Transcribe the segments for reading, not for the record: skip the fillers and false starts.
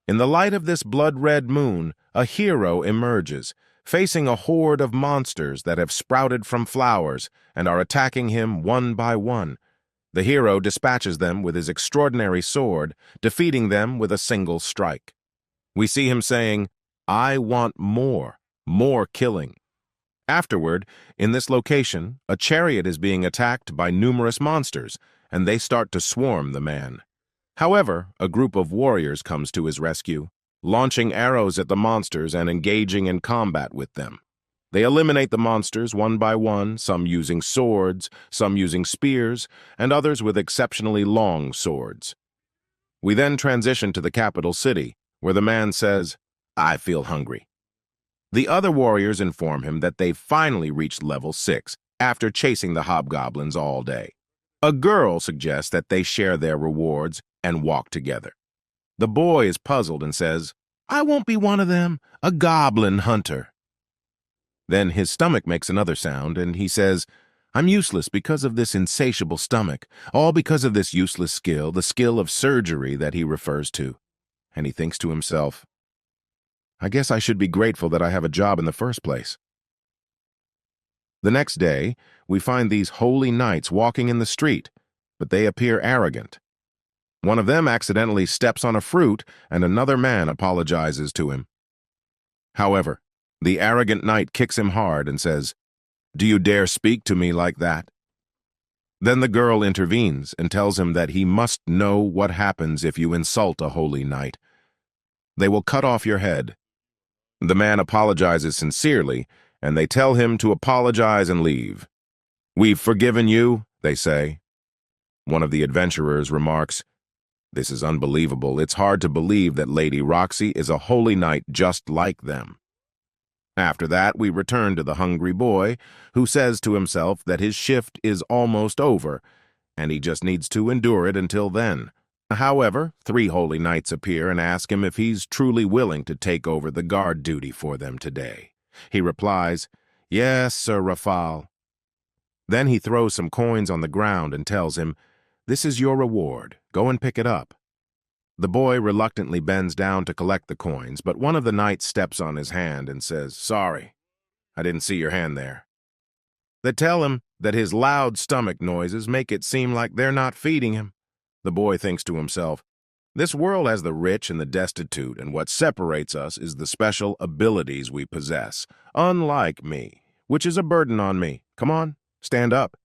In the light of this blood-red moon, a hero emerges, facing a horde of monsters that have sprouted from flowers and are attacking him one by one. The hero dispatches them with his extraordinary sword, defeating them with a single strike. We see him saying, "I want more killing." Afterward, in this location, a chariot is being attacked by numerous monsters, and they start to swarm the man. However, a group of warriors comes to his rescue, launching arrows at the monsters and engaging in combat with them. They eliminate the monsters one by one, some using swords, some using spears, and others with exceptionally long swords. We then transition to the capital city, where the man says, "I feel hungry." The other warriors inform him that they've finally reached level 6 after chasing the hobgoblins all day. A girl suggests that they share their rewards and walk together. The boy is puzzled and says, "I won't be one of them, a goblin hunter." Then his stomach makes another sound, and he says, "I'm useless because of this insatiable stomach, all because of this useless skill, the skill of surgery that he refers to." And he thinks to himself, "I guess I should be grateful that I have a job in the first place." The next day, we find these holy knights walking in the street, but they appear arrogant. One of them accidentally steps on a fruit, and another man apologizes to him. However, the arrogant knight kicks him hard and says, "Do you dare speak to me like that?" Then the girl intervenes and tells him that he must know what happens if you insult a holy knight. They will cut off your head. The man apologizes sincerely, and they tell him to apologize and leave. "We've forgiven you," they say. One of the adventurers remarks, "This is unbelievable. It's hard to believe that Lady Roxy is a holy knight just like them." After that, we return to the hungry boy, who says to himself that his shift is almost over, and he just needs to endure it until then. However, 3 holy knights appear and ask him if he's truly willing to take over the guard duty for them today. He replies, "Yes, Sir Rafal." Then he throws some coins on the ground and tells him, "This is your reward. Go and pick it up." The boy reluctantly bends down to collect the coins, but one of the knights steps on his hand and says, "Sorry, I didn't see your hand there." They tell him that his loud stomach noises make it seem like they're not feeding him. The boy thinks to himself, "This world has the rich and the destitute, and what separates us is the special abilities we possess, unlike me, which is a burden on me. Come on, stand up."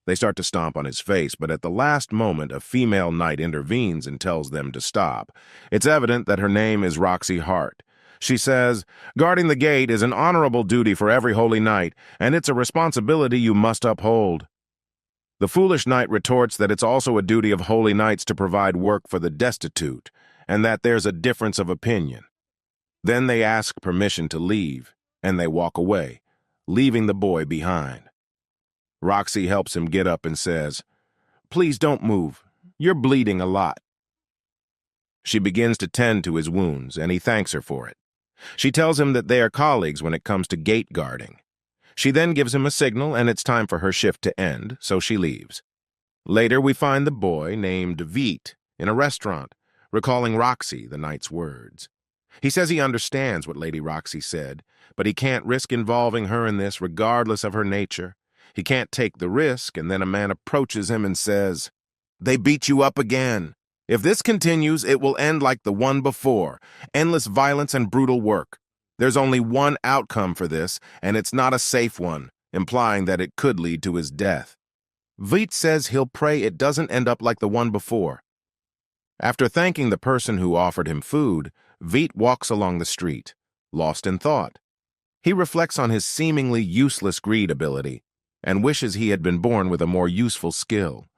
They start to stomp on his face, but at the last moment, a female knight intervenes and tells them to stop. It's evident that her name is Roxy Hart. She says, "Guarding the gate is an honorable duty for every holy knight, and it's a responsibility you must uphold." The foolish knight retorts that it's also a duty of holy knights to provide work for the destitute, and that there's a difference of opinion. Then they ask permission to leave, and they walk away, leaving the boy behind. Roxy helps him get up and says, "Please don't move. You're bleeding a lot." She begins to tend to his wounds, and he thanks her for it. She tells him that they are colleagues when it comes to gate guarding. She then gives him a signal, and it's time for her shift to end, so she leaves. Later, we find the boy named Veet in a restaurant, recalling Roxy, the knight's words. He says he understands what Lady Roxy said, but he can't risk involving her in this regardless of her nature. He can't take the risk, and then a man approaches him and says, "They beat you up again. If this continues, it will end like the one before, endless violence and brutal work. There's only one outcome for this, and it's not a safe one," implying that it could lead to his death. Veet says he'll pray it doesn't end up like the one before. After thanking the person who offered him food, Veet walks along the street, lost in thought. He reflects on his seemingly useless greed ability and wishes he had been born with a more useful skill.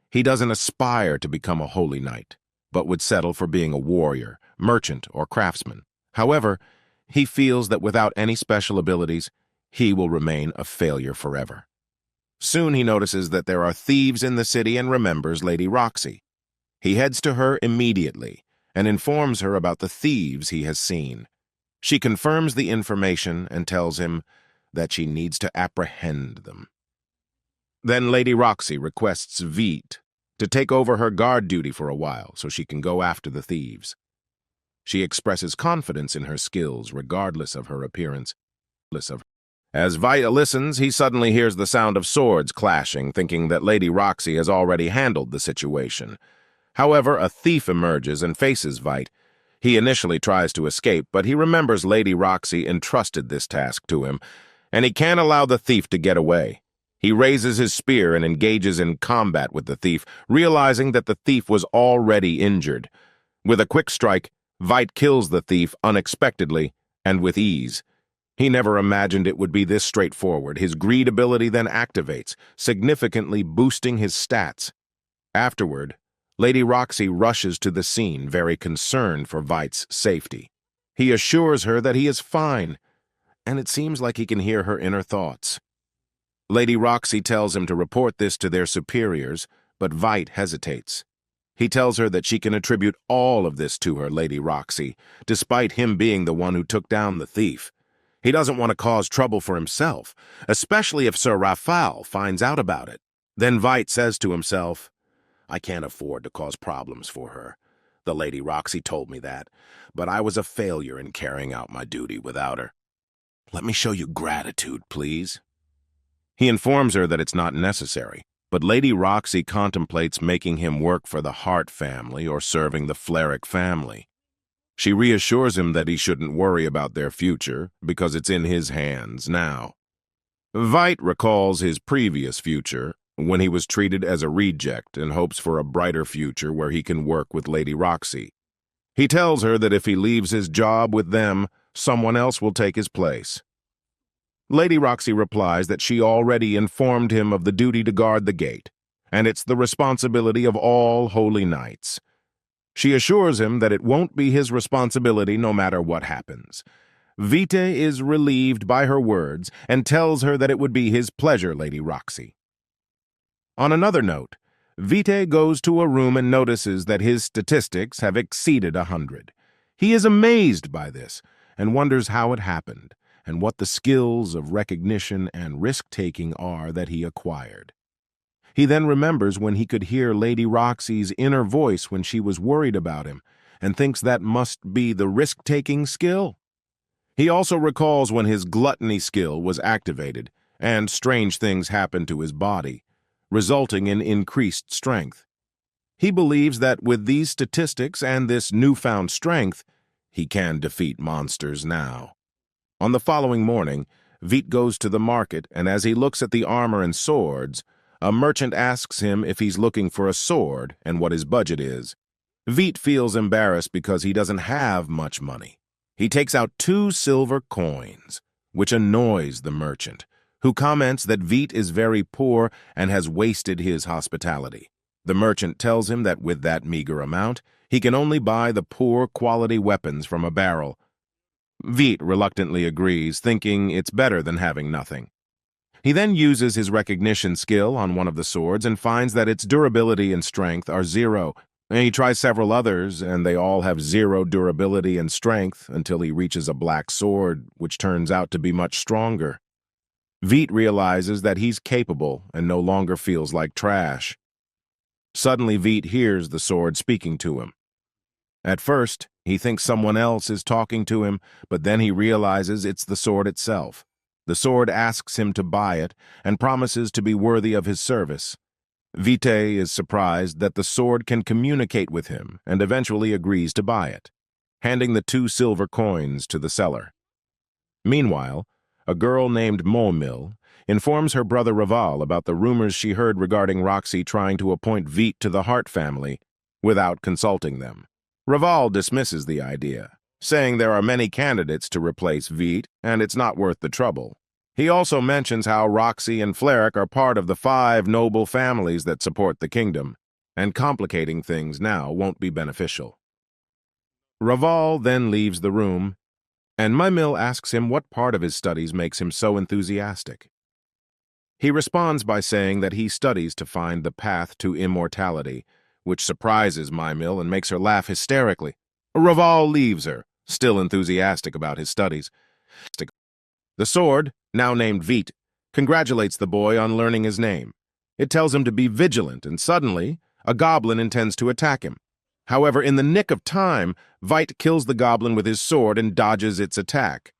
He doesn't aspire to become a holy knight, but would settle for being a warrior, merchant, or craftsman. However, he feels that without any special abilities, he will remain a failure forever. Soon he notices that there are thieves in the city and remembers Lady Roxy. He heads to her immediately and informs her about the thieves he has seen. She confirms the information and tells him that she needs to apprehend them. Then Lady Roxy requests Veet to take over her guard duty for a while so she can go after the thieves. She expresses confidence in her skills, regardless of her appearance. As Vita listens, he suddenly hears the sound of swords clashing, thinking that Lady Roxy has already handled the situation. However, a thief emerges and faces Vite. He initially tries to escape, but he remembers Lady Roxy entrusted this task to him, and he can't allow the thief to get away. He raises his spear and engages in combat with the thief, realizing that the thief was already injured. With a quick strike, Vite kills the thief unexpectedly and with ease. He never imagined it would be this straightforward. His greed ability then activates, significantly boosting his stats. Afterward, Lady Roxy rushes to the scene, very concerned for Vite's safety. He assures her that he is fine, and it seems like he can hear her inner thoughts. Lady Roxy tells him to report this to their superiors, but Vite hesitates. He tells her that she can attribute all of this to her, Lady Roxy, despite him being the one who took down the thief. He doesn't want to cause trouble for himself, especially if Sir Raphael finds out about it. Then Vite says to himself, I can't afford to cause problems for her. The Lady Roxy told me that, but I was a failure in carrying out my duty without her. Let me show you gratitude, please. He informs her that it's not necessary, but Lady Roxy contemplates making him work for the Hart family or serving the Fleric family. She reassures him that he shouldn't worry about their future because it's in his hands now. Vite recalls his previous future, when he was treated as a reject and hopes for a brighter future where he can work with Lady Roxy. He tells her that if he leaves his job with them, someone else will take his place. Lady Roxy replies that she already informed him of the duty to guard the gate, and it's the responsibility of all holy knights. She assures him that it won't be his responsibility no matter what happens. Vite is relieved by her words and tells her that it would be his pleasure, Lady Roxy. On another note, Vite goes to a room and notices that his statistics have exceeded 100. He is amazed by this and wonders how it happened and what the skills of recognition and risk-taking are that he acquired. He then remembers when he could hear Lady Roxy's inner voice when she was worried about him and thinks that must be the risk-taking skill. He also recalls when his gluttony skill was activated and strange things happened to his body, resulting in increased strength. He believes that with these statistics and this newfound strength, he can defeat monsters now. On the following morning, Vite goes to the market, and as he looks at the armor and swords, a merchant asks him if he's looking for a sword and what his budget is. Vite feels embarrassed because he doesn't have much money. He takes out 2 silver coins, which annoys the merchant, who comments that Vite is very poor and has wasted his hospitality. The merchant tells him that with that meager amount, he can only buy the poor quality weapons from a barrel. Vite reluctantly agrees, thinking it's better than having nothing. He then uses his recognition skill on one of the swords and finds that its durability and strength are 0. He tries several others, and they all have 0 durability and strength until he reaches a black sword, which turns out to be much stronger. Vite realizes that he's capable and no longer feels like trash. Suddenly, Vite hears the sword speaking to him. At first, he thinks someone else is talking to him, but then he realizes it's the sword itself. The sword asks him to buy it and promises to be worthy of his service. Vite is surprised that the sword can communicate with him and eventually agrees to buy it, handing the 2 silver coins to the seller. Meanwhile, a girl named Momil informs her brother Raval about the rumors she heard regarding Roxy trying to appoint Vite to the Hart family without consulting them. Raval dismisses the idea, saying there are many candidates to replace Vite and it's not worth the trouble. He also mentions how Roxy and Fleric are part of the 5 noble families that support the kingdom, and complicating things now won't be beneficial. Raval then leaves the room, and Momil asks him what part of his studies makes him so enthusiastic. He responds by saying that he studies to find the path to immortality, which surprises Momil and makes her laugh hysterically. Raval leaves her, still enthusiastic about his studies. The sword, now named Vite, congratulates the boy on learning his name. It tells him to be vigilant, and suddenly, a goblin intends to attack him. However, in the nick of time, Vite kills the goblin with his sword and dodges its attack.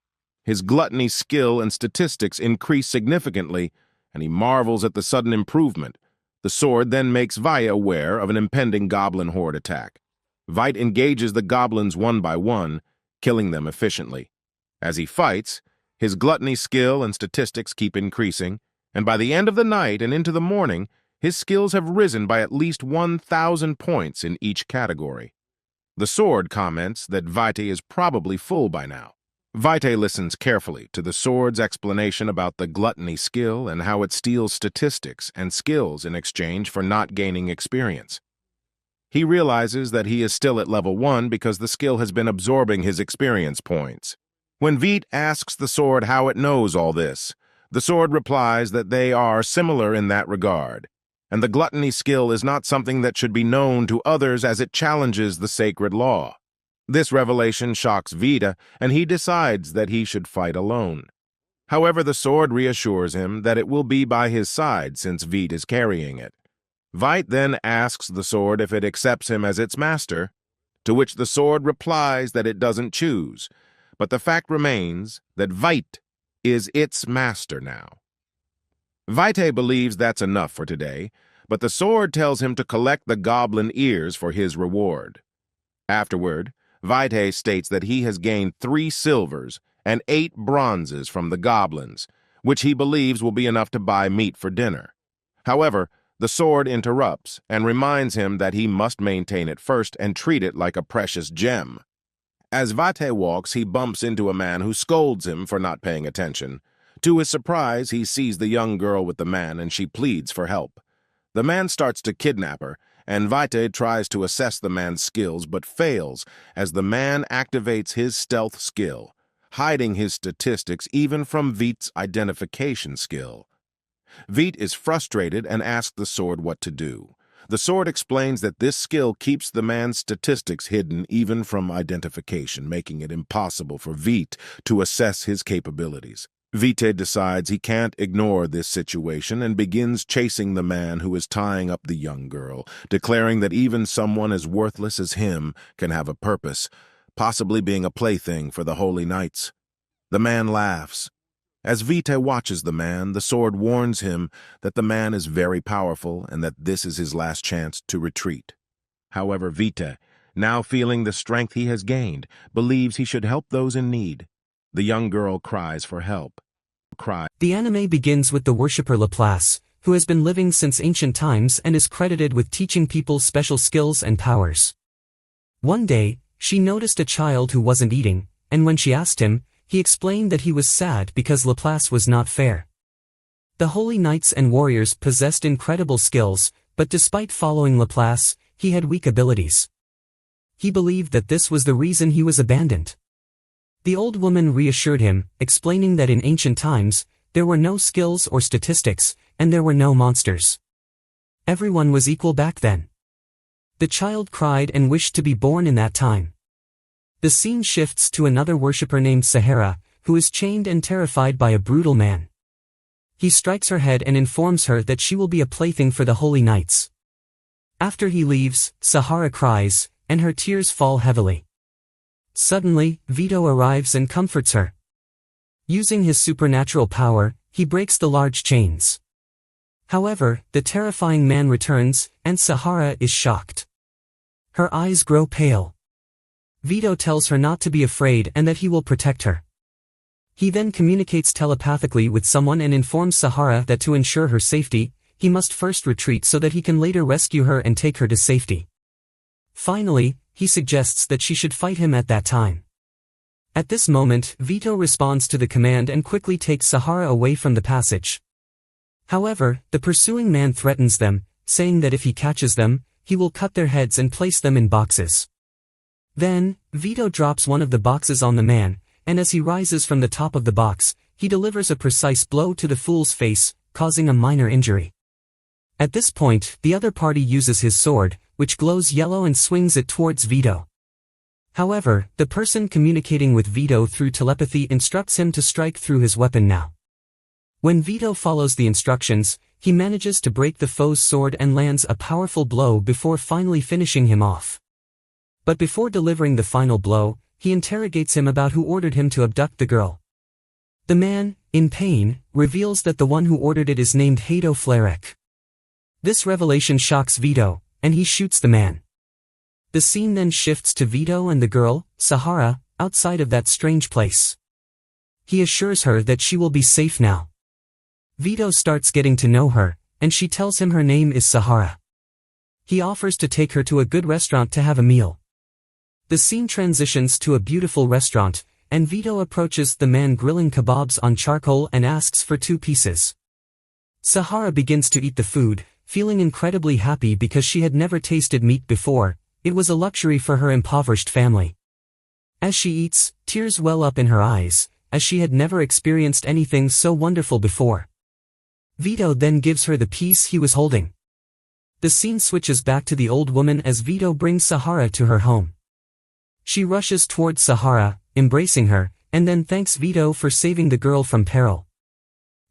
His gluttony skill and statistics increase significantly, and he marvels at the sudden improvement. The sword then makes Vite aware of an impending goblin horde attack. Vite engages the goblins one by one, killing them efficiently. As he fights, his gluttony skill and statistics keep increasing, and by the end of the night and into the morning, his skills have risen by at least 1,000 points in each category. The sword comments that Vite is probably full by now. Vite listens carefully to the sword's explanation about the gluttony skill and how it steals statistics and skills in exchange for not gaining experience. He realizes that he is still at level 1 because the skill has been absorbing his experience points. When Vite asks the sword how it knows all this, the sword replies that they are similar in that regard, and the gluttony skill is not something that should be known to others as it challenges the sacred law. This revelation shocks Vite, and he decides that he should fight alone. However, the sword reassures him that it will be by his side since Vite is carrying it. Vite then asks the sword if it accepts him as its master, to which the sword replies that it doesn't choose, but the fact remains that Vite is its master now. Vite believes that's enough for today, but the sword tells him to collect the goblin ears for his reward. Afterward, Vite states that he has gained 3 silvers and 8 bronzes from the goblins, which he believes will be enough to buy meat for dinner. However, the sword interrupts and reminds him that he must maintain it first and treat it like a precious gem. As Vite walks, he bumps into a man who scolds him for not paying attention. To his surprise, he sees the young girl with the man and she pleads for help. The man starts to kidnap her, and Vite tries to assess the man's skills but fails as the man activates his stealth skill, hiding his statistics even from Vite's identification skill. Vite is frustrated and asks the sword what to do. The sword explains that this skill keeps the man's statistics hidden even from identification, making it impossible for Vite to assess his capabilities. Vite decides he can't ignore this situation and begins chasing the man who is tying up the young girl, declaring that even someone as worthless as him can have a purpose, possibly being a plaything for the holy knights. The man laughs. As Vite watches the man, the sword warns him that the man is very powerful and that this is his last chance to retreat. However, Vite, now feeling the strength he has gained, believes he should help those in need. The young girl cries for help. The anime begins with the worshipper Laplace, who has been living since ancient times and is credited with teaching people special skills and powers. One day, she noticed a child who wasn't eating, and when she asked him, he explained that he was sad because Laplace was not fair. The holy knights and warriors possessed incredible skills, but despite following Laplace, he had weak abilities. He believed that this was the reason he was abandoned. The old woman reassured him, explaining that in ancient times, there were no skills or statistics, and there were no monsters. Everyone was equal back then. The child cried and wished to be born in that time. The scene shifts to another worshipper named Sahara, who is chained and terrified by a brutal man. He strikes her head and informs her that she will be a plaything for the holy knights. After he leaves, Sahara cries, and her tears fall heavily. Suddenly, Vito arrives and comforts her. Using his supernatural power, he breaks the large chains. However, the terrifying man returns, and Sahara is shocked. Her eyes grow pale. Vito tells her not to be afraid and that he will protect her. He then communicates telepathically with someone and informs Sahara that to ensure her safety, he must first retreat so that he can later rescue her and take her to safety. Finally, he suggests that she should fight him at that time. At this moment, Vito responds to the command and quickly takes Sahara away from the passage. However, the pursuing man threatens them, saying that if he catches them, he will cut their heads and place them in boxes. Then, Vito drops one of the boxes on the man, and as he rises from the top of the box, he delivers a precise blow to the fool's face, causing a minor injury. At this point, the other party uses his sword, which glows yellow, and swings it towards Vito. However, the person communicating with Vito through telepathy instructs him to strike through his weapon now. When Vito follows the instructions, he manages to break the foe's sword and lands a powerful blow before finally finishing him off. But before delivering the final blow, he interrogates him about who ordered him to abduct the girl. The man, in pain, reveals that the one who ordered it is named Hato Flarek. This revelation shocks Vito, and he shoots the man. The scene then shifts to Vito and the girl, Sahara, outside of that strange place. He assures her that she will be safe now. Vito starts getting to know her, and she tells him her name is Sahara. He offers to take her to a good restaurant to have a meal. The scene transitions to a beautiful restaurant, and Vito approaches the man grilling kebabs on charcoal and asks for 2 pieces. Sahara begins to eat the food, feeling incredibly happy because she had never tasted meat before. It was a luxury for her impoverished family. As she eats, tears well up in her eyes, as she had never experienced anything so wonderful before. Vito then gives her the piece he was holding. The scene switches back to the old woman as Vito brings Sahara to her home. She rushes towards Sahara, embracing her, and then thanks Vito for saving the girl from peril.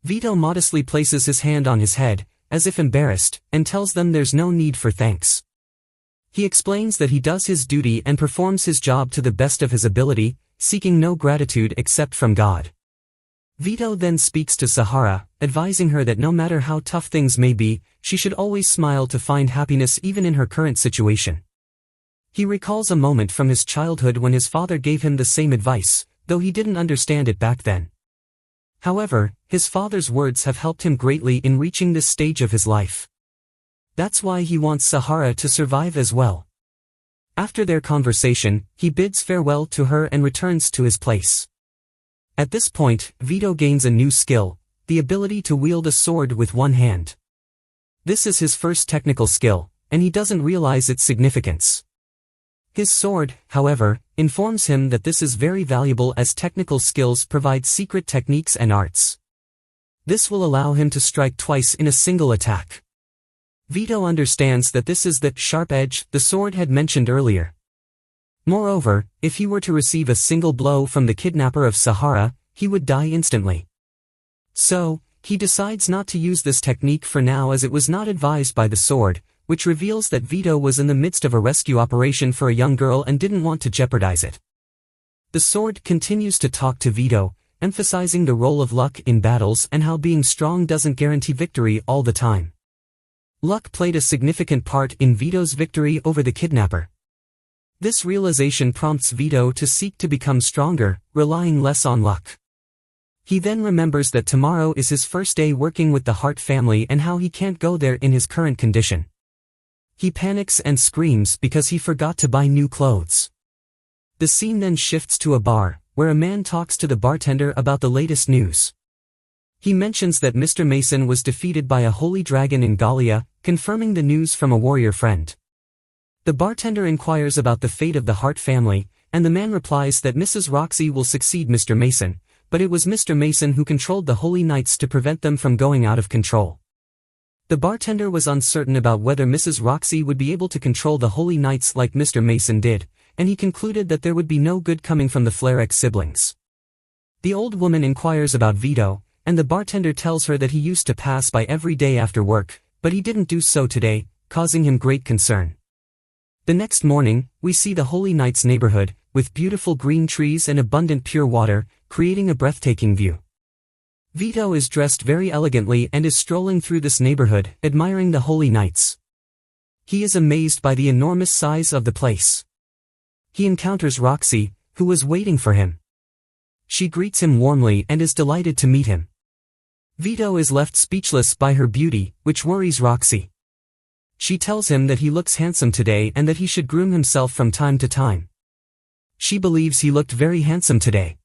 Vito modestly places his hand on his head, as if embarrassed, and tells them there's no need for thanks. He explains that he does his duty and performs his job to the best of his ability, seeking no gratitude except from God. Vito then speaks to Sahara, advising her that no matter how tough things may be, she should always smile to find happiness even in her current situation. He recalls a moment from his childhood when his father gave him the same advice, though he didn't understand it back then. However, his father's words have helped him greatly in reaching this stage of his life. That's why he wants Sahara to survive as well. After their conversation, he bids farewell to her and returns to his place. At this point, Vito gains a new skill, the ability to wield a sword with one hand. This is his first technical skill, and he doesn't realize its significance. His sword, however, informs him that this is very valuable as technical skills provide secret techniques and arts. This will allow him to strike twice in a single attack. Vito understands that this is the sharp edge the sword had mentioned earlier. Moreover, if he were to receive a single blow from the kidnapper of Sahara, he would die instantly. So, he decides not to use this technique for now as it was not advised by the sword, which reveals that Vito was in the midst of a rescue operation for a young girl and didn't want to jeopardize it. The sword continues to talk to Vito, emphasizing the role of luck in battles and how being strong doesn't guarantee victory all the time. Luck played a significant part in Vito's victory over the kidnapper. This realization prompts Vito to seek to become stronger, relying less on luck. He then remembers that tomorrow is his first day working with the Hart family and how he can't go there in his current condition. He panics and screams because he forgot to buy new clothes. The scene then shifts to a bar, where a man talks to the bartender about the latest news. He mentions that Mr. Mason was defeated by a holy dragon in Gallia, confirming the news from a warrior friend. The bartender inquires about the fate of the Hart family, and the man replies that Mrs. Roxy will succeed Mr. Mason, but it was Mr. Mason who controlled the Holy Knights to prevent them from going out of control. The bartender was uncertain about whether Mrs. Roxy would be able to control the Holy Knights like Mr. Mason did, and he concluded that there would be no good coming from the Flarek siblings. The old woman inquires about Vito, and the bartender tells her that he used to pass by every day after work, but he didn't do so today, causing him great concern. The next morning, we see the Holy Knights neighborhood, with beautiful green trees and abundant pure water, creating a breathtaking view. Vito is dressed very elegantly and is strolling through this neighborhood, admiring the Holy Knights. He is amazed by the enormous size of the place. He encounters Roxy, who was waiting for him. She greets him warmly and is delighted to meet him. Vito is left speechless by her beauty, which worries Roxy. She tells him that he looks handsome today and that he should groom himself from time to time. She believes he looked very handsome today.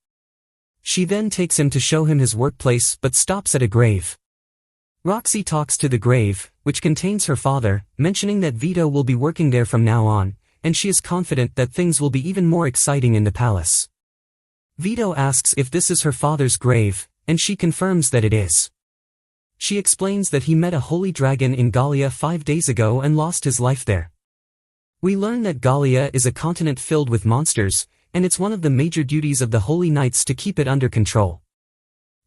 She then takes him to show him his workplace but stops at a grave. Roxy talks to the grave, which contains her father, mentioning that Vito will be working there from now on, and she is confident that things will be even more exciting in the palace. Vito asks if this is her father's grave, and she confirms that it is. She explains that he met a holy dragon in Gallia 5 days ago and lost his life there. We learn that Gallia is a continent filled with monsters, and it's one of the major duties of the Holy Knights to keep it under control.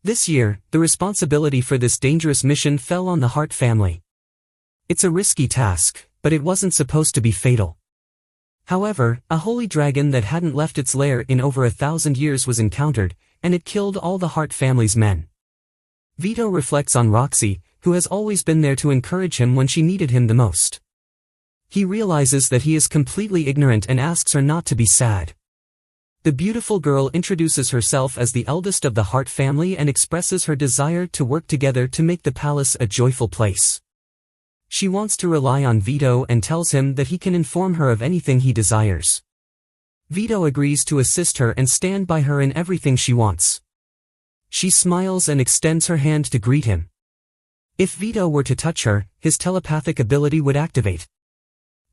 This year, the responsibility for this dangerous mission fell on the Hart family. It's a risky task, but it wasn't supposed to be fatal. However, a holy dragon that hadn't left its lair in over 1,000 years was encountered, and it killed all the Hart family's men. Vito reflects on Roxy, who has always been there to encourage him when she needed him the most. He realizes that he is completely ignorant and asks her not to be sad. The beautiful girl introduces herself as the eldest of the Hart family and expresses her desire to work together to make the palace a joyful place. She wants to rely on Vito and tells him that he can inform her of anything he desires. Vito agrees to assist her and stand by her in everything she wants. She smiles and extends her hand to greet him. If Vito were to touch her, his telepathic ability would activate.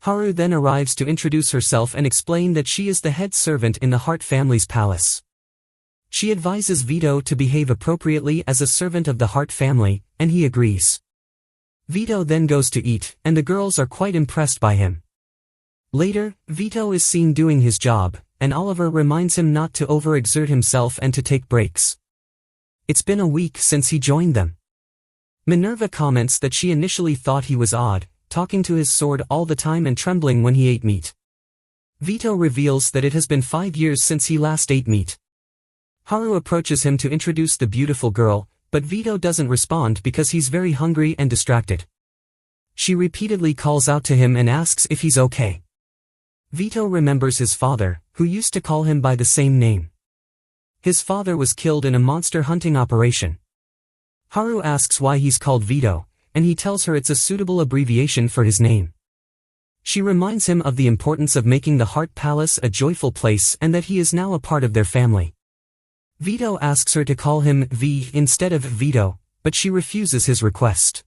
Haru then arrives to introduce herself and explain that she is the head servant in the Hart family's palace. She advises Vito to behave appropriately as a servant of the Hart family, and he agrees. Vito then goes to eat, and the girls are quite impressed by him. Later, Vito is seen doing his job, and Oliver reminds him not to overexert himself and to take breaks. It's been a week since he joined them. Minerva comments that she initially thought he was odd, talking to his sword all the time and trembling when he ate meat. Vito reveals that it has been 5 years since he last ate meat. Haru approaches him to introduce the beautiful girl, but Vito doesn't respond because he's very hungry and distracted. She repeatedly calls out to him and asks if he's okay. Vito remembers his father, who used to call him by the same name. His father was killed in a monster hunting operation. Haru asks why he's called Vito, and he tells her it's a suitable abbreviation for his name. She reminds him of the importance of making the Hart Palace a joyful place and that he is now a part of their family. Vito asks her to call him V instead of Vito, but she refuses his request.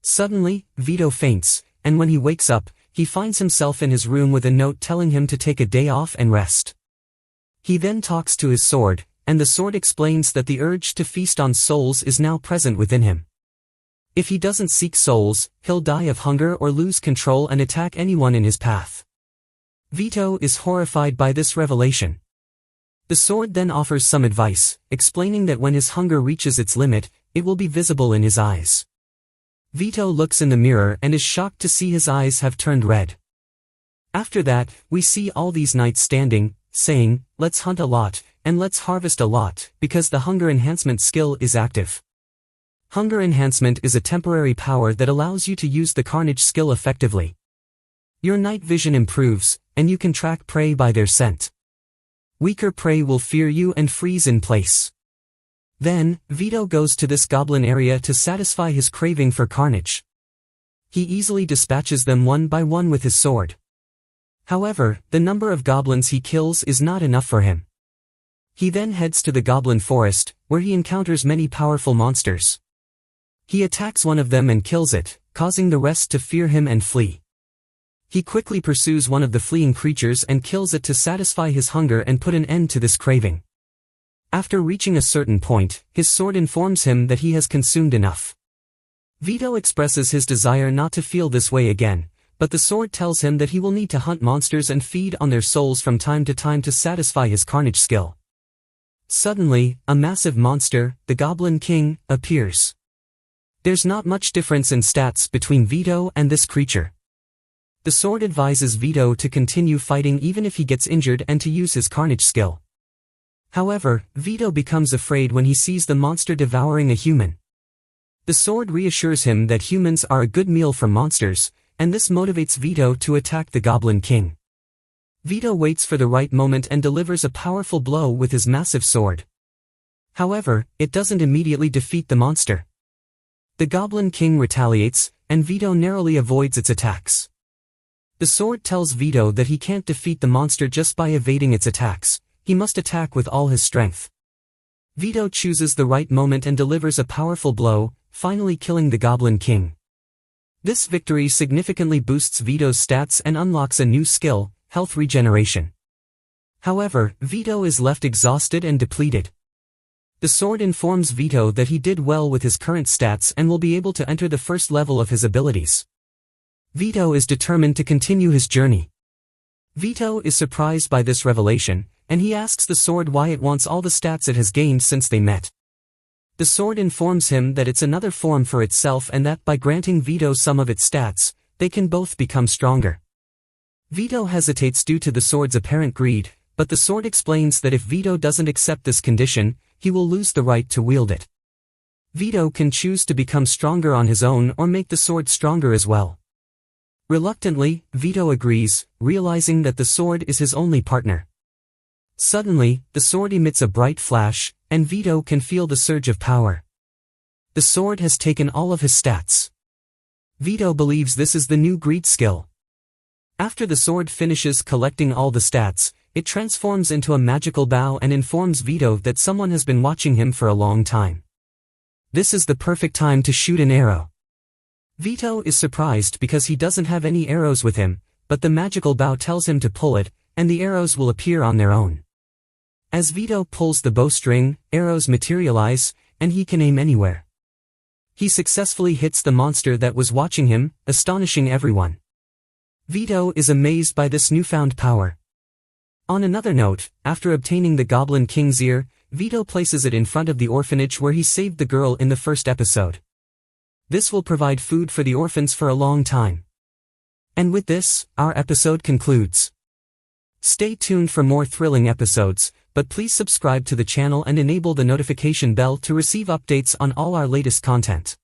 Suddenly, Vito faints, and when he wakes up, he finds himself in his room with a note telling him to take a day off and rest. He then talks to his sword, and the sword explains that the urge to feast on souls is now present within him. If he doesn't seek souls, he'll die of hunger or lose control and attack anyone in his path. Vito is horrified by this revelation. The sword then offers some advice, explaining that when his hunger reaches its limit, it will be visible in his eyes. Vito looks in the mirror and is shocked to see his eyes have turned red. After that, we see all these knights standing, saying, "Let's hunt a lot, and let's harvest a lot," because the hunger enhancement skill is active. Hunger enhancement is a temporary power that allows you to use the carnage skill effectively. Your night vision improves, and you can track prey by their scent. Weaker prey will fear you and freeze in place. Then, Vito goes to this goblin area to satisfy his craving for carnage. He easily dispatches them one by one with his sword. However, the number of goblins he kills is not enough for him. He then heads to the goblin forest, where he encounters many powerful monsters. He attacks one of them and kills it, causing the rest to fear him and flee. He quickly pursues one of the fleeing creatures and kills it to satisfy his hunger and put an end to this craving. After reaching a certain point, his sword informs him that he has consumed enough. Vito expresses his desire not to feel this way again, but the sword tells him that he will need to hunt monsters and feed on their souls from time to satisfy his carnage skill. Suddenly, a massive monster, the Goblin King, appears. There's not much difference in stats between Vito and this creature. The sword advises Vito to continue fighting even if he gets injured and to use his carnage skill. However, Vito becomes afraid when he sees the monster devouring a human. The sword reassures him that humans are a good meal for monsters, and this motivates Vito to attack the Goblin King. Vito waits for the right moment and delivers a powerful blow with his massive sword. However, it doesn't immediately defeat the monster. The Goblin King retaliates, and Vito narrowly avoids its attacks. The sword tells Vito that he can't defeat the monster just by evading its attacks, he must attack with all his strength. Vito chooses the right moment and delivers a powerful blow, finally killing the Goblin King. This victory significantly boosts Vito's stats and unlocks a new skill, health regeneration. However, Vito is left exhausted and depleted. The sword informs Vito that he did well with his current stats and will be able to enter the first level of his abilities. Vito is determined to continue his journey. Vito is surprised by this revelation, and he asks the sword why it wants all the stats it has gained since they met. The sword informs him that it's another form for itself and that by granting Vito some of its stats, they can both become stronger. Vito hesitates due to the sword's apparent greed, but the sword explains that if Vito doesn't accept this condition, he will lose the right to wield it. Vito can choose to become stronger on his own or make the sword stronger as well. Reluctantly, Vito agrees, realizing that the sword is his only partner. Suddenly, the sword emits a bright flash, and Vito can feel the surge of power. The sword has taken all of his stats. Vito believes this is the new greed skill. After the sword finishes collecting all the stats, it transforms into a magical bow and informs Vito that someone has been watching him for a long time. This is the perfect time to shoot an arrow. Vito is surprised because he doesn't have any arrows with him, but the magical bow tells him to pull it, and the arrows will appear on their own. As Vito pulls the bowstring, arrows materialize, and he can aim anywhere. He successfully hits the monster that was watching him, astonishing everyone. Vito is amazed by this newfound power. On another note, after obtaining the Goblin King's ear, Vito places it in front of the orphanage where he saved the girl in the first episode. This will provide food for the orphans for a long time. And with this, our episode concludes. Stay tuned for more thrilling episodes, but please subscribe to the channel and enable the notification bell to receive updates on all our latest content.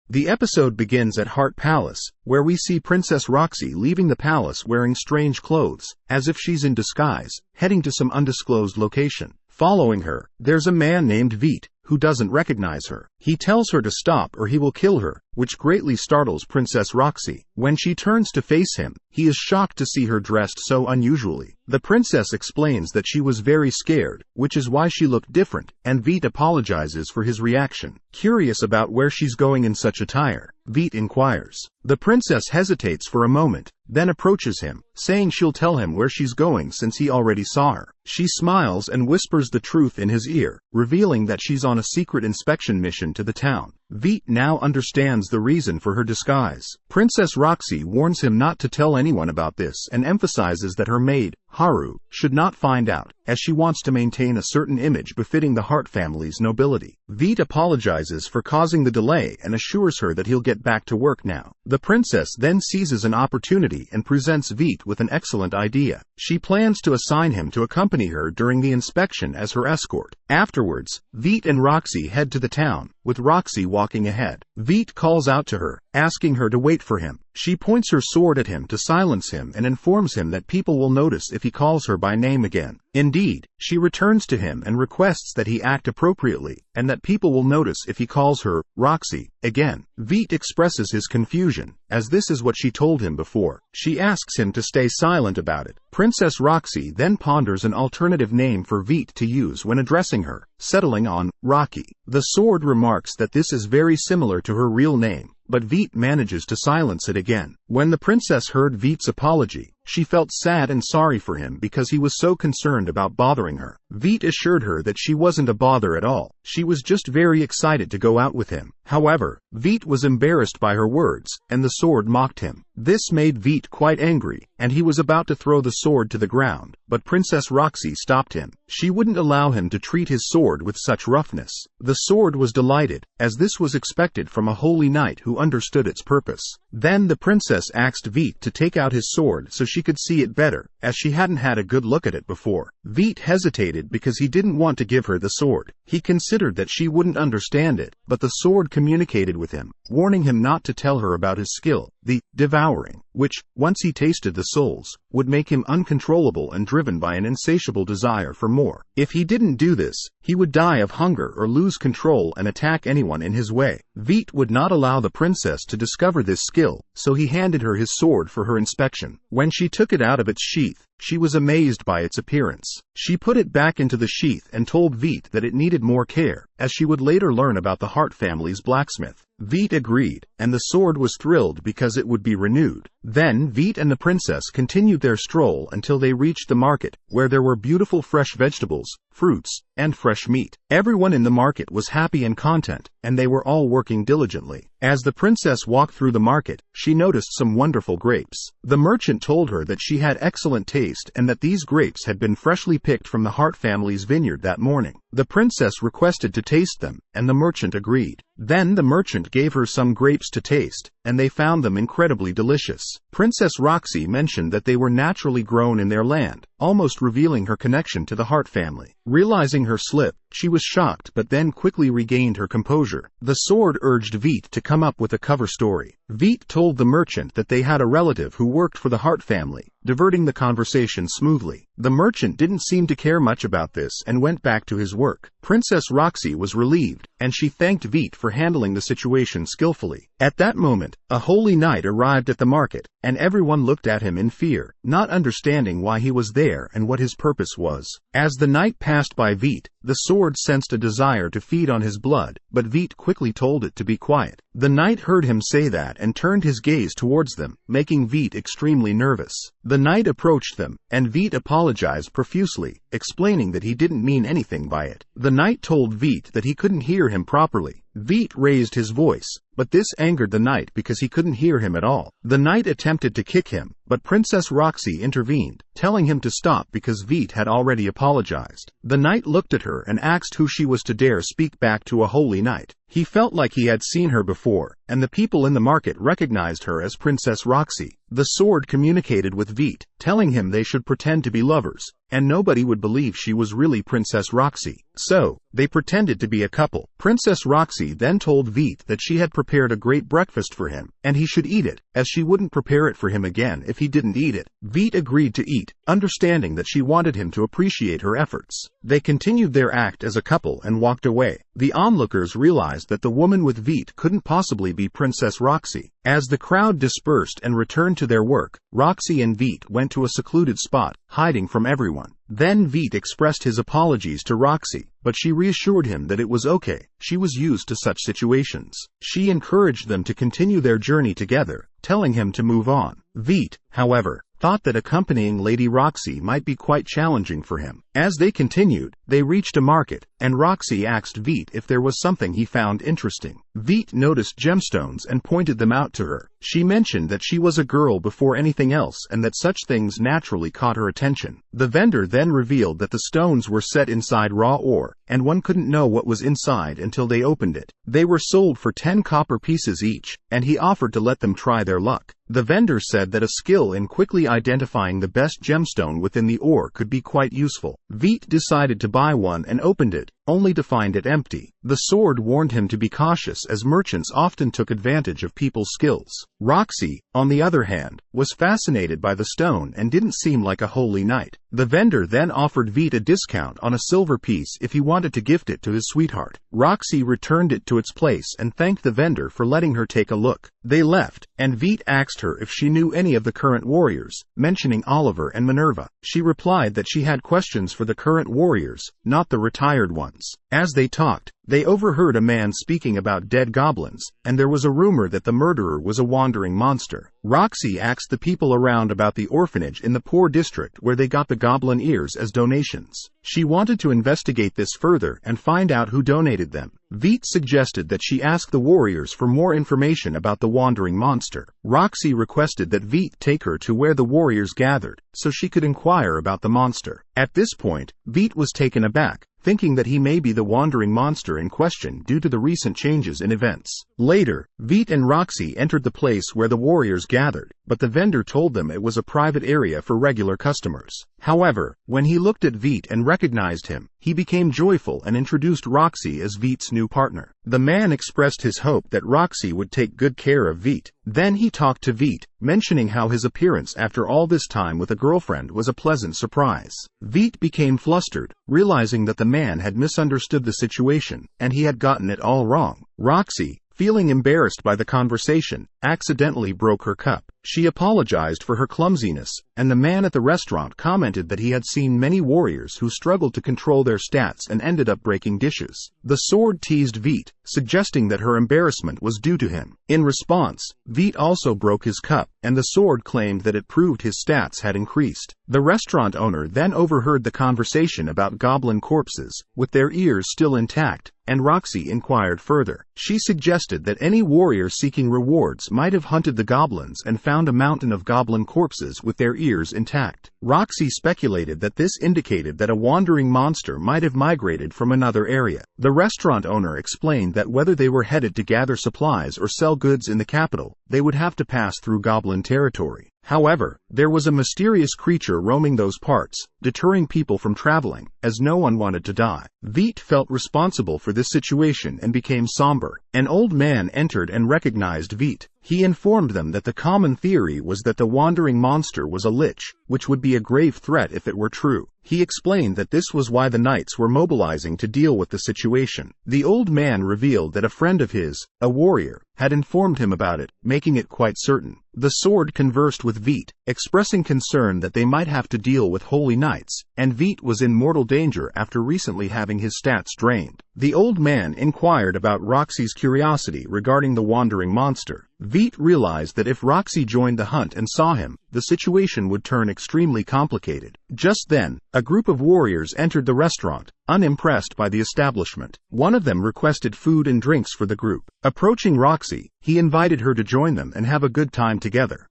The episode begins at Heart Palace, where we see Princess Roxy leaving the palace wearing strange clothes, as if she's in disguise, heading to some undisclosed location. Following her, there's a man named Veit, who doesn't recognize her. He tells her to stop or he will kill her, which greatly startles Princess Roxy. When she turns to face him, he is shocked to see her dressed so unusually. The princess explains that she was very scared, which is why she looked different, and Veit apologizes for his reaction. Curious about where she's going in such attire, Veit inquires. The princess hesitates for a moment, then approaches him, saying she'll tell him where she's going since he already saw her. She smiles and whispers the truth in his ear, revealing that she's on a secret inspection mission to the town. Veit now understands the reason for her disguise. Princess Roxy warns him not to tell anyone about this and emphasizes that her maid, Haru, should not find out, as she wants to maintain a certain image befitting the Hart family's nobility. Veit apologizes for causing the delay and assures her that he'll get back to work now. The princess then seizes an opportunity and presents Veit with an excellent idea. She plans to assign him to accompany her during the inspection as her escort. Afterwards, Veit and Roxy head to the town, with Roxy walking ahead. Veit calls out to her, asking her to wait for him. She points her sword at him to silence him and informs him that people will notice if he calls her by name again. Indeed, she returns to him and requests that he act appropriately, and that people will notice if he calls her Roxy again. Veit expresses his confusion, as this is what she told him before. She asks him to stay silent about it. Princess Roxy then ponders an alternative name for Veit to use when addressing her, settling on Rocky. The sword remarks that this is very similar to her real name, but Veit manages to silence it again. When the princess heard Veit's apology, she felt sad and sorry for him because he was so concerned about bothering her. Veit assured her that she wasn't a bother at all. She was just very excited to go out with him. However, Veit was embarrassed by her words, and the sword mocked him. This made Veit quite angry, and he was about to throw the sword to the ground, but Princess Roxy stopped him. She wouldn't allow him to treat his sword with such roughness. The sword was delighted, as this was expected from a holy knight who understood its purpose. Then the princess asked Veit to take out his sword so she could see it better, as she hadn't had a good look at it before. Veit hesitated because he didn't want to give her the sword. He considered that she wouldn't understand it, but the sword communicated with him, warning him not to tell her about his skill, the devouring, which, once he tasted the souls, would make him uncontrollable and driven by an insatiable desire for more. If he didn't do this, he would die of hunger or lose control and attack anyone in his way. Veit would not allow the princess to discover this skill, so he handed her his sword for her inspection. When she took it out of its sheath, she was amazed by its appearance. She put it back into the sheath and told Veit that it needed more care, as she would later learn about the Hart family's blacksmith. Veit agreed, and the sword was thrilled because it would be renewed. Then Veit and the princess continued their stroll until they reached the market, where there were beautiful fresh vegetables, fruits, and fresh meat. Everyone in the market was happy and content, and they were all working diligently. As the princess walked through the market, she noticed some wonderful grapes. The merchant told her that she had excellent taste and that these grapes had been freshly picked from the Hart family's vineyard that morning. The princess requested to taste them, and the merchant agreed. Then the merchant gave her some grapes to taste, and they found them incredibly delicious. Princess Roxy mentioned that they were naturally grown in their land, almost revealing her connection to the Hart family. Realizing her slip, she was shocked but then quickly regained her composure. The sword urged Veet to come up with a cover story. Veet told the merchant that they had a relative who worked for the Hart family, diverting the conversation smoothly. The merchant didn't seem to care much about this and went back to his work. Princess Roxy was relieved, and she thanked Veet for handling the situation skillfully. At that moment, a holy knight arrived at the market, and everyone looked at him in fear, not understanding why he was there and what his purpose was. As the knight passed by Veet, the sword sensed a desire to feed on his blood, but Veet quickly told it to be quiet. The knight heard him say that and turned his gaze towards them, making Veet extremely nervous. The knight approached them, and Veet apologized profusely, explaining that he didn't mean anything by it. The knight told Veet that he couldn't hear him properly. Veet raised his voice, but this angered the knight because he couldn't hear him at all. The knight attempted to kick him, but Princess Roxy intervened, telling him to stop because Veet had already apologized. The knight looked at her and asked who she was to dare speak back to a holy knight. He felt like he had seen her before, and the people in the market recognized her as Princess Roxy. The sword communicated with Veet, telling him they should pretend to be lovers, and nobody would believe she was really Princess Roxy. So, they pretended to be a couple. Princess Roxy then told Veet that she had prepared a great breakfast for him, and he should eat it, as she wouldn't prepare it for him again if he didn't eat it. Veet agreed to eat, understanding that she wanted him to appreciate her efforts. They continued their act as a couple and walked away. The onlookers realized that the woman with Veet couldn't possibly be Princess Roxy. As the crowd dispersed and returned to their work, Roxy and Veet went to a secluded spot, hiding from everyone. Then Veet expressed his apologies to Roxy, but she reassured him that it was okay. She was used to such situations. She encouraged them to continue their journey together, telling him to move on. Veet, however, thought that accompanying Lady Roxy might be quite challenging for him. As they continued, they reached a market, and Roxy asked Veet if there was something he found interesting. Veet noticed gemstones and pointed them out to her. She mentioned that she was a girl before anything else and that such things naturally caught her attention. The vendor then revealed that the stones were set inside raw ore, and one couldn't know what was inside until they opened it. They were sold for 10 copper pieces each, and he offered to let them try their luck. The vendor said that a skill in quickly identifying the best gemstone within the ore could be quite useful. Veet decided to buy one and opened it, only to find it empty. The sword warned him to be cautious as merchants often took advantage of people's skills. Roxy, on the other hand, was fascinated by the stone and didn't seem like a holy knight. The vendor then offered Veet a discount on a silver piece if he wanted to gift it to his sweetheart. Roxy returned it to its place and thanked the vendor for letting her take a look. They left, and Veet asked her if she knew any of the current warriors, mentioning Oliver and Minerva. She replied that she had questions for the current warriors, not the retired ones. As they talked, they overheard a man speaking about dead goblins, and there was a rumor that the murderer was a wandering monster. Roxy asked the people around about the orphanage in the poor district where they got the goblin ears as donations. She wanted to investigate this further and find out who donated them. Veet suggested that she ask the warriors for more information about the wandering monster. Roxy requested that Veet take her to where the warriors gathered, so she could inquire about the monster. At this point, Veet was taken aback, thinking that he may be the wandering monster in question due to the recent changes in events. Later, Veet and Roxy entered the place where the warriors gathered, but the vendor told them it was a private area for regular customers. However, when he looked at Veet and recognized him, he became joyful and introduced Roxy as Veet's new partner. The man expressed his hope that Roxy would take good care of Veet. Then he talked to Veet, mentioning how his appearance after all this time with a girlfriend was a pleasant surprise. Veet became flustered, realizing that the man had misunderstood the situation, and he had gotten it all wrong. Roxy, feeling embarrassed by the conversation, accidentally broke her cup. She apologized for her clumsiness, and the man at the restaurant commented that he had seen many warriors who struggled to control their stats and ended up breaking dishes. The sword teased Veet, suggesting that her embarrassment was due to him. In response, Veet also broke his cup, and the sword claimed that it proved his stats had increased. The restaurant owner then overheard the conversation about goblin corpses, with their ears still intact, and Roxy inquired further. She suggested that any warrior seeking rewards might have hunted the goblins and found a mountain of goblin corpses with their ears ears intact. Roxy speculated that this indicated that a wandering monster might have migrated from another area. The restaurant owner explained that whether they were headed to gather supplies or sell goods in the capital, they would have to pass through goblin territory. However, there was a mysterious creature roaming those parts, deterring people from traveling, as no one wanted to die. Veet felt responsible for this situation and became somber. An old man entered and recognized Veet. He informed them that the common theory was that the wandering monster was a lich, which would be a grave threat if it were true. He explained that this was why the knights were mobilizing to deal with the situation. The old man revealed that a friend of his, a warrior, had informed him about it, making it quite certain. The sword conversed with Veet, expressing concern that they might have to deal with holy knights, and Veet was in mortal danger after recently having his stats drained. The old man inquired about Roxy's curiosity regarding the wandering monster. Veet realized that if Roxy joined the hunt and saw him, the situation would turn extremely complicated. Just then, a group of warriors entered the restaurant, unimpressed by the establishment. One of them requested food and drinks for the group. Approaching Roxy, he invited her to join them and have a good time together.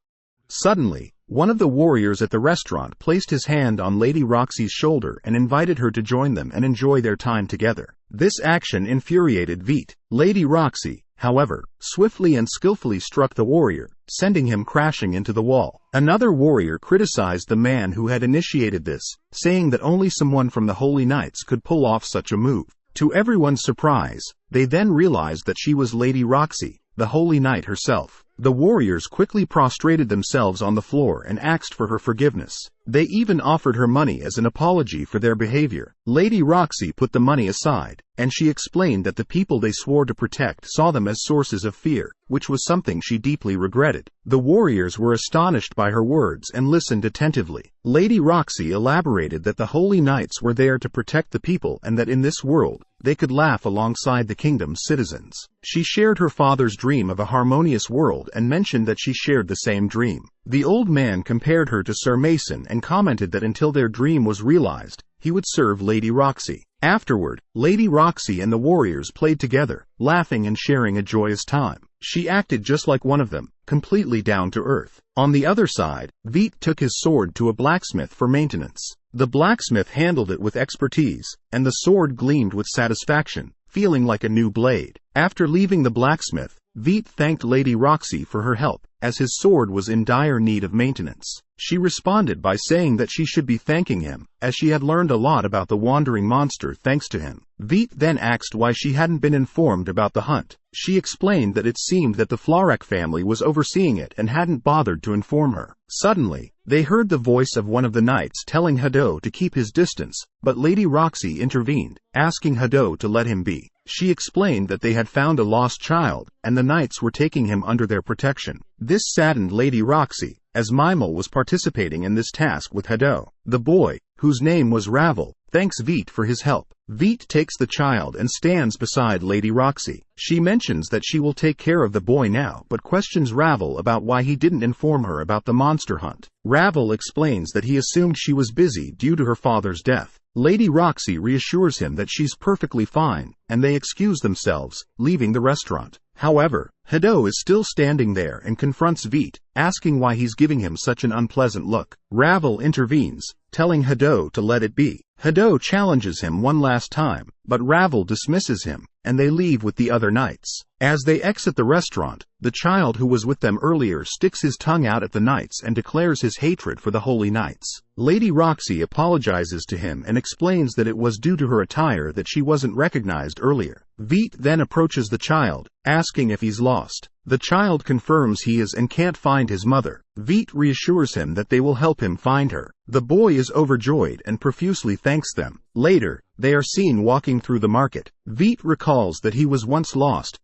Suddenly, one of the warriors at the restaurant placed his hand on Lady Roxy's shoulder and invited her to join them and enjoy their time together. This action infuriated Veet. Lady Roxy, however, swiftly and skillfully struck the warrior, sending him crashing into the wall. Another warrior criticized the man who had initiated this, saying that only someone from the Holy Knights could pull off such a move. To everyone's surprise, they then realized that she was Lady Roxy, the Holy Knight herself. The warriors quickly prostrated themselves on the floor and asked for her forgiveness. They even offered her money as an apology for their behavior. Lady Roxy put the money aside, and she explained that the people they swore to protect saw them as sources of fear, which was something she deeply regretted. The warriors were astonished by her words and listened attentively. Lady Roxy elaborated that the Holy Knights were there to protect the people and that in this world, they could laugh alongside the kingdom's citizens. She shared her father's dream of a harmonious world and mentioned that she shared the same dream. The old man compared her to Sir Mason and commented that until their dream was realized, he would serve Lady Roxy. Afterward, Lady Roxy and the warriors played together, laughing and sharing a joyous time. She acted just like one of them, completely down to earth. On the other side, Veet took his sword to a blacksmith for maintenance. The blacksmith handled it with expertise, and the sword gleamed with satisfaction, feeling like a new blade. After leaving the blacksmith, Veet thanked Lady Roxy for her help, as his sword was in dire need of maintenance. She responded by saying that she should be thanking him, as she had learned a lot about the wandering monster thanks to him. Veet then asked why she hadn't been informed about the hunt. She explained that it seemed that the Florek family was overseeing it and hadn't bothered to inform her. Suddenly, they heard the voice of one of the knights telling Hado to keep his distance, but Lady Roxy intervened, asking Hado to let him be. She explained that they had found a lost child, and the knights were taking him under their protection. This saddened Lady Roxy, as Mimel was participating in this task with Hado. The boy, whose name was Ravel, thanks Veet for his help. Veet takes the child and stands beside Lady Roxy. She mentions that she will take care of the boy now but questions Ravel about why he didn't inform her about the monster hunt. Ravel explains that he assumed she was busy due to her father's death. Lady Roxy reassures him that she's perfectly fine, and they excuse themselves, leaving the restaurant. However, Hado is still standing there and confronts Veet, asking why he's giving him such an unpleasant look. Ravel intervenes, telling Hado to let it be. Hado challenges him one last time, but Ravel dismisses him, and they leave with the other knights. As they exit the restaurant, the child who was with them earlier sticks his tongue out at the knights and declares his hatred for the Holy Knights. Lady Roxy apologizes to him and explains that it was due to her attire that she wasn't recognized earlier. Veet then approaches the child, asking if he's lost. The child confirms he is and can't find his mother. Veet reassures him that they will help him find her. The boy is overjoyed and profusely thanks them. Later, they are seen walking through the market. Veet recalls that he was once lost,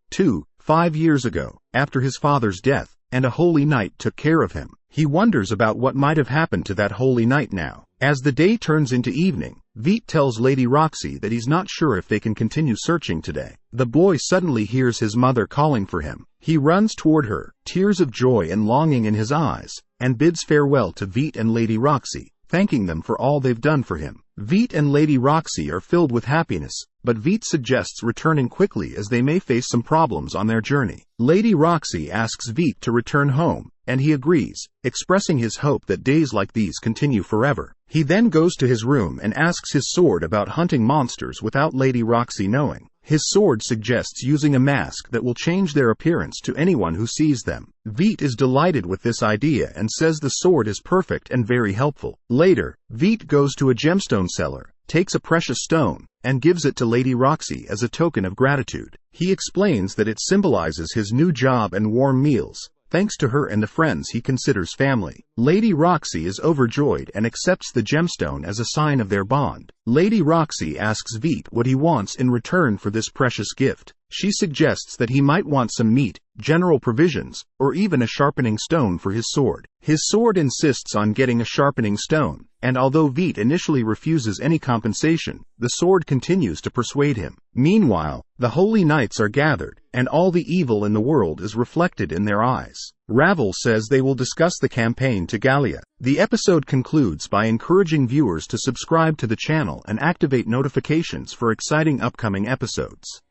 5 years ago, after his father's death, and a holy knight took care of him. He wonders about what might have happened to that holy knight now. As the day turns into evening, Veet tells Lady Roxy that he's not sure if they can continue searching today. The boy suddenly hears his mother calling for him. He runs toward her, tears of joy and longing in his eyes, and bids farewell to Veet and Lady Roxy, thanking them for all they've done for him. Veet and Lady Roxy are filled with happiness, but Veet suggests returning quickly as they may face some problems on their journey. Lady Roxy asks Veet to return home, and he agrees, expressing his hope that days like these continue forever. He then goes to his room and asks his sword about hunting monsters without Lady Roxy knowing. His sword suggests using a mask that will change their appearance to anyone who sees them. Veet is delighted with this idea and says the sword is perfect and very helpful. Later, Veet goes to a gemstone seller, takes a precious stone, and gives it to Lady Roxy as a token of gratitude. He explains that it symbolizes his new job and warm meals, thanks to her and the friends he considers family. Lady Roxy is overjoyed and accepts the gemstone as a sign of their bond. Lady Roxy asks Veet what he wants in return for this precious gift. She suggests that he might want some meat, general provisions, or even a sharpening stone for his sword. His sword insists on getting a sharpening stone, and although Veet initially refuses any compensation, the sword continues to persuade him. Meanwhile, the holy knights are gathered, and all the evil in the world is reflected in their eyes. Ravel says they will discuss the campaign to Gallia. The episode concludes by encouraging viewers to subscribe to the channel and activate notifications for exciting upcoming episodes.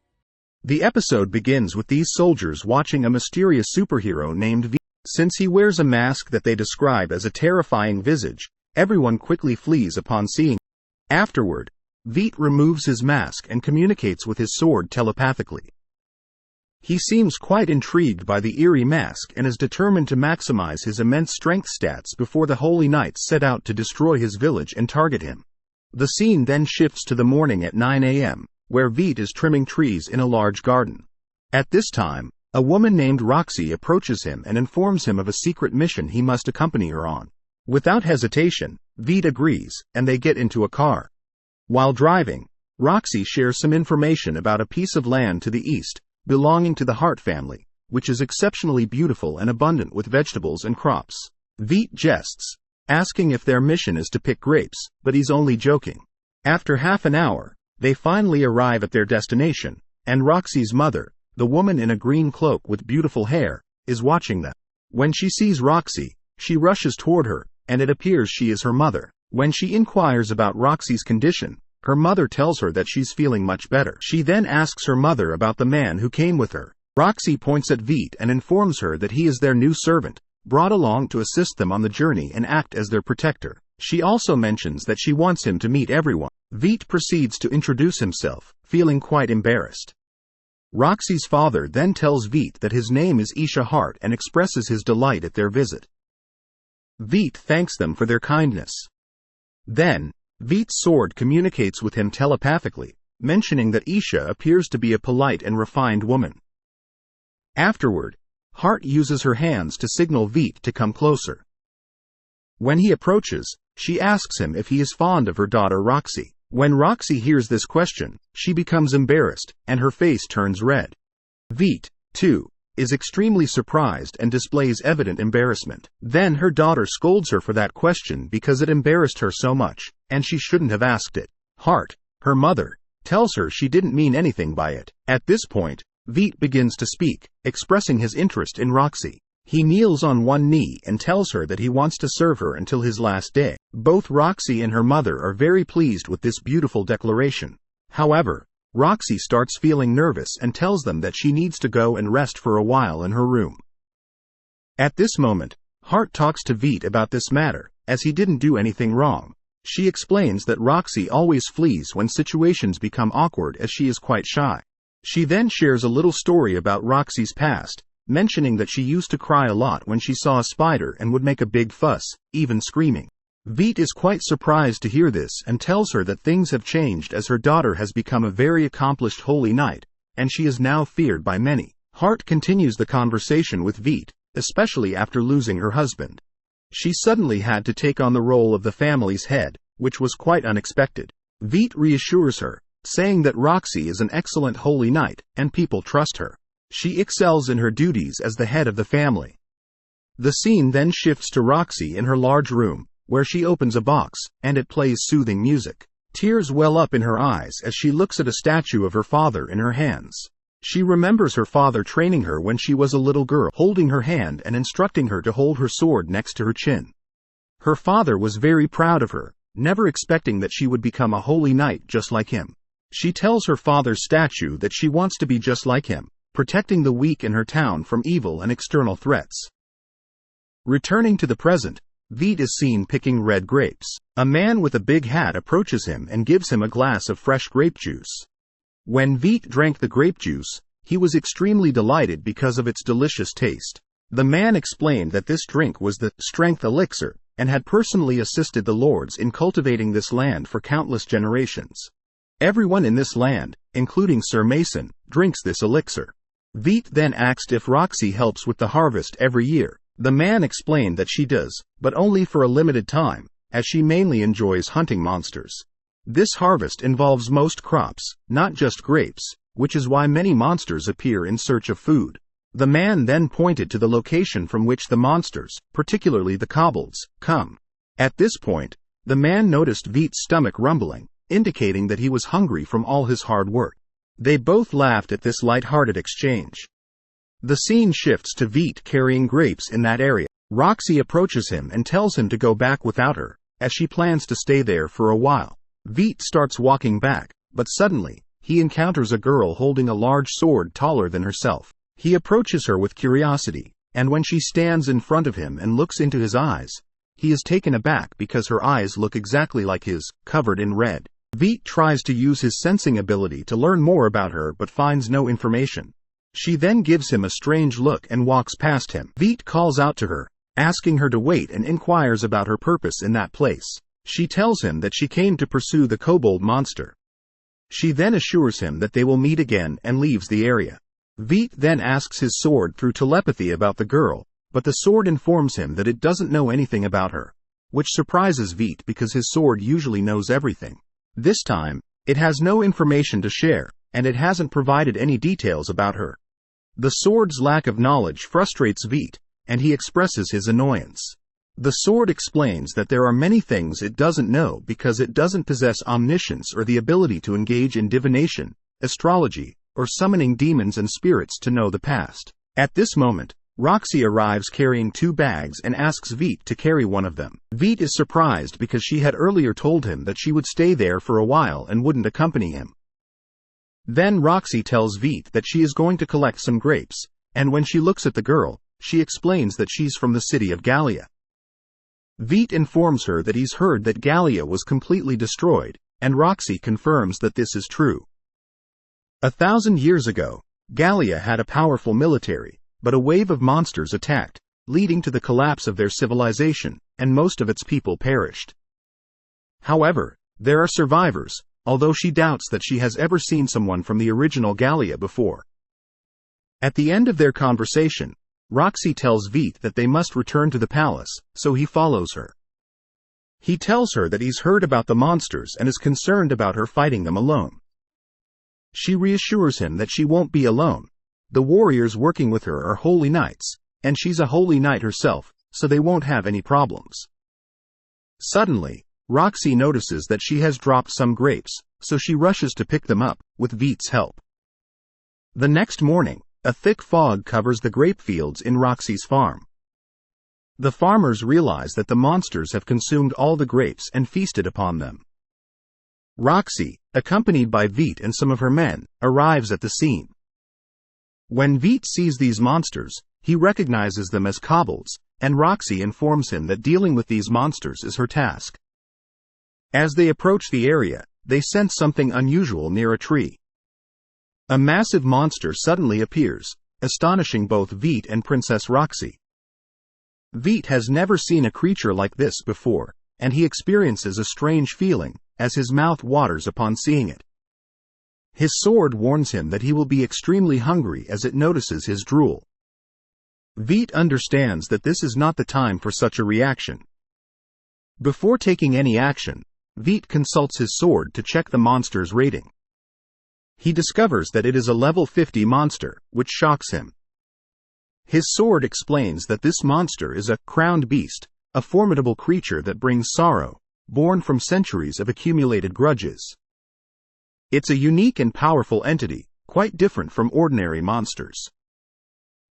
The episode begins with these soldiers watching a mysterious superhero named Veet. Since he wears a mask that they describe as a terrifying visage, everyone quickly flees upon seeing it. Afterward, Veet removes his mask and communicates with his sword telepathically. He seems quite intrigued by the eerie mask and is determined to maximize his immense strength stats before the Holy Knights set out to destroy his village and target him. The scene then shifts to the morning at 9 a.m., where Veet is trimming trees in a large garden. At this time, a woman named Roxy approaches him and informs him of a secret mission he must accompany her on. Without hesitation, Veet agrees, and they get into a car. While driving, Roxy shares some information about a piece of land to the east, belonging to the Hart family, which is exceptionally beautiful and abundant with vegetables and crops. Veet jests, asking if their mission is to pick grapes, but he's only joking. After half an hour, they finally arrive at their destination, and Roxy's mother, the woman in a green cloak with beautiful hair, is watching them. When she sees Roxy, she rushes toward her, and it appears she is her mother. When she inquires about Roxy's condition, her mother tells her that she's feeling much better. She then asks her mother about the man who came with her. Roxy points at Veet and informs her that he is their new servant, brought along to assist them on the journey and act as their protector. She also mentions that she wants him to meet everyone. Veet proceeds to introduce himself, feeling quite embarrassed. Roxy's father then tells Veet that his name is Isha Hart and expresses his delight at their visit. Veet thanks them for their kindness. Then, Veet's sword communicates with him telepathically, mentioning that Isha appears to be a polite and refined woman. Afterward, Hart uses her hands to signal Veet to come closer. When he approaches, she asks him if he is fond of her daughter Roxy. When Roxy hears this question, she becomes embarrassed, and her face turns red. Veet, too, is extremely surprised and displays evident embarrassment. Then her daughter scolds her for that question because it embarrassed her so much, and she shouldn't have asked it. Hart, her mother, tells her she didn't mean anything by it. At this point, Veet begins to speak, expressing his interest in Roxy. He kneels on one knee and tells her that he wants to serve her until his last day. Both Roxy and her mother are very pleased with this beautiful declaration. However, Roxy starts feeling nervous and tells them that she needs to go and rest for a while in her room. At this moment, Hart talks to Veet about this matter, as he didn't do anything wrong. She explains that Roxy always flees when situations become awkward as she is quite shy. She then shares a little story about Roxy's past, mentioning that she used to cry a lot when she saw a spider and would make a big fuss, even screaming. Veet is quite surprised to hear this and tells her that things have changed as her daughter has become a very accomplished holy knight, and she is now feared by many. Hart continues the conversation with Veet, especially after losing her husband. She suddenly had to take on the role of the family's head, which was quite unexpected. Veet reassures her, saying that Roxy is an excellent holy knight, and people trust her. She excels in her duties as the head of the family. The scene then shifts to Roxy in her large room, where she opens a box, and it plays soothing music. Tears well up in her eyes as she looks at a statue of her father in her hands. She remembers her father training her when she was a little girl, holding her hand and instructing her to hold her sword next to her chin. Her father was very proud of her, never expecting that she would become a holy knight just like him. She tells her father's statue that she wants to be just like him, protecting the weak in her town from evil and external threats. Returning to the present, Veet is seen picking red grapes. A man with a big hat approaches him and gives him a glass of fresh grape juice. When Veet drank the grape juice, he was extremely delighted because of its delicious taste. The man explained that this drink was the strength elixir, and had personally assisted the lords in cultivating this land for countless generations. Everyone in this land, including Sir Mason, drinks this elixir. Veet then asked if Roxy helps with the harvest every year. The man explained that she does, but only for a limited time, as she mainly enjoys hunting monsters. This harvest involves most crops, not just grapes, which is why many monsters appear in search of food. The man then pointed to the location from which the monsters, particularly the kobolds, come. At this point, the man noticed Veet's stomach rumbling, indicating that he was hungry from all his hard work. They both laughed at this light-hearted exchange. The scene shifts to Veet carrying grapes in that area. Roxy approaches him and tells him to go back without her, as she plans to stay there for a while. Veet starts walking back, but suddenly, he encounters a girl holding a large sword taller than herself. He approaches her with curiosity, and when she stands in front of him and looks into his eyes, he is taken aback because her eyes look exactly like his, covered in red. Veet tries to use his sensing ability to learn more about her but finds no information. She then gives him a strange look and walks past him. Veet calls out to her, asking her to wait, and inquires about her purpose in that place. She tells him that she came to pursue the kobold monster. She then assures him that they will meet again and leaves the area. Veet then asks his sword through telepathy about the girl, but the sword informs him that it doesn't know anything about her, which surprises Veet because his sword usually knows everything. This time, it has no information to share, and it hasn't provided any details about her. The sword's lack of knowledge frustrates Veet, and he expresses his annoyance. The sword explains that there are many things it doesn't know because it doesn't possess omniscience or the ability to engage in divination, astrology, or summoning demons and spirits to know the past. At this moment, Roxy arrives carrying 2 bags and asks Veet to carry one of them. Veet is surprised because she had earlier told him that she would stay there for a while and wouldn't accompany him. Then Roxy tells Veet that she is going to collect some grapes, and when she looks at the girl, she explains that she's from the city of Gallia. Veet informs her that he's heard that Gallia was completely destroyed, and Roxy confirms that this is true. 1,000 years ago, Gallia had a powerful military, but a wave of monsters attacked, leading to the collapse of their civilization, and most of its people perished. However, there are survivors, although she doubts that she has ever seen someone from the original Gallia before. At the end of their conversation, Roxy tells Veet that they must return to the palace, so he follows her. He tells her that he's heard about the monsters and is concerned about her fighting them alone. She reassures him that she won't be alone. The warriors working with her are holy knights, and she's a holy knight herself, so they won't have any problems. Suddenly, Roxy notices that she has dropped some grapes, so she rushes to pick them up, with Veet's help. The next morning, a thick fog covers the grape fields in Roxy's farm. The farmers realize that the monsters have consumed all the grapes and feasted upon them. Roxy, accompanied by Veet and some of her men, arrives at the scene. When Veet sees these monsters, he recognizes them as kobolds, and Roxy informs him that dealing with these monsters is her task. As they approach the area, they sense something unusual near a tree. A massive monster suddenly appears, astonishing both Veet and Princess Roxy. Veet has never seen a creature like this before, and he experiences a strange feeling, as his mouth waters upon seeing it. His sword warns him that he will be extremely hungry as it notices his drool. Veet understands that this is not the time for such a reaction. Before taking any action, Veet consults his sword to check the monster's rating. He discovers that it is a level 50 monster, which shocks him. His sword explains that this monster is a crowned beast, a formidable creature that brings sorrow, born from centuries of accumulated grudges. It's a unique and powerful entity, quite different from ordinary monsters.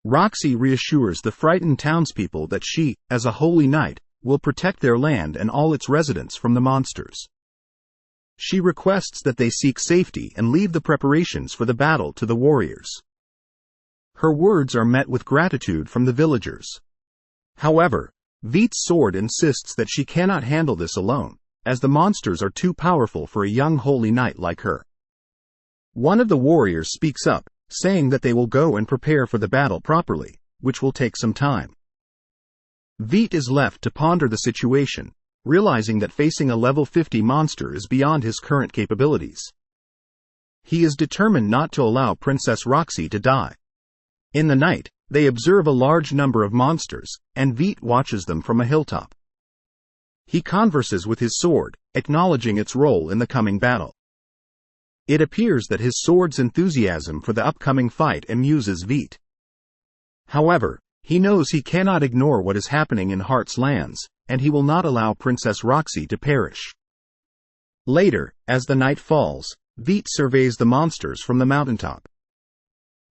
Roxy reassures the frightened townspeople that she, as a holy knight, will protect their land and all its residents from the monsters. She requests that they seek safety and leave the preparations for the battle to the warriors. Her words are met with gratitude from the villagers. However, Veet's sword insists that she cannot handle this alone, as the monsters are too powerful for a young holy knight like her. One of the warriors speaks up, saying that they will go and prepare for the battle properly, which will take some time. Veet is left to ponder the situation, realizing that facing a level 50 monster is beyond his current capabilities. He is determined not to allow Princess Roxy to die. In the night, they observe a large number of monsters, and Veet watches them from a hilltop. He converses with his sword, acknowledging its role in the coming battle. It appears that his sword's enthusiasm for the upcoming fight amuses Veet. However, he knows he cannot ignore what is happening in Heart's lands, and he will not allow Princess Roxy to perish. Later, as the night falls, Veet surveys the monsters from the mountaintop.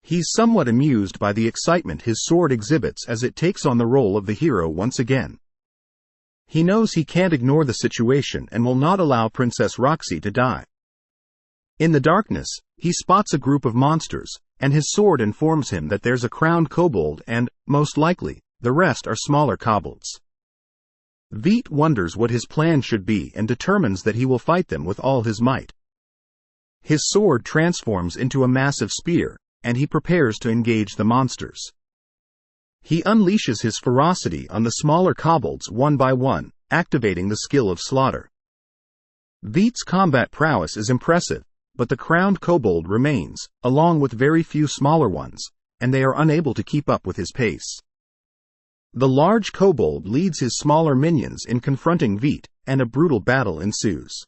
He's somewhat amused by the excitement his sword exhibits as it takes on the role of the hero once again. He knows he can't ignore the situation and will not allow Princess Roxy to die. In the darkness, he spots a group of monsters, and his sword informs him that there's a crowned kobold and, most likely, the rest are smaller kobolds. Veet wonders what his plan should be and determines that he will fight them with all his might. His sword transforms into a massive spear, and he prepares to engage the monsters. He unleashes his ferocity on the smaller kobolds one by one, activating the skill of slaughter. Veet's combat prowess is impressive, but the crowned kobold remains, along with very few smaller ones, and they are unable to keep up with his pace. The large kobold leads his smaller minions in confronting Veet, and a brutal battle ensues.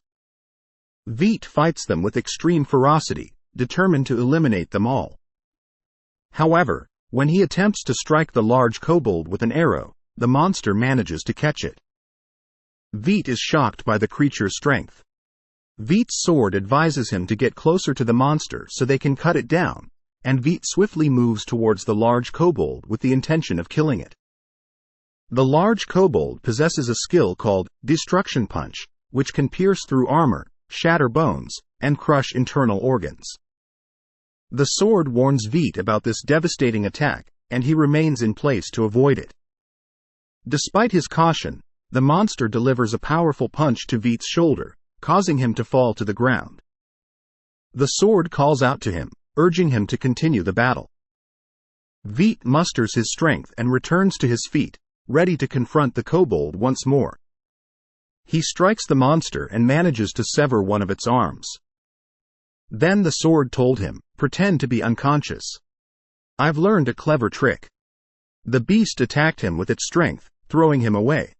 Veet fights them with extreme ferocity, determined to eliminate them all. However, when he attempts to strike the large kobold with an arrow, the monster manages to catch it. Veet is shocked by the creature's strength. Veet's sword advises him to get closer to the monster so they can cut it down, and Veet swiftly moves towards the large kobold with the intention of killing it. The large kobold possesses a skill called Destruction Punch, which can pierce through armor, shatter bones, and crush internal organs. The sword warns Veet about this devastating attack, and he remains in place to avoid it. Despite his caution, the monster delivers a powerful punch to Veet's shoulder, causing him to fall to the ground. The sword calls out to him, urging him to continue the battle. Veet musters his strength and returns to his feet, ready to confront the kobold once more. He strikes the monster and manages to sever one of its arms. Then the sword told him, "Pretend to be unconscious. I've learned a clever trick." The beast attacked him with its strength, throwing him away.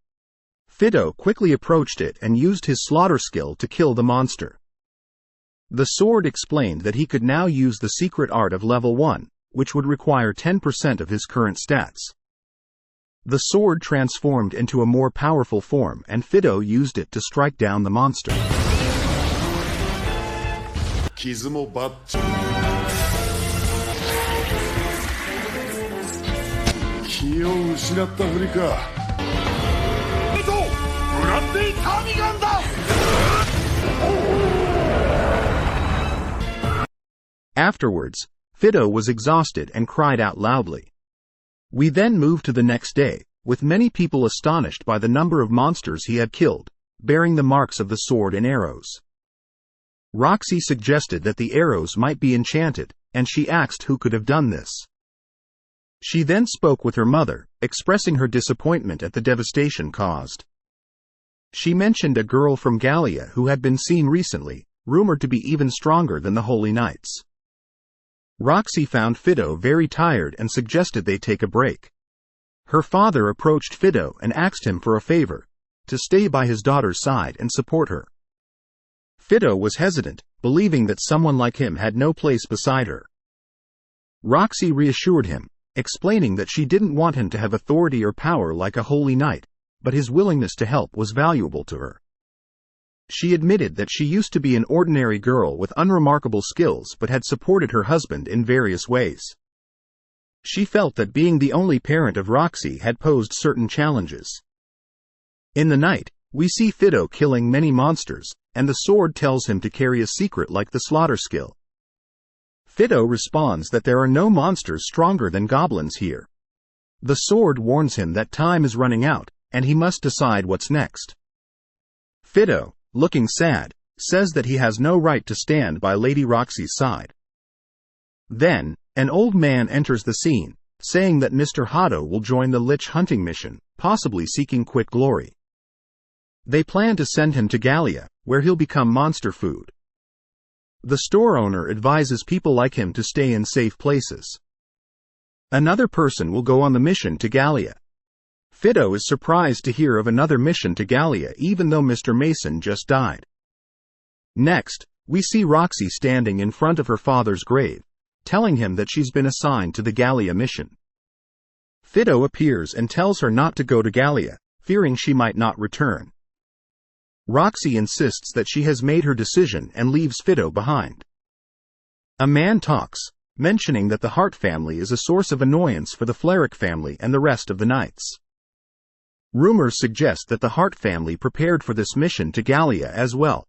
Fido quickly approached it and used his slaughter skill to kill the monster. The sword explained that he could now use the secret art of level 1, which would require 10% of his current stats. The sword transformed into a more powerful form and Fido used it to strike down the monster. Afterwards, Fido was exhausted and cried out loudly. We then moved to the next day, with many people astonished by the number of monsters he had killed, bearing the marks of the sword and arrows. Roxy suggested that the arrows might be enchanted, and she asked who could have done this. She then spoke with her mother, expressing her disappointment at the devastation caused. She mentioned a girl from Gallia who had been seen recently, rumored to be even stronger than the Holy Knights. Roxy found Fido very tired and suggested they take a break. Her father approached Fido and asked him for a favor, to stay by his daughter's side and support her. Fido was hesitant, believing that someone like him had no place beside her. Roxy reassured him, explaining that she didn't want him to have authority or power like a holy knight, but his willingness to help was valuable to her. She admitted that she used to be an ordinary girl with unremarkable skills but had supported her husband in various ways. She felt that being the only parent of Roxy had posed certain challenges. In the night, we see Fido killing many monsters, and the sword tells him to carry a secret like the slaughter skill. Fido responds that there are no monsters stronger than goblins here. The sword warns him that time is running out, and he must decide what's next. Fido, looking sad, says that he has no right to stand by Lady Roxy's side. Then, an old man enters the scene, saying that Mr. Hado will join the Lich hunting mission, possibly seeking quick glory. They plan to send him to Gallia, where he'll become monster food. The store owner advises people like him to stay in safe places. Another person will go on the mission to Gallia. Fido is surprised to hear of another mission to Gallia even though Mr. Mason just died. Next, we see Roxy standing in front of her father's grave, telling him that she's been assigned to the Gallia mission. Fido appears and tells her not to go to Gallia, fearing she might not return. Roxy insists that she has made her decision and leaves Fido behind. A man talks, mentioning that the Hart family is a source of annoyance for the Fleric family and the rest of the knights. Rumors suggest that the Hart family prepared for this mission to Gallia as well.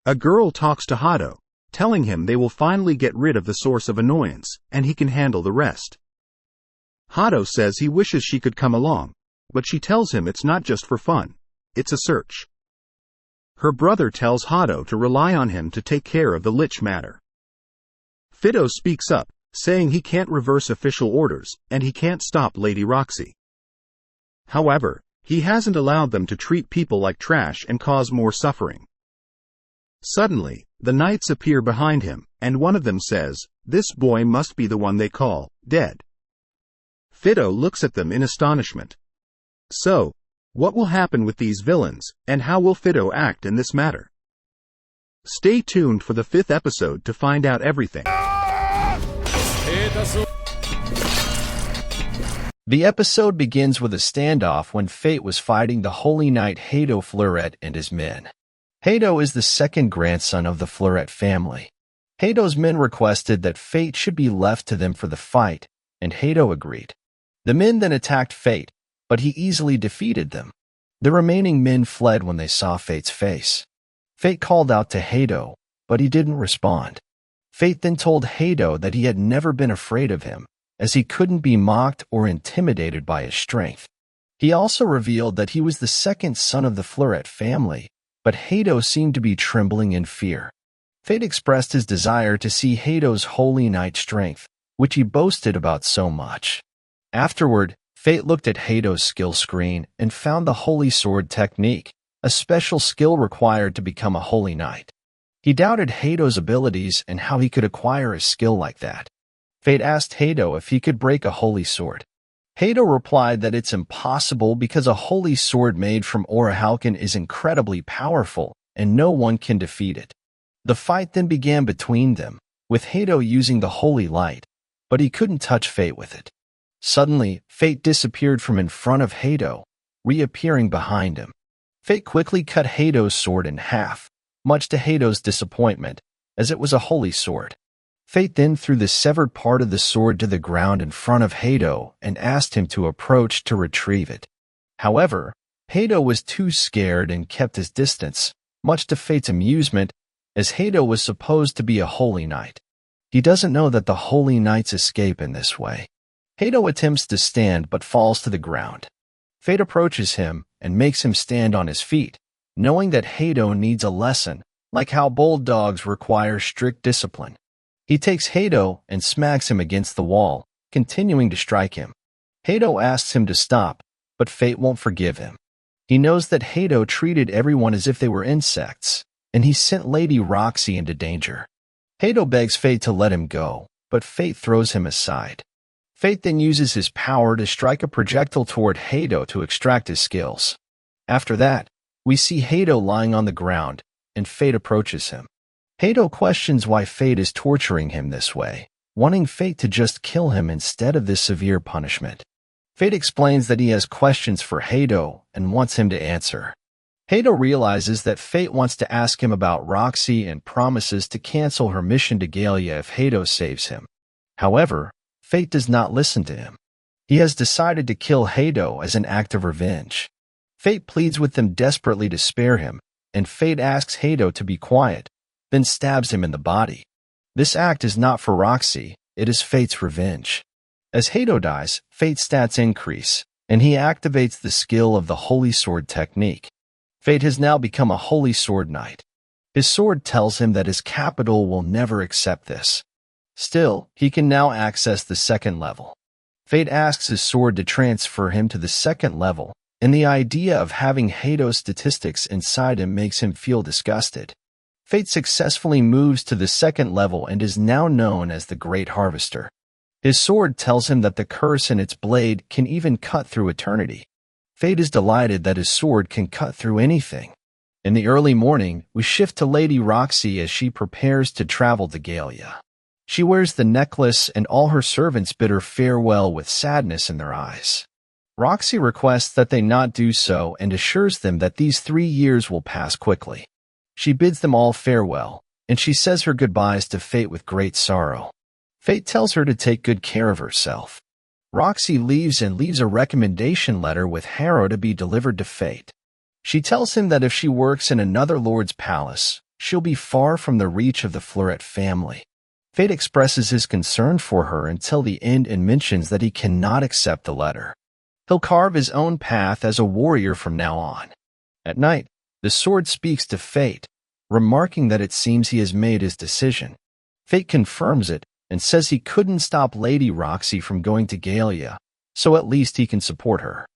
A girl talks to Hado, telling him they will finally get rid of the source of annoyance, and he can handle the rest. Hado says he wishes she could come along, but she tells him it's not just for fun, it's a search. Her brother tells Hado to rely on him to take care of the Lich matter. Fido speaks up, saying he can't reverse official orders, and he can't stop Lady Roxy. However, he hasn't allowed them to treat people like trash and cause more suffering. Suddenly, the knights appear behind him, and one of them says, "This boy must be the one they call dead." Fido looks at them in astonishment. So, what will happen with these villains, and how will Fido act in this matter? Stay tuned for the 5th episode to find out everything. The episode begins with a standoff when Fate was fighting the Holy Knight Hado Fleuret and his men. Hado is the second grandson of the Fleuret family. Hado's men requested that Fate should be left to them for the fight, and Hado agreed. The men then attacked Fate, but he easily defeated them. The remaining men fled when they saw Fate's face. Fate called out to Hado, but he didn't respond. Fate then told Hado that he had never been afraid of him, as he couldn't be mocked or intimidated by his strength. He also revealed that he was the second son of the Fleuret family, but Hado seemed to be trembling in fear. Fate expressed his desire to see Hado's Holy Knight strength, which he boasted about so much. Afterward, Fate looked at Hado's skill screen and found the Holy Sword technique, a special skill required to become a Holy Knight. He doubted Hado's abilities and how he could acquire a skill like that. Fate asked Hado if he could break a Holy Sword. Hado replied that it's impossible because a holy sword made from orichalcum is incredibly powerful, and no one can defeat it. The fight then began between them, with Hado using the holy light, but he couldn't touch Fate with it. Suddenly, Fate disappeared from in front of Hado, reappearing behind him. Fate quickly cut Hado's sword in half, much to Hado's disappointment, as it was a holy sword. Fate then threw the severed part of the sword to the ground in front of Hado and asked him to approach to retrieve it. However, Hado was too scared and kept his distance, much to Fate's amusement, as Hado was supposed to be a holy knight. He doesn't know that the holy knights escape in this way. Hado attempts to stand but falls to the ground. Fate approaches him and makes him stand on his feet, knowing that Hado needs a lesson, like how bulldogs require strict discipline. He takes Hado and smacks him against the wall, continuing to strike him. Hado asks him to stop, but Fate won't forgive him. He knows that Hado treated everyone as if they were insects, and he sent Lady Roxy into danger. Hado begs Fate to let him go, but Fate throws him aside. Fate then uses his power to strike a projectile toward Hado to extract his skills. After that, we see Hado lying on the ground, and Fate approaches him. Hado questions why Fate is torturing him this way, wanting Fate to just kill him instead of this severe punishment. Fate explains that he has questions for Hado and wants him to answer. Hado realizes that Fate wants to ask him about Roxy and promises to cancel her mission to Gallia if Hado saves him. However, Fate does not listen to him. He has decided to kill Hado as an act of revenge. Fate pleads with them desperately to spare him, and Fate asks Hato to be quiet, then stabs him in the body. This act is not for Roxy, it is Fate's revenge. As Hato dies, Fate's stats increase, and he activates the skill of the Holy Sword technique. Fate has now become a Holy Sword Knight. His sword tells him that his capital will never accept this. Still, he can now access the second level. Fate asks his sword to transfer him to the second level, and the idea of having Hato's statistics inside him makes him feel disgusted. Fate successfully moves to the second level and is now known as the Great Harvester. His sword tells him that the curse in its blade can even cut through eternity. Fate is delighted that his sword can cut through anything. In the early morning, we shift to Lady Roxy as she prepares to travel to Galia. She wears the necklace and all her servants bid her farewell with sadness in their eyes. Roxy requests that they not do so and assures them that these 3 years will pass quickly. She bids them all farewell, and she says her goodbyes to Fate with great sorrow. Fate tells her to take good care of herself. Roxy leaves and leaves a recommendation letter with Harrow to be delivered to Fate. She tells him that if she works in another lord's palace, she'll be far from the reach of the Fleuret family. Fate expresses his concern for her until the end and mentions that he cannot accept the letter. He'll carve his own path as a warrior from now on. At night, the sword speaks to Fate, remarking that it seems he has made his decision. Fate confirms it and says he couldn't stop Lady Roxy from going to Galia, so at least he can support her.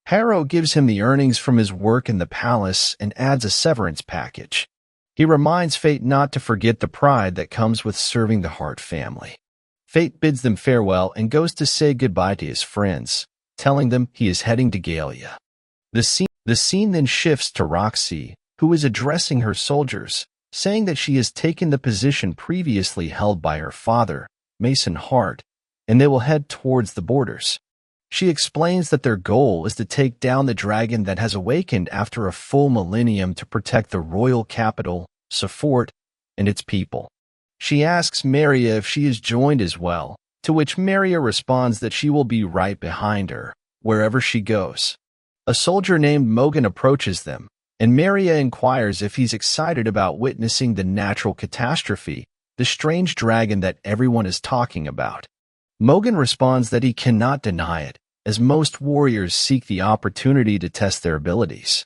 Harrow gives him the earnings from his work in the palace and adds a severance package. He reminds Fate not to forget the pride that comes with serving the Hart family. Fate bids them farewell and goes to say goodbye to his friends, telling them he is heading to Galia. The scene then shifts to Roxy, who is addressing her soldiers, saying that she has taken the position previously held by her father, Mason Hart, and they will head towards the borders. She explains that their goal is to take down the dragon that has awakened after a full millennium to protect the royal capital, Sefort, and its people. She asks Maria if she is joined as well, to which Maria responds that she will be right behind her, wherever she goes. A soldier named Mogan approaches them, and Maria inquires if he's excited about witnessing the natural catastrophe, the strange dragon that everyone is talking about. Mogan responds that he cannot deny it, as most warriors seek the opportunity to test their abilities.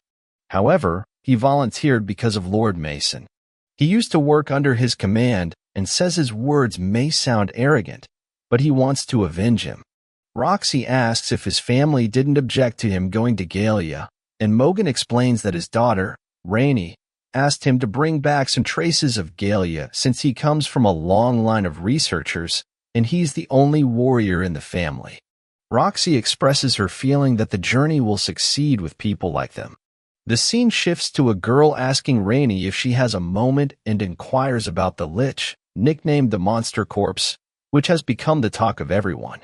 However, he volunteered because of Lord Mason. He used to work under his command and says his words may sound arrogant, but he wants to avenge him. Roxy asks if his family didn't object to him going to Galia, and Mogan explains that his daughter, Rainey, asked him to bring back some traces of Galia since he comes from a long line of researchers and he's the only warrior in the family. Roxy expresses her feeling that the journey will succeed with people like them. The scene shifts to a girl asking Rainey if she has a moment and inquires about the Lich, nicknamed the Monster Corpse, which has become the talk of everyone.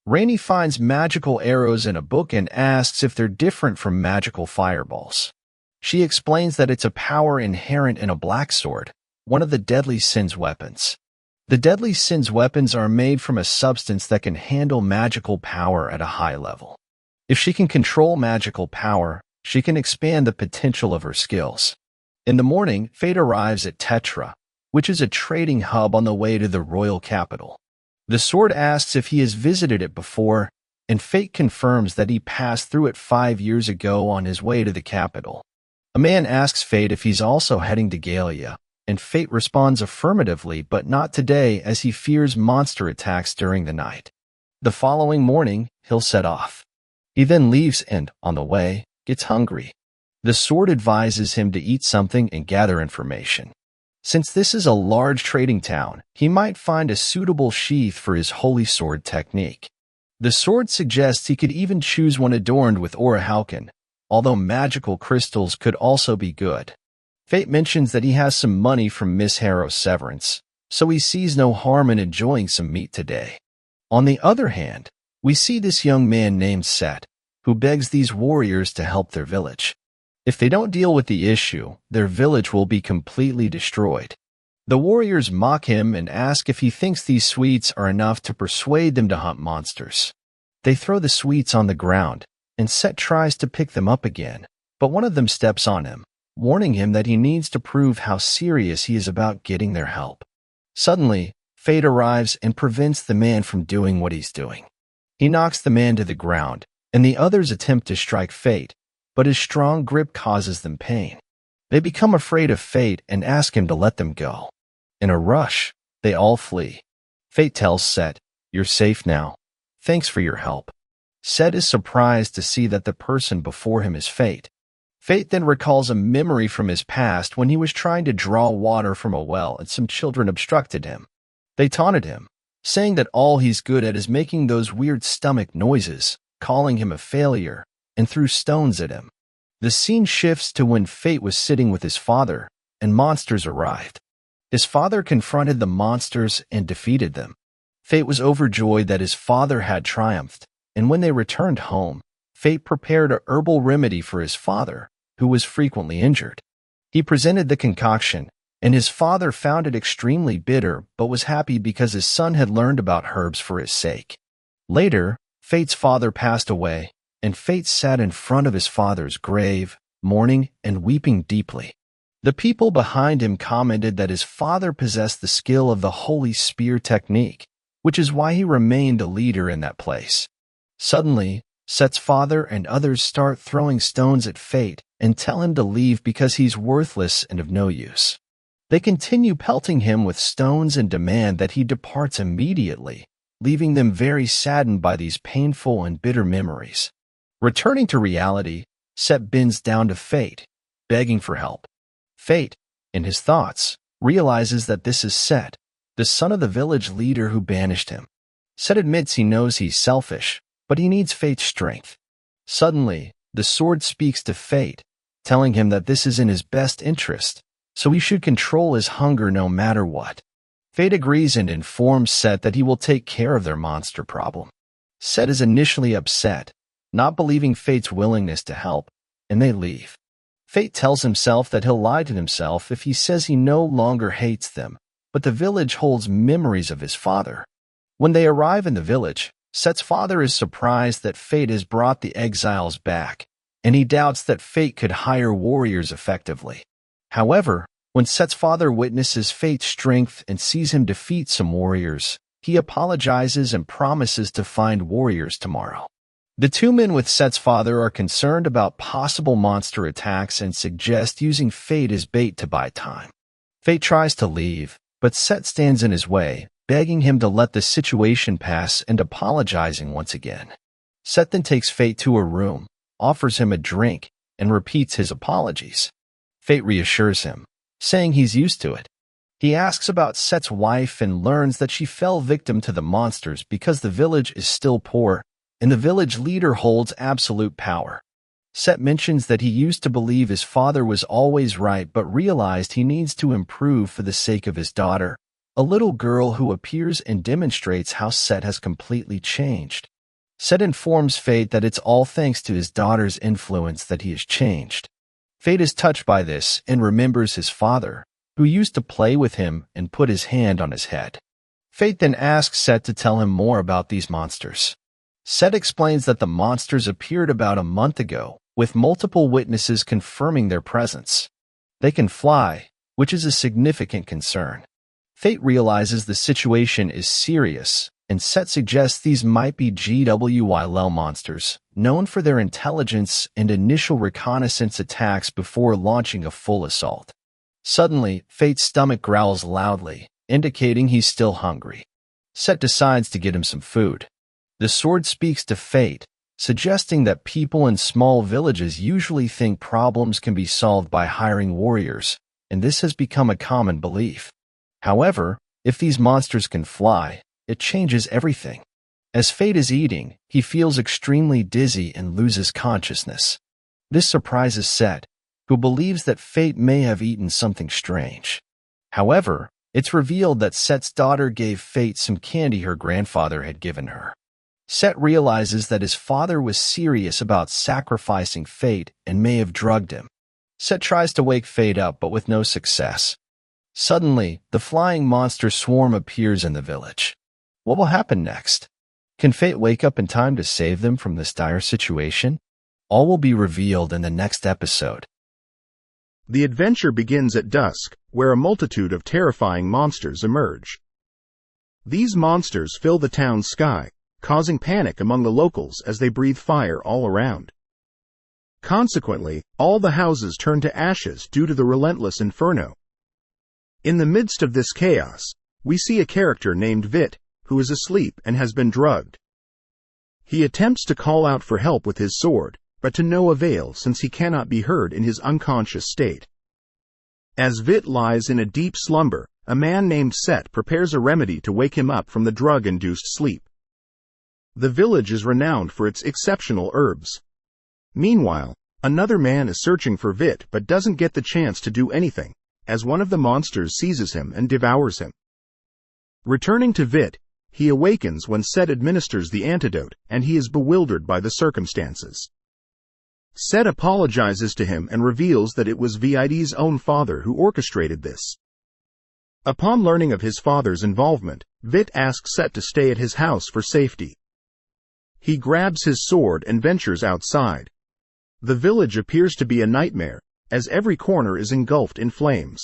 Rainey finds magical arrows in a book and asks if they're different from magical fireballs. She explains that it's a power inherent in a black sword, one of the Deadly Sin's weapons. The Deadly Sin's weapons are made from a substance that can handle magical power at a high level. If she can control magical power, she can expand the potential of her skills. In the morning, Fate arrives at Tetra, which is a trading hub on the way to the royal capital. The sword asks if he has visited it before, and Fate confirms that he passed through it 5 years ago on his way to the capital. A man asks Fate if he's also heading to Galia, and Fate responds affirmatively but not today as he fears monster attacks during the night. The following morning, he'll set off. He then leaves and, on the way, gets hungry. The sword advises him to eat something and gather information. Since this is a large trading town, he might find a suitable sheath for his holy sword technique. The sword suggests he could even choose one adorned with orichalcum, although magical crystals could also be good. Fate mentions that he has some money from Miss Harrow's severance, so he sees no harm in enjoying some meat today. On the other hand, we see this young man named Set, who begs these warriors to help their village. If they don't deal with the issue, their village will be completely destroyed. The warriors mock him and ask if he thinks these sweets are enough to persuade them to hunt monsters. They throw the sweets on the ground, and Set tries to pick them up again, but one of them steps on him, warning him that he needs to prove how serious he is about getting their help. Suddenly, Fate arrives and prevents the man from doing what he's doing. He knocks the man to the ground, and the others attempt to strike Fate, but his strong grip causes them pain. They become afraid of Fate and ask him to let them go. In a rush, they all flee. Fate tells Set, "You're safe now. Thanks for your help." Set is surprised to see that the person before him is Fate. Fate then recalls a memory from his past when he was trying to draw water from a well and some children obstructed him. They taunted him, saying that all he's good at is making those weird stomach noises, calling him a failure, and threw stones at him. The scene shifts to when Fate was sitting with his father, and monsters arrived. His father confronted the monsters and defeated them. Fate was overjoyed that his father had triumphed, and when they returned home, Fate prepared a herbal remedy for his father, who was frequently injured. He presented the concoction, and his father found it extremely bitter but was happy because his son had learned about herbs for his sake. Later, Fate's father passed away, and Fate sat in front of his father's grave, mourning and weeping deeply. The people behind him commented that his father possessed the skill of the Holy Spear technique, which is why he remained a leader in that place. Suddenly, Set's father and others start throwing stones at Fate and tell him to leave because he's worthless and of no use. They continue pelting him with stones and demand that he departs immediately, leaving them very saddened by these painful and bitter memories. Returning to reality, Set bends down to Fate, begging for help. Fate, in his thoughts, realizes that this is Set, the son of the village leader who banished him. Set admits he knows he's selfish, but he needs Fate's strength. Suddenly, the sword speaks to Fate, telling him that this is in his best interest, so he should control his hunger no matter what. Fate agrees and informs Set that he will take care of their monster problem. Set is initially upset, not believing Fate's willingness to help, and they leave. Fate tells himself that he'll lie to himself if he says he no longer hates them, but the village holds memories of his father. When they arrive in the village, Set's father is surprised that Fate has brought the exiles back, and he doubts that Fate could hire warriors effectively. However, when Set's father witnesses Fate's strength and sees him defeat some warriors, he apologizes and promises to find warriors tomorrow. The two men with Set's father are concerned about possible monster attacks and suggest using Fate as bait to buy time. Fate tries to leave, but Set stands in his way, begging him to let the situation pass and apologizing once again. Set then takes Fate to a room, offers him a drink, and repeats his apologies. Fate reassures him, saying he's used to it. He asks about Set's wife and learns that she fell victim to the monsters because the village is still poor, and the village leader holds absolute power. Set mentions that he used to believe his father was always right but realized he needs to improve for the sake of his daughter, a little girl who appears and demonstrates how Set has completely changed. Set informs Fate that it's all thanks to his daughter's influence that he has changed. Fate is touched by this and remembers his father, who used to play with him and put his hand on his head. Fate then asks Set to tell him more about these monsters. Set explains that the monsters appeared about a month ago, with multiple witnesses confirming their presence. They can fly, which is a significant concern. Fate realizes the situation is serious, and Set suggests these might be GWYL monsters, known for their intelligence and initial reconnaissance attacks before launching a full assault. Suddenly, Fate's stomach growls loudly, indicating he's still hungry. Set decides to get him some food. The sword speaks to Fate, suggesting that people in small villages usually think problems can be solved by hiring warriors, and this has become a common belief. However, if these monsters can fly, it changes everything. As Fate is eating, he feels extremely dizzy and loses consciousness. This surprises Set, who believes that Fate may have eaten something strange. However, it's revealed that Set's daughter gave Fate some candy her grandfather had given her. Set realizes that his father was serious about sacrificing Fate and may have drugged him. Set tries to wake Fate up, but with no success. Suddenly, the flying monster swarm appears in the village. What will happen next? Can Fate wake up in time to save them from this dire situation? All will be revealed in the next episode. The adventure begins at dusk, where a multitude of terrifying monsters emerge. These monsters fill the town's sky, causing panic among the locals as they breathe fire all around. Consequently, all the houses turn to ashes due to the relentless inferno. In the midst of this chaos, we see a character named Vit, who is asleep and has been drugged. He attempts to call out for help with his sword, but to no avail since he cannot be heard in his unconscious state. As Vit lies in a deep slumber, a man named Set prepares a remedy to wake him up from the drug-induced sleep. The village is renowned for its exceptional herbs. Meanwhile, another man is searching for Vit but doesn't get the chance to do anything, as one of the monsters seizes him and devours him. Returning to Vit, he awakens when Set administers the antidote, and he is bewildered by the circumstances. Set apologizes to him and reveals that it was Vid's own father who orchestrated this. Upon learning of his father's involvement, Vit asks Set to stay at his house for safety. He grabs his sword and ventures outside. The village appears to be a nightmare, as every corner is engulfed in flames.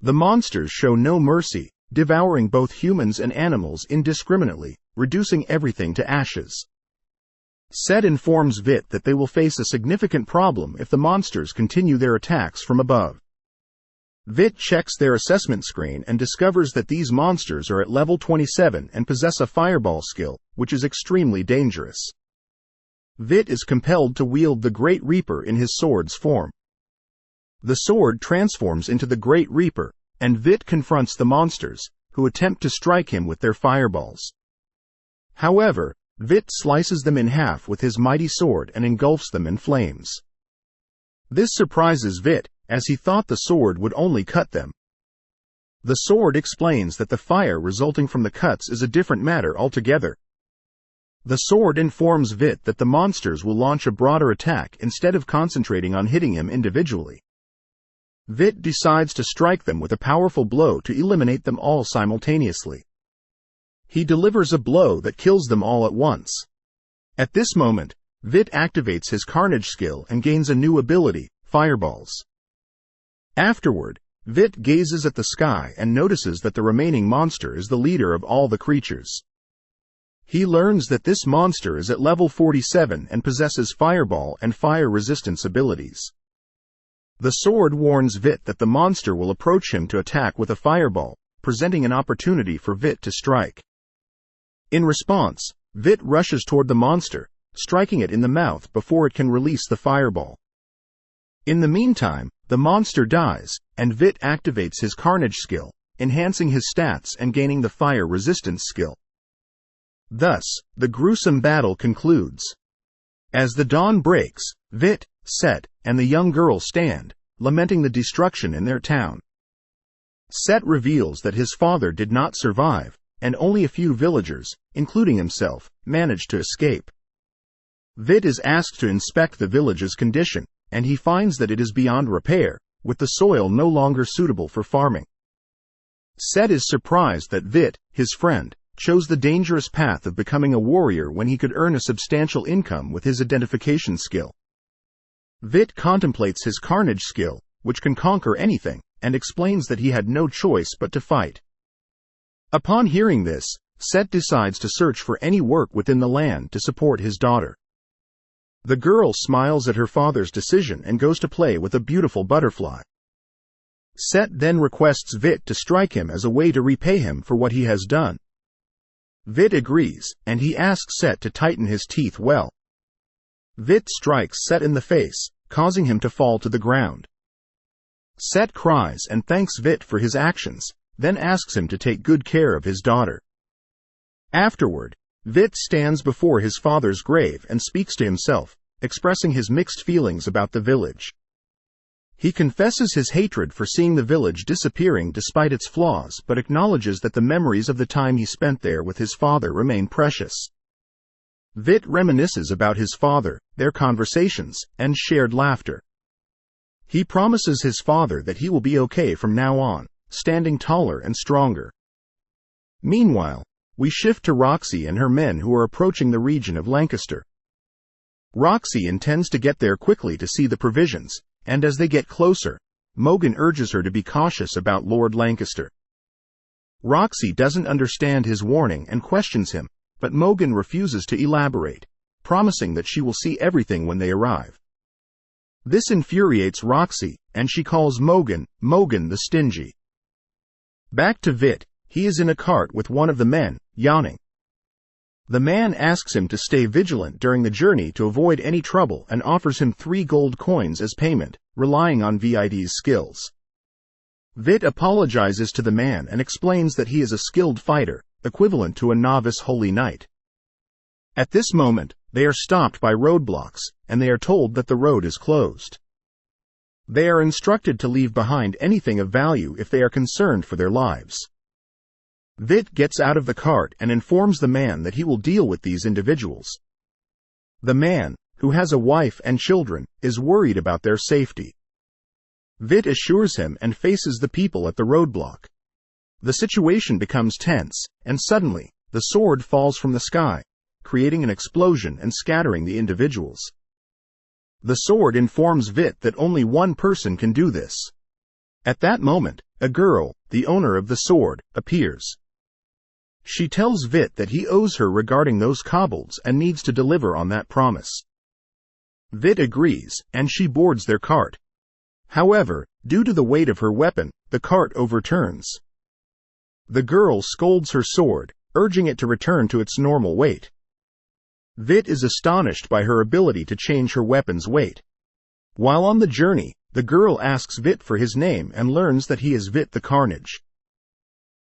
The monsters show no mercy, devouring both humans and animals indiscriminately, reducing everything to ashes. Set informs Vit that they will face a significant problem if the monsters continue their attacks from above. Vit checks their assessment screen and discovers that these monsters are at level 27 and possess a fireball skill, which is extremely dangerous. Vit is compelled to wield the Great Reaper in his sword's form. The sword transforms into the Great Reaper, and Vit confronts the monsters, who attempt to strike him with their fireballs. However, Vit slices them in half with his mighty sword and engulfs them in flames. This surprises Vit, as he thought the sword would only cut them. The sword explains that the fire resulting from the cuts is a different matter altogether. The sword informs Vit that the monsters will launch a broader attack instead of concentrating on hitting him individually. Vit decides to strike them with a powerful blow to eliminate them all simultaneously. He delivers a blow that kills them all at once. At this moment, Vit activates his Carnage skill and gains a new ability, Fireballs. Afterward, Vit gazes at the sky and notices that the remaining monster is the leader of all the creatures. He learns that this monster is at level 47 and possesses Fireball and Fire Resistance abilities. The sword warns Vit that the monster will approach him to attack with a fireball, presenting an opportunity for Vit to strike. In response, Vit rushes toward the monster, striking it in the mouth before it can release the fireball. In the meantime, the monster dies, and Vit activates his Carnage skill, enhancing his stats and gaining the Fire Resistance skill. Thus, the gruesome battle concludes. As the dawn breaks, Vit, Set, and the young girl stand, lamenting the destruction in their town. Set reveals that his father did not survive, and only a few villagers, including himself, managed to escape. Vit is asked to inspect the village's condition, and he finds that it is beyond repair, with the soil no longer suitable for farming. Set is surprised that Vit, his friend, chose the dangerous path of becoming a warrior when he could earn a substantial income with his identification skill. Vit contemplates his Carnage skill, which can conquer anything, and explains that he had no choice but to fight. Upon hearing this, Set decides to search for any work within the land to support his daughter. The girl smiles at her father's decision and goes to play with a beautiful butterfly. Set then requests Vit to strike him as a way to repay him for what he has done. Vit agrees, and he asks Set to tighten his teeth well. Vit strikes Set in the face, causing him to fall to the ground. Set cries and thanks Vit for his actions, then asks him to take good care of his daughter. Afterward, Vit stands before his father's grave and speaks to himself, expressing his mixed feelings about the village. He confesses his hatred for seeing the village disappearing despite its flaws, but acknowledges that the memories of the time he spent there with his father remain precious. Vit reminisces about his father, their conversations, and shared laughter. He promises his father that he will be okay from now on, standing taller and stronger. Meanwhile, we shift to Roxy and her men who are approaching the region of Lancaster. Roxy intends to get there quickly to see the provisions, and as they get closer, Mogan urges her to be cautious about Lord Lancaster. Roxy doesn't understand his warning and questions him, but Mogan refuses to elaborate, promising that she will see everything when they arrive. This infuriates Roxy, and she calls Mogan the Stingy. Back to Vit, he is in a cart with one of the men, yawning. The man asks him to stay vigilant during the journey to avoid any trouble and offers him 3 gold coins as payment, relying on Vid's skills. Vit apologizes to the man and explains that he is a skilled fighter, equivalent to a novice holy knight. At this moment, they are stopped by roadblocks, and they are told that the road is closed. They are instructed to leave behind anything of value if they are concerned for their lives. Vit gets out of the cart and informs the man that he will deal with these individuals. The man, who has a wife and children, is worried about their safety. Vit assures him and faces the people at the roadblock. The situation becomes tense, and suddenly, the sword falls from the sky, creating an explosion and scattering the individuals. The sword informs Vit that only one person can do this. At that moment, a girl, the owner of the sword, appears. She tells Vit that he owes her regarding those kobolds and needs to deliver on that promise. Vit agrees, and she boards their cart. However, due to the weight of her weapon, the cart overturns. The girl scolds her sword, urging it to return to its normal weight. Vit is astonished by her ability to change her weapon's weight. While on the journey, the girl asks Vit for his name and learns that he is Vit the Carnage.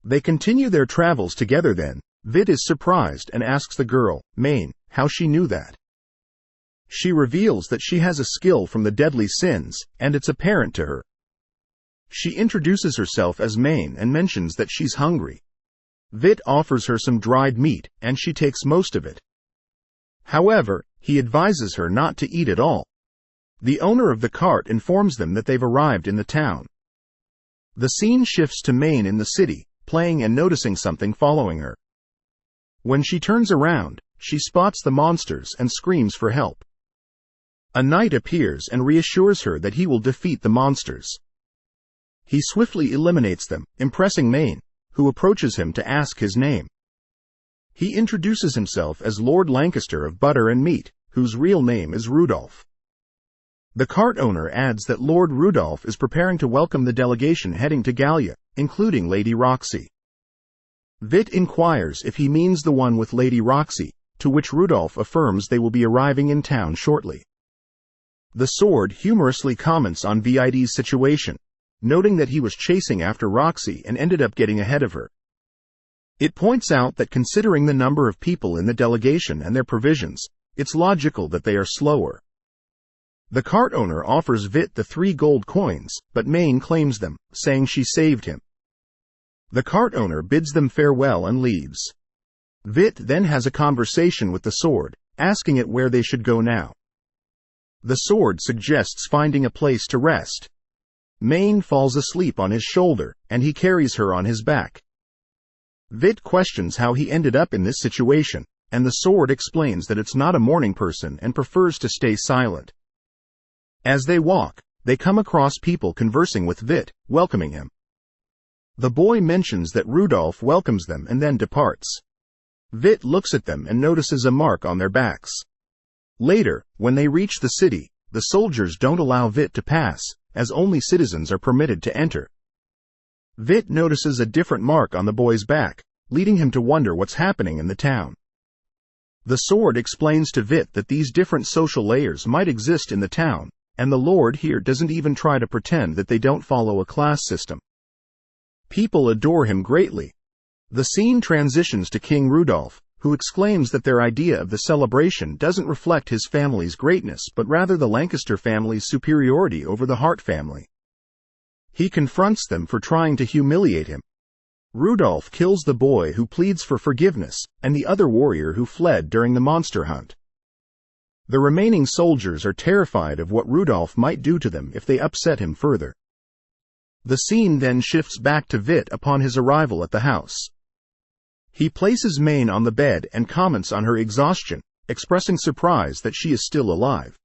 They continue their travels together then. Vit is surprised and asks the girl, Maine, how she knew that. She reveals that she has a skill from the deadly sins, and it's apparent to her. She introduces herself as Maine and mentions that she's hungry. Vit offers her some dried meat, and she takes most of it. However, he advises her not to eat it all. The owner of the cart informs them that they've arrived in the town. The scene shifts to Maine in the city, playing and noticing something following her. When she turns around, she spots the monsters and screams for help. A knight appears and reassures her that he will defeat the monsters. He swiftly eliminates them, impressing Maine, who approaches him to ask his name. He introduces himself as Lord Lancaster of Butter and Meat, whose real name is Rudolph. The cart owner adds that Lord Rudolph is preparing to welcome the delegation heading to Gallia, including Lady Roxy. Vit inquires if he means the one with Lady Roxy, to which Rudolph affirms they will be arriving in town shortly. The sword humorously comments on Vid's situation, noting that he was chasing after Roxy and ended up getting ahead of her. It points out that considering the number of people in the delegation and their provisions, it's logical that they are slower. The cart owner offers Vit the 3 gold coins, but Maine claims them, saying she saved him. The cart owner bids them farewell and leaves. Vit then has a conversation with the sword, asking it where they should go now. The sword suggests finding a place to rest. Maine falls asleep on his shoulder, and he carries her on his back. Vit questions how he ended up in this situation, and the sword explains that it's not a morning person and prefers to stay silent. As they walk, they come across people conversing with Vit, welcoming him. The boy mentions that Rudolph welcomes them and then departs. Vit looks at them and notices a mark on their backs. Later, when they reach the city, the soldiers don't allow Vit to pass, as only citizens are permitted to enter. Vit notices a different mark on the boy's back, leading him to wonder what's happening in the town. The sword explains to Vit that these different social layers might exist in the town, and the Lord here doesn't even try to pretend that they don't follow a class system. People adore him greatly. The scene transitions to King Rudolph, who exclaims that their idea of the celebration doesn't reflect his family's greatness but rather the Lancaster family's superiority over the Hart family. He confronts them for trying to humiliate him. Rudolph kills the boy who pleads for forgiveness, and the other warrior who fled during the monster hunt. The remaining soldiers are terrified of what Rudolph might do to them if they upset him further. The scene then shifts back to Vit upon his arrival at the house. He places Maine on the bed and comments on her exhaustion, expressing surprise that she is still alive.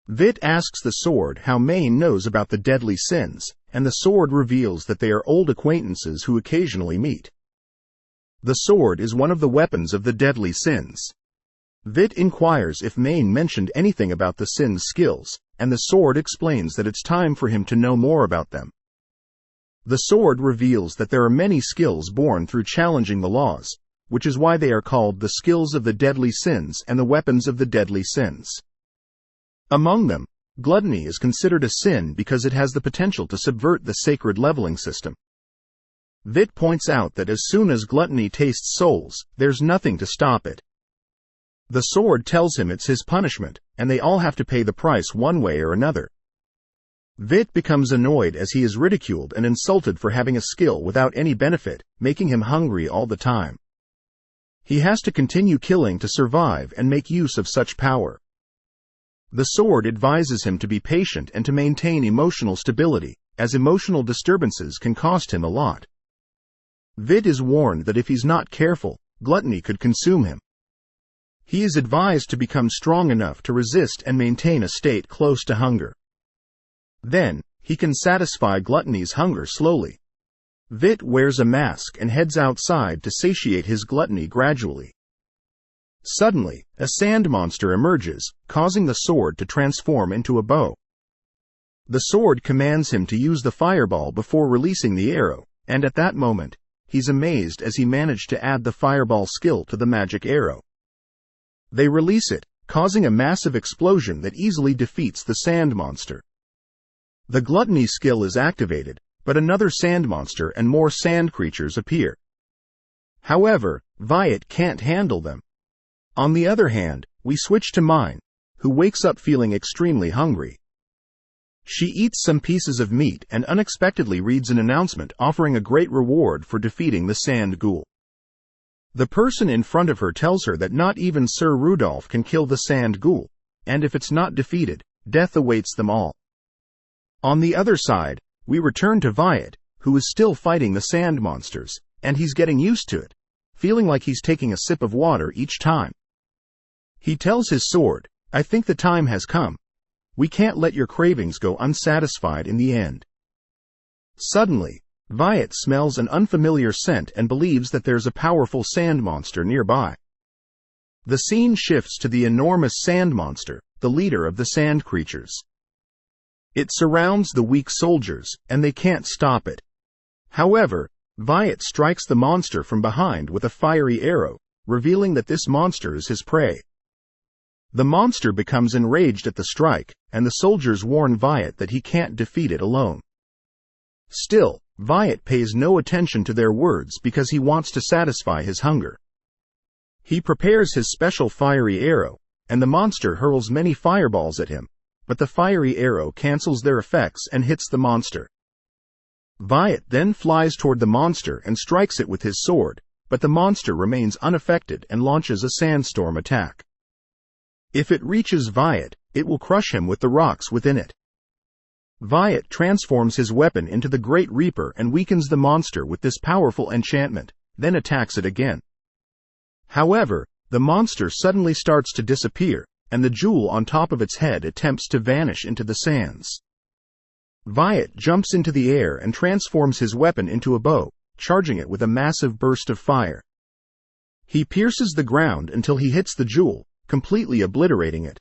Vit asks the sword how Maine knows about the deadly sins, and the sword reveals that they are old acquaintances who occasionally meet. The sword is one of the weapons of the deadly sins. Vit inquires if Maine mentioned anything about the sin's skills, and the sword explains that it's time for him to know more about them. The sword reveals that there are many skills born through challenging the laws, which is why they are called the skills of the deadly sins and the weapons of the deadly sins. Among them, gluttony is considered a sin because it has the potential to subvert the sacred leveling system. Vit points out that as soon as gluttony tastes souls, there's nothing to stop it. The sword tells him it's his punishment, and they all have to pay the price one way or another. Vit becomes annoyed as he is ridiculed and insulted for having a skill without any benefit, making him hungry all the time. He has to continue killing to survive and make use of such power. The sword advises him to be patient and to maintain emotional stability, as emotional disturbances can cost him a lot. Vit is warned that if he's not careful, gluttony could consume him. He is advised to become strong enough to resist and maintain a state close to hunger. Then, he can satisfy gluttony's hunger slowly. Vit wears a mask and heads outside to satiate his gluttony gradually. Suddenly, a sand monster emerges, causing the sword to transform into a bow. The sword commands him to use the fireball before releasing the arrow, and at that moment, he's amazed as he managed to add the fireball skill to the magic arrow. They release it, causing a massive explosion that easily defeats the sand monster. The gluttony skill is activated, but another sand monster and more sand creatures appear. However, Viet can't handle them. On the other hand, we switch to Mine, who wakes up feeling extremely hungry. She eats some pieces of meat and unexpectedly reads an announcement offering a great reward for defeating the sand ghoul. The person in front of her tells her that not even Sir Rudolph can kill the sand ghoul, and if it's not defeated, death awaits them all. On the other side, we return to Viet, who is still fighting the sand monsters, and he's getting used to it, feeling like he's taking a sip of water each time. He tells his sword, "I think the time has come. We can't let your cravings go unsatisfied in the end." Suddenly, Viet smells an unfamiliar scent and believes that there's a powerful sand monster nearby. The scene shifts to the enormous sand monster, the leader of the sand creatures. It surrounds the weak soldiers, and they can't stop it. However, Viet strikes the monster from behind with a fiery arrow, revealing that this monster is his prey. The monster becomes enraged at the strike, and the soldiers warn Viet that he can't defeat it alone. Still, Viet pays no attention to their words because he wants to satisfy his hunger. He prepares his special fiery arrow, and the monster hurls many fireballs at him, but the fiery arrow cancels their effects and hits the monster. Viet then flies toward the monster and strikes it with his sword, but the monster remains unaffected and launches a sandstorm attack. If it reaches Viet, it will crush him with the rocks within it. Viet transforms his weapon into the Great Reaper and weakens the monster with this powerful enchantment, then attacks it again. However, the monster suddenly starts to disappear, and the jewel on top of its head attempts to vanish into the sands. Viet jumps into the air and transforms his weapon into a bow, charging it with a massive burst of fire. He pierces the ground until he hits the jewel, completely obliterating it.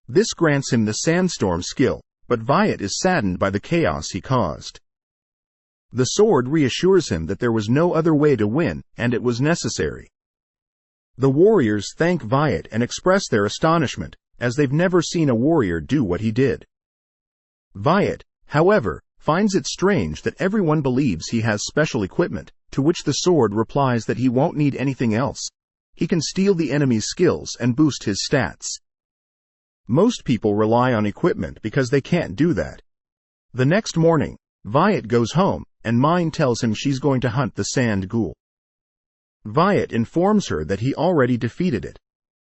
This grants him the sandstorm skill, but Viet is saddened by the chaos he caused. The sword reassures him that there was no other way to win, and it was necessary. The warriors thank Viet and express their astonishment, as they've never seen a warrior do what he did. Viet, however, finds it strange that everyone believes he has special equipment, to which the sword replies that he won't need anything else. He can steal the enemy's skills and boost his stats. Most people rely on equipment because they can't do that. The next morning, Viet goes home, and Mine tells him she's going to hunt the sand ghoul. Viet informs her that he already defeated it.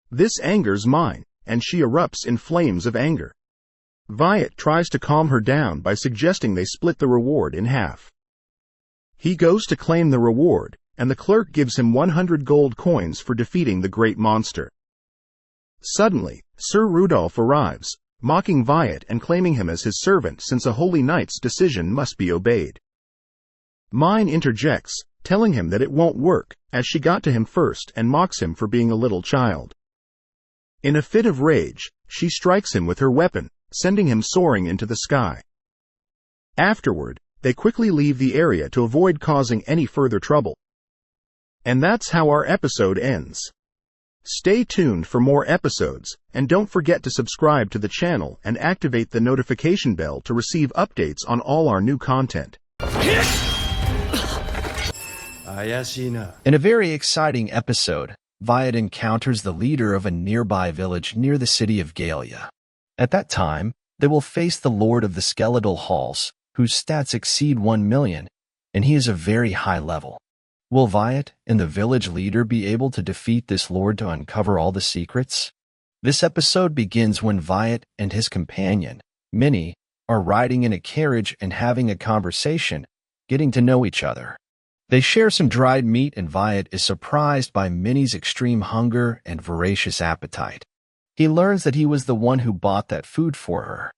This angers Mine, and she erupts in flames of anger. Viet tries to calm her down by suggesting they split the reward in half. He goes to claim the reward, and the clerk gives him 100 gold coins for defeating the great monster. Suddenly, Sir Rudolph arrives, mocking Viet and claiming him as his servant since a holy knight's decision must be obeyed. Mine interjects, telling him that it won't work, as she got to him first and mocks him for being a little child. In a fit of rage, she strikes him with her weapon, sending him soaring into the sky. Afterward, they quickly leave the area to avoid causing any further trouble. And that's how our episode ends. Stay tuned for more episodes, and don't forget to subscribe to the channel and activate the notification bell to receive updates on all our new content. In a very exciting episode, Viet encounters the leader of a nearby village near the city of Galia. At that time, they will face the Lord of the Skeletal Halls, whose stats exceed 1 million, and he is a very high level. Will Viet and the village leader be able to defeat this lord to uncover all the secrets? This episode begins when Viet and his companion, Minnie, are riding in a carriage and having a conversation, getting to know each other. They share some dried meat and Viet is surprised by Minnie's extreme hunger and voracious appetite. He learns that he was the one who bought that food for her.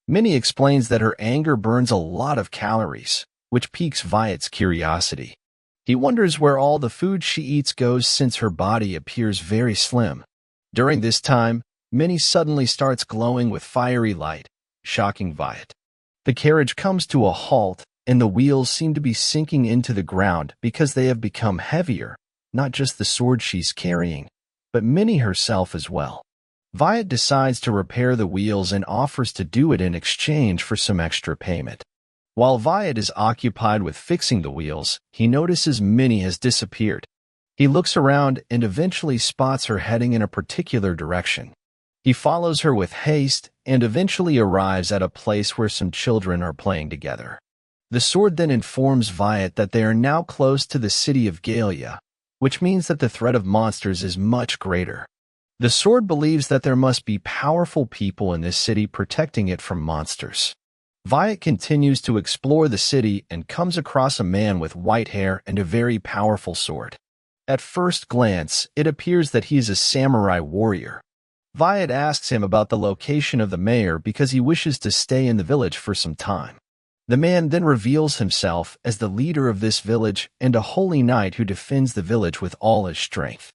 Minnie explains that her anger burns a lot of calories, which piques Viet's curiosity. He wonders where all the food she eats goes since her body appears very slim. During this time, Minnie suddenly starts glowing with fiery light, shocking Viet. The carriage comes to a halt, and the wheels seem to be sinking into the ground because they have become heavier, not just the sword she's carrying, but Minnie herself as well. Viet decides to repair the wheels and offers to do it in exchange for some extra payment. While Viet is occupied with fixing the wheels, he notices Minnie has disappeared. He looks around and eventually spots her heading in a particular direction. He follows her with haste and eventually arrives at a place where some children are playing together. The sword then informs Viet that they are now close to the city of Galia, which means that the threat of monsters is much greater. The sword believes that there must be powerful people in this city protecting it from monsters. Viet continues to explore the city and comes across a man with white hair and a very powerful sword. At first glance, it appears that he is a samurai warrior. Viet asks him about the location of the mayor because he wishes to stay in the village for some time. The man then reveals himself as the leader of this village and a holy knight who defends the village with all his strength.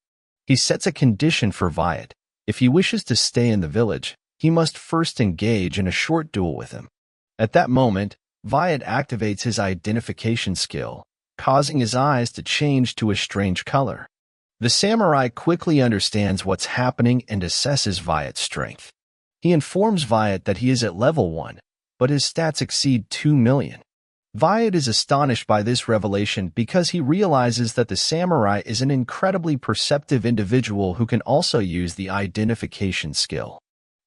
He sets a condition for Viet. If he wishes to stay in the village, he must first engage in a short duel with him. At that moment, Viet activates his identification skill, causing his eyes to change to a strange color. The samurai quickly understands what's happening and assesses Viet's strength. He informs Viet that he is at level 1, but his stats exceed 2 million. Viet is astonished by this revelation because he realizes that the samurai is an incredibly perceptive individual who can also use the identification skill.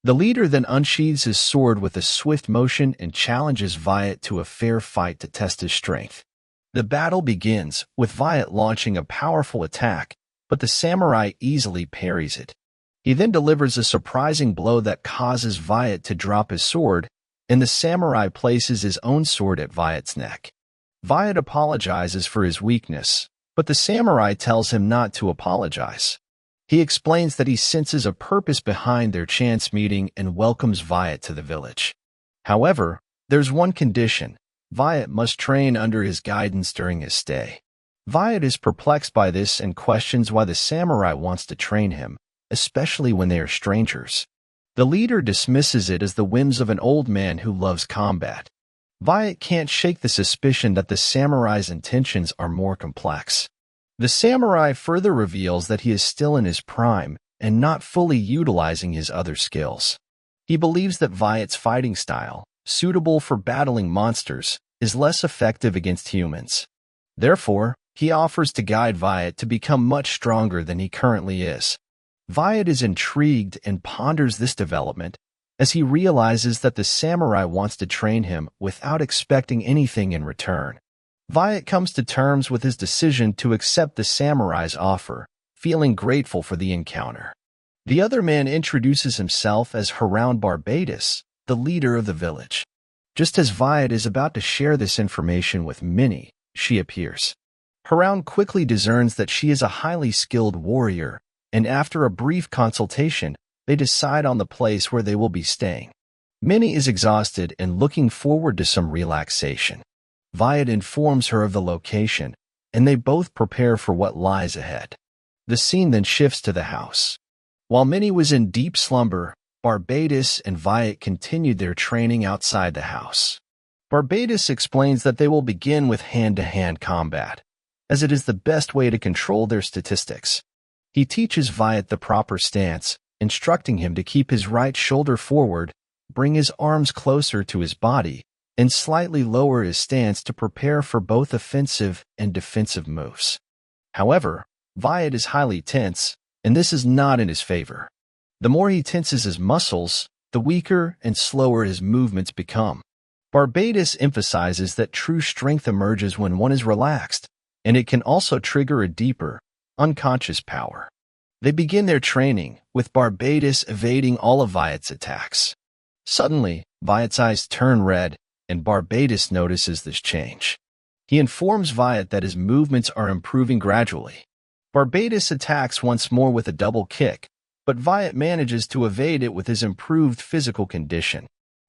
The leader then unsheathes his sword with a swift motion and challenges Viet to a fair fight to test his strength. The battle begins, with Viet launching a powerful attack, but the samurai easily parries it. He then delivers a surprising blow that causes Viet to drop his sword, and the samurai places his own sword at Viet's neck. Viet apologizes for his weakness, but the samurai tells him not to apologize. He explains that he senses a purpose behind their chance meeting and welcomes Viet to the village. However, there's one condition. Viet must train under his guidance during his stay. Viet is perplexed by this and questions why the samurai wants to train him, especially when they are strangers. The leader dismisses it as the whims of an old man who loves combat. Viet can't shake the suspicion that the samurai's intentions are more complex. The samurai further reveals that he is still in his prime and not fully utilizing his other skills. He believes that Viet's fighting style, suitable for battling monsters, is less effective against humans. Therefore, he offers to guide Viet to become much stronger than he currently is. Viet is intrigued and ponders this development as he realizes that the samurai wants to train him without expecting anything in return. Viet comes to terms with his decision to accept the samurai's offer, feeling grateful for the encounter. The other man introduces himself as Harem Barbatus, the leader of the village. Just as Viet is about to share this information with Minnie, she appears. Harem quickly discerns that she is a highly skilled warrior, and after a brief consultation, they decide on the place where they will be staying. Minnie is exhausted and looking forward to some relaxation. Violet informs her of the location, and they both prepare for what lies ahead. The scene then shifts to the house. While Minnie was in deep slumber, Barbatus and Violet continued their training outside the house. Barbatus explains that they will begin with hand-to-hand combat, as it is the best way to control their statistics. He teaches Violet the proper stance, instructing him to keep his right shoulder forward, bring his arms closer to his body, and slightly lower his stance to prepare for both offensive and defensive moves. However, Violet is highly tense, and this is not in his favor. The more he tenses his muscles, the weaker and slower his movements become. Barbatus emphasizes that true strength emerges when one is relaxed, and it can also trigger a deeper, unconscious power. They begin their training, with Barbatus evading all of Violet's attacks. Suddenly, Violet's eyes turn red, and Barbatus notices this change. He informs Violet that his movements are improving gradually. Barbatus attacks once more with a double kick, but Violet manages to evade it with his improved physical condition.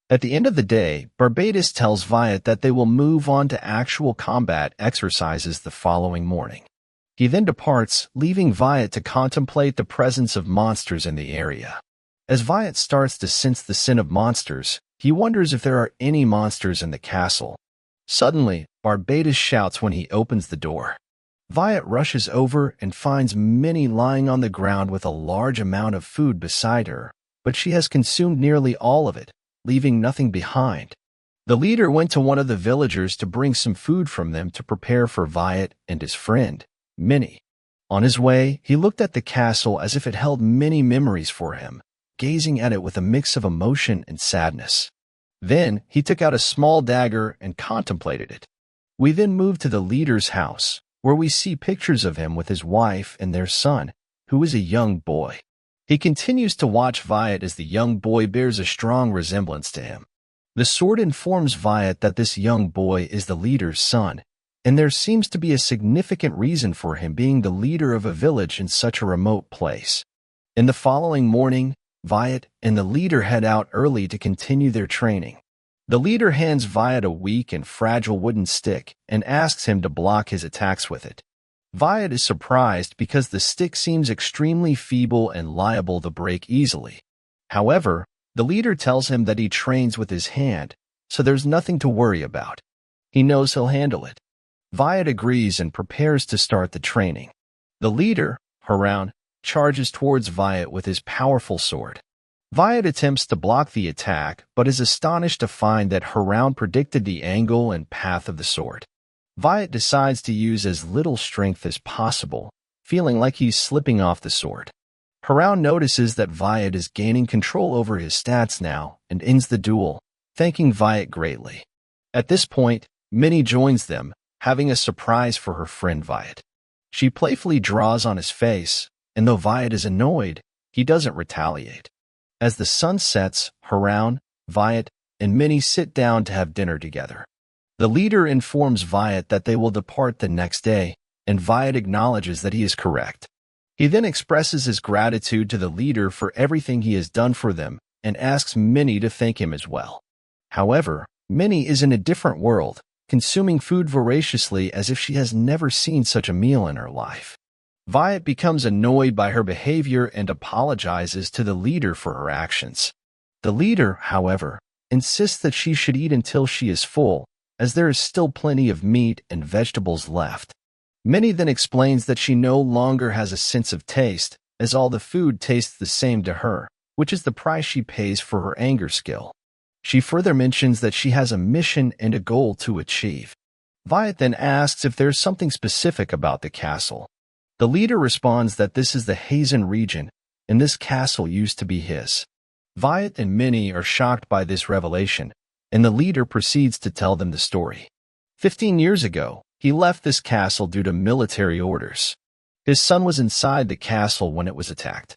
At the end of the day, Barbatus tells Violet that they will move on to actual combat exercises the following morning. He then departs, leaving Violet to contemplate the presence of monsters in the area. As Violet starts to sense the scent of monsters, he wonders if there are any monsters in the castle. Suddenly, Barbatus shouts when he opens the door. Violet rushes over and finds Minnie lying on the ground with a large amount of food beside her, but she has consumed nearly all of it, leaving nothing behind. The leader went to one of the villagers to bring some food from them to prepare for Violet and his friend, Minnie. On his way, he looked at the castle as if it held many memories for him, gazing at it with a mix of emotion and sadness. Then, he took out a small dagger and contemplated it. We then moved to the leader's house, where we see pictures of him with his wife and their son, who is a young boy. He continues to watch Violet as the young boy bears a strong resemblance to him. The sword informs Violet that this young boy is the leader's son, and there seems to be a significant reason for him being the leader of a village in such a remote place. In the following morning, Violet and the leader head out early to continue their training. The leader hands Violet a weak and fragile wooden stick and asks him to block his attacks with it. Violet is surprised because the stick seems extremely feeble and liable to break easily. However, the leader tells him that he trains with his hand, so there's nothing to worry about. He knows he'll handle it. Violet agrees and prepares to start the training. The leader, Harem, charges towards Violet with his powerful sword. Violet attempts to block the attack, but is astonished to find that Harem predicted the angle and path of the sword. Violet decides to use as little strength as possible, feeling like he's slipping off the sword. Harem notices that Violet is gaining control over his stats now and ends the duel, thanking Violet greatly. At this point, Minnie joins them, having a surprise for her friend Violet. She playfully draws on his face, and though Violet is annoyed, he doesn't retaliate. As the sun sets, Harem, Violet, and Minnie sit down to have dinner together. The leader informs Violet that they will depart the next day, and Violet acknowledges that he is correct. He then expresses his gratitude to the leader for everything he has done for them and asks Minnie to thank him as well. However, Minnie is in a different world, consuming food voraciously as if she has never seen such a meal in her life. Violet becomes annoyed by her behavior and apologizes to the leader for her actions. The leader, however, insists that she should eat until she is full, as there is still plenty of meat and vegetables left. Minnie then explains that she no longer has a sense of taste, as all the food tastes the same to her, which is the price she pays for her anger skill. She further mentions that she has a mission and a goal to achieve. Violet then asks if there's something specific about the castle. The leader responds that this is the Hazen region, and this castle used to be his. Violet and Minnie are shocked by this revelation, and the leader proceeds to tell them the story. 15 years ago, he left this castle due to military orders. His son was inside the castle when it was attacked.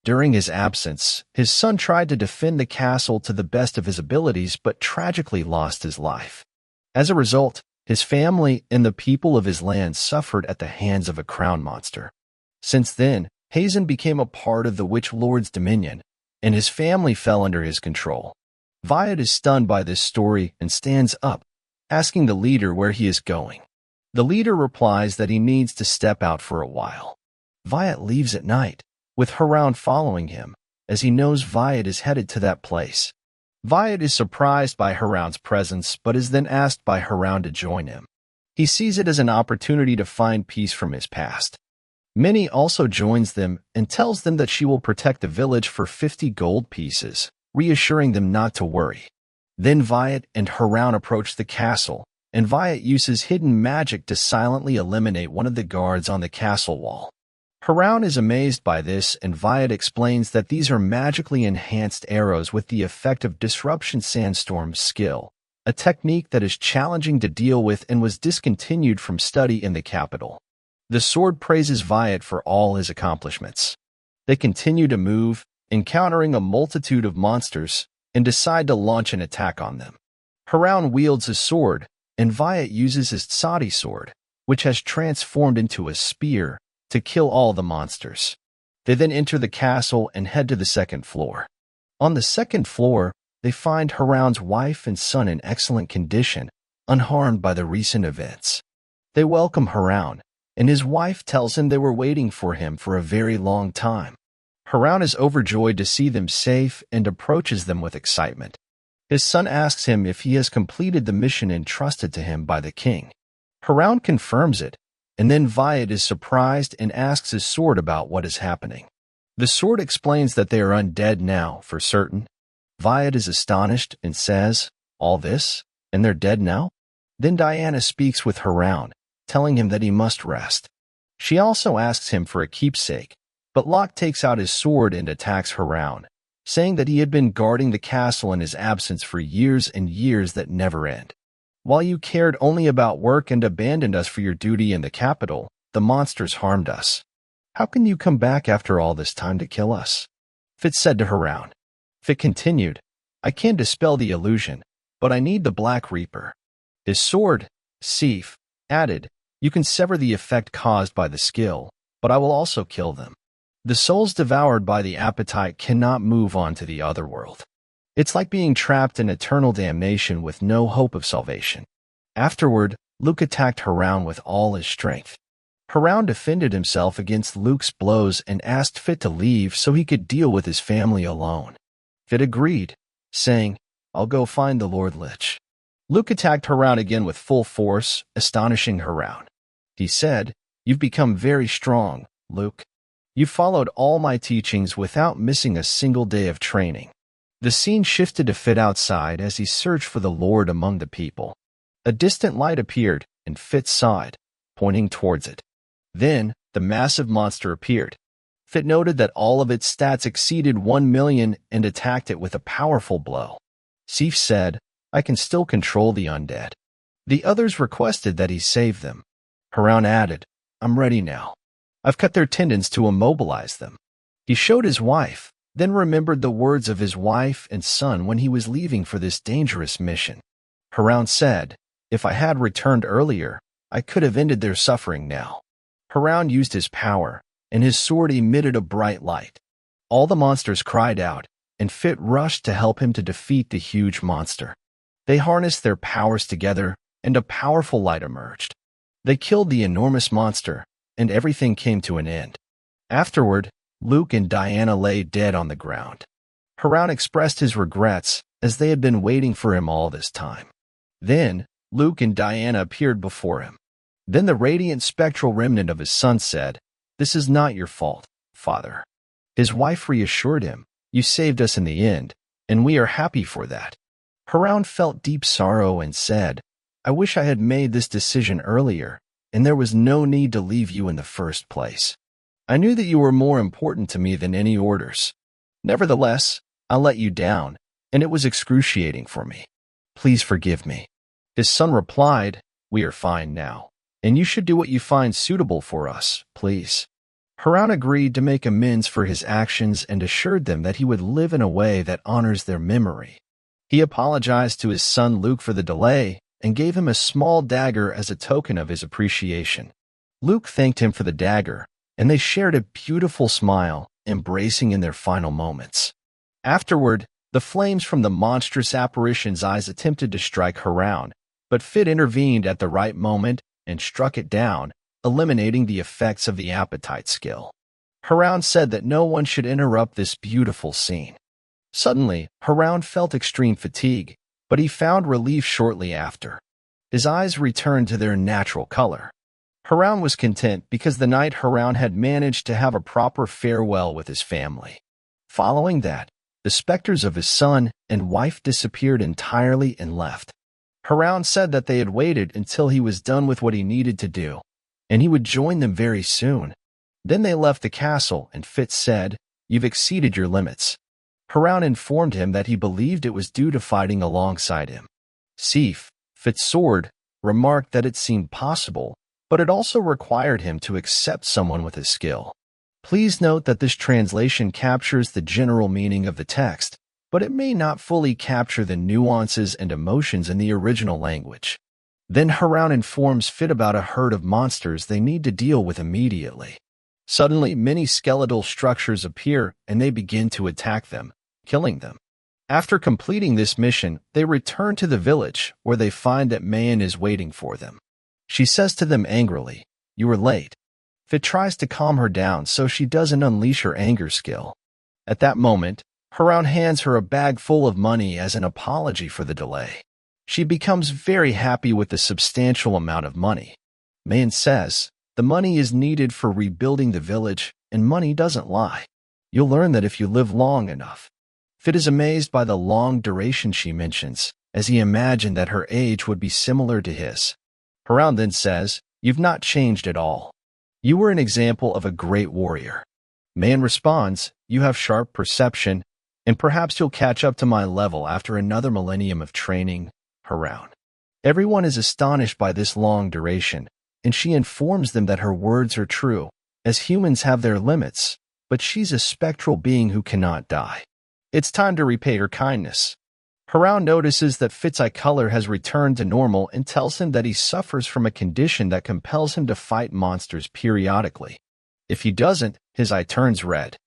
During his absence, his son tried to defend the castle to the best of his abilities but tragically lost his life. As a result, his family and the people of his land suffered at the hands of a crown monster. Since then, Hazen became a part of the Witch Lord's dominion, and his family fell under his control. Viet is stunned by this story and stands up, asking the leader where he is going. The leader replies that he needs to step out for a while. Viet leaves at night, with Haroun following him, as he knows Viet is headed to that place. Viet is surprised by Haroun's presence, but is then asked by Haroun to join him. He sees it as an opportunity to find peace from his past. Minnie also joins them and tells them that she will protect the village for 50 gold pieces, reassuring them not to worry. Then Viet and Haroun approach the castle, and Viet uses hidden magic to silently eliminate one of the guards on the castle wall. Haroun is amazed by this, and Viet explains that these are magically enhanced arrows with the effect of Disruption Sandstorm skill, a technique that is challenging to deal with and was discontinued from study in the capital. The sword praises Viet for all his accomplishments. They continue to move, encountering a multitude of monsters, and decide to launch an attack on them. Haroun wields his sword, and Viet uses his Tsadi sword, which has transformed into a spear, to kill all the monsters. They then enter the castle and head to the second floor. On the second floor, they find Haroun's wife and son in excellent condition, unharmed by the recent events. They welcome Haroun, and his wife tells him they were waiting for him for a very long time. Haroun is overjoyed to see them safe and approaches them with excitement. His son asks him if he has completed the mission entrusted to him by the king. Haroun confirms it, and then Viet is surprised and asks his sword about what is happening. The sword explains that they are undead now, for certain. Viet is astonished and says, "All this? And they're dead now?" Then Diana speaks with Haroun, telling him that he must rest. She also asks him for a keepsake, but Locke takes out his sword and attacks Haroun, saying that he had been guarding the castle in his absence for years and years that never end. While you cared only about work and abandoned us for your duty in the capital, the monsters harmed us. How can you come back after all this time to kill us? Fit said to Haroun. Fit continued, I can dispel the illusion, but I need the Black Reaper. His sword, Sif, added, you can sever the effect caused by the skill, but I will also kill them. The souls devoured by the appetite cannot move on to the other world. It's like being trapped in eternal damnation with no hope of salvation. Afterward, Luke attacked Haroun with all his strength. Haroun defended himself against Luke's blows and asked Fit to leave so he could deal with his family alone. Fit agreed, saying, I'll go find the Lord Lich. Luke attacked Haroun again with full force, astonishing Haroun. He said, You've become very strong, Luke. You followed all my teachings without missing a single day of training. The scene shifted to Fit outside as he searched for the Lord among the people. A distant light appeared, and Fit saw it, pointing towards it. Then, the massive monster appeared. Fit noted that all of its stats exceeded 1 million and attacked it with a powerful blow. Sif said, I can still control the undead. The others requested that he save them. Haroun added, I'm ready now. I've cut their tendons to immobilize them. He showed his wife, then remembered the words of his wife and son when he was leaving for this dangerous mission. Haroun said, If I had returned earlier, I could have ended their suffering now. Haroun used his power, and his sword emitted a bright light. All the monsters cried out, and Fit rushed to help him to defeat the huge monster. They harnessed their powers together, and a powerful light emerged. They killed the enormous monster, and everything came to an end. Afterward, Luke and Diana lay dead on the ground. Haroun expressed his regrets, as they had been waiting for him all this time. Then, Luke and Diana appeared before him. Then the radiant spectral remnant of his son said, This is not your fault, Father. His wife reassured him, You saved us in the end, and we are happy for that. Haroun felt deep sorrow and said, I wish I had made this decision earlier, and there was no need to leave you in the first place. I knew that you were more important to me than any orders. Nevertheless, I let you down, and it was excruciating for me. Please forgive me. His son replied, We are fine now, and you should do what you find suitable for us, please. Haroun agreed to make amends for his actions and assured them that he would live in a way that honors their memory. He apologized to his son Luke for the delay and gave him a small dagger as a token of his appreciation. Luke thanked him for the dagger, and they shared a beautiful smile, embracing in their final moments. Afterward, The flames from the monstrous apparition's eyes attempted to strike Haroun, but Fit intervened at the right moment and struck it down, eliminating the effects of the appetite skill. Haroun said that no one should interrupt this beautiful scene. Suddenly, Haroun felt extreme fatigue, but he found relief shortly after. His eyes returned to their natural color. Haroun was content because the night Haroun had managed to have a proper farewell with his family. Following that, the specters of his son and wife disappeared entirely and left. Haroun said that they had waited until he was done with what he needed to do, and he would join them very soon. Then they left the castle, and Fit said, "You've exceeded your limits." Haroun informed him that he believed it was due to fighting alongside him. Sif, Fit's sword, remarked that it seemed possible, but it also required him to accept someone with his skill. Please note that this translation captures the general meaning of the text, but it may not fully capture the nuances and emotions in the original language. Then Haroun informs Fit about a herd of monsters they need to deal with immediately. Suddenly, many skeletal structures appear and they begin to attack them, killing them. After completing this mission, they return to the village, where they find that Mayan is waiting for them. She says to them angrily, "You were late." Fit tries to calm her down so she doesn't unleash her anger skill. At that moment, Haroun hands her a bag full of money as an apology for the delay. She becomes very happy with the substantial amount of money. Mayan says, "The money is needed for rebuilding the village, and money doesn't lie. You'll learn that if you live long enough." Fit is amazed by the long duration she mentions, as he imagined that her age would be similar to his. Haroun then says, "You've not changed at all. You were an example of a great warrior." Mayan responds, "You have sharp perception, and perhaps you'll catch up to my level after another millennium of training, Haroun." Everyone is astonished by this long duration, and she informs them that her words are true, as humans have their limits, but she's a spectral being who cannot die. It's time to repay her kindness. Haroun notices that Fit's eye color has returned to normal and tells him that he suffers from a condition that compels him to fight monsters periodically. If he doesn't, his eye turns red.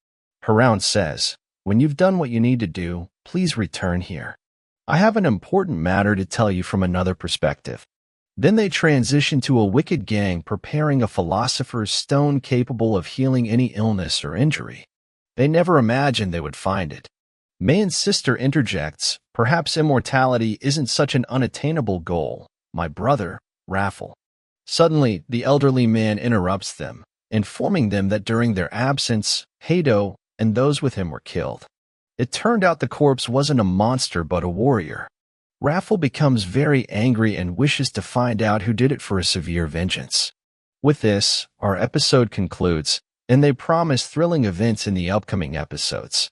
Haroun says, "When you've done what you need to do, please return here. I have an important matter to tell you from another perspective." Then they transition to a wicked gang preparing a philosopher's stone capable of healing any illness or injury. They never imagined they would find it. Mayan's sister interjects, "Perhaps immortality isn't such an unattainable goal, my brother, Raffle." Suddenly, the elderly man interrupts them, informing them that during their absence, Hado and those with him were killed. It turned out the corpse wasn't a monster but a warrior. Raffle becomes very angry and wishes to find out who did it for a severe vengeance. With this, our episode concludes, and they promise thrilling events in the upcoming episodes.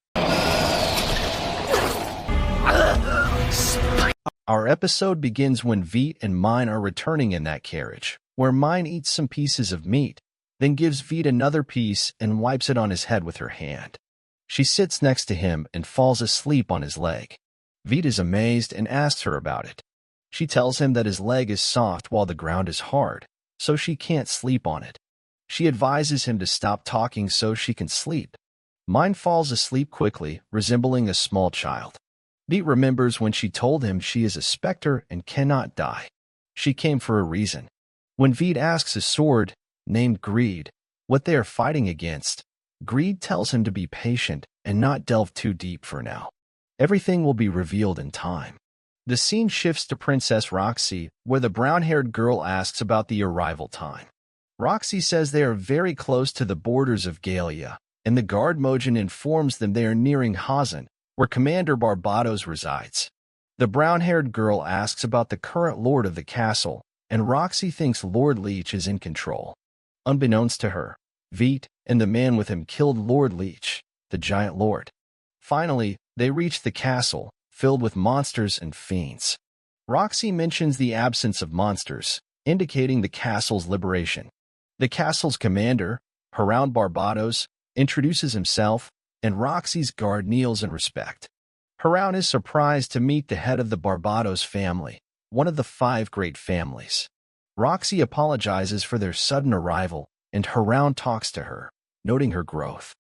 Our episode begins when Veet and Mine are returning in that carriage, where Mine eats some pieces of meat, then gives Veet another piece and wipes it on his head with her hand. She sits next to him and falls asleep on his leg. Veet is amazed and asks her about it. She tells him that his leg is soft while the ground is hard, so she can't sleep on it. She advises him to stop talking so she can sleep. Mine falls asleep quickly, resembling a small child. Veet remembers when she told him she is a specter and cannot die. She came for a reason. When Veet asks his sword, named Greed, what they are fighting against, Greed tells him to be patient and not delve too deep for now. Everything will be revealed in time. The scene shifts to Princess Roxy, where the brown-haired girl asks about the arrival time. Roxy says they are very close to the borders of Galia, and the guard Mojin informs them they are nearing Hazan, where Commander Barbados resides. The brown-haired girl asks about the current lord of the castle, and Roxy thinks Lord Leech is in control. Unbeknownst to her, Veet and the man with him killed Lord Leech, the giant lord. Finally, they reach the castle, filled with monsters and fiends. Roxy mentions the absence of monsters, indicating the castle's liberation. The castle's commander, Haroun Barbados, introduces himself, and Roxy's guard kneels in respect. Haroun is surprised to meet the head of the Barbados family, one of the 5 great families. Roxy apologizes for their sudden arrival, and Haroun talks to her, noting her growth.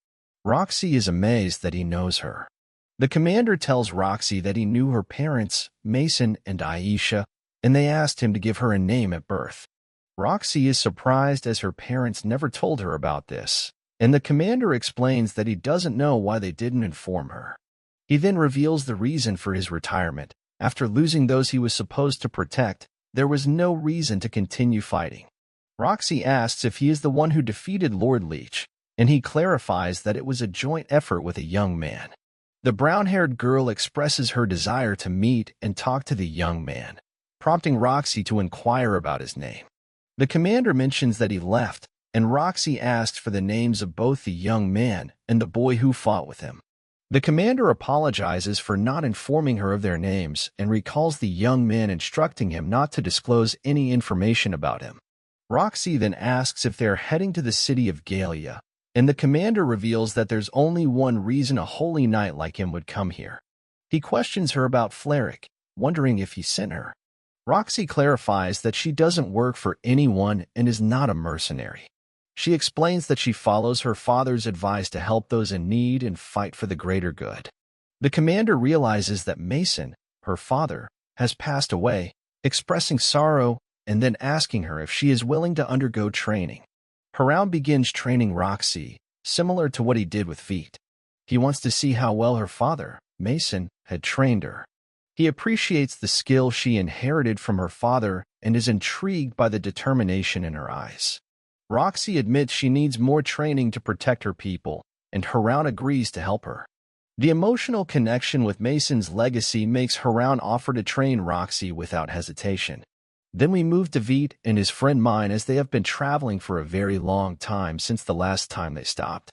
Roxy is amazed that he knows her. The commander tells Roxy that he knew her parents, Mason and Aisha, and they asked him to give her a name at birth. Roxy is surprised as her parents never told her about this, and the commander explains that he doesn't know why they didn't inform her. He then reveals the reason for his retirement. After losing those he was supposed to protect, there was no reason to continue fighting. Roxy asks if he is the one who defeated Lord Leech, and he clarifies that it was a joint effort with a young man. The brown-haired girl expresses her desire to meet and talk to the young man, prompting Roxy to inquire about his name. The commander mentions that he left, and Roxy asked for the names of both the young man and the boy who fought with him. The commander apologizes for not informing her of their names and recalls the young man, instructing him not to disclose any information about him. Roxy then asks if they are heading to the city of Galia, and the commander reveals that there's only one reason a holy knight like him would come here. He questions her about Fleric, wondering if he sent her. Roxy clarifies that she doesn't work for anyone and is not a mercenary. She explains that she follows her father's advice to help those in need and fight for the greater good. The commander realizes that Mason, her father, has passed away, expressing sorrow and then asking her if she is willing to undergo training. Harem begins training Roxy, similar to what he did with Veit. He wants to see how well her father, Mason, had trained her. He appreciates the skill she inherited from her father and is intrigued by the determination in her eyes. Roxy admits she needs more training to protect her people, and Harem agrees to help her. The emotional connection with Mason's legacy makes Harem offer to train Roxy without hesitation. Then we move to Veit and his friend Mine as they have been traveling for a very long time since the last time they stopped.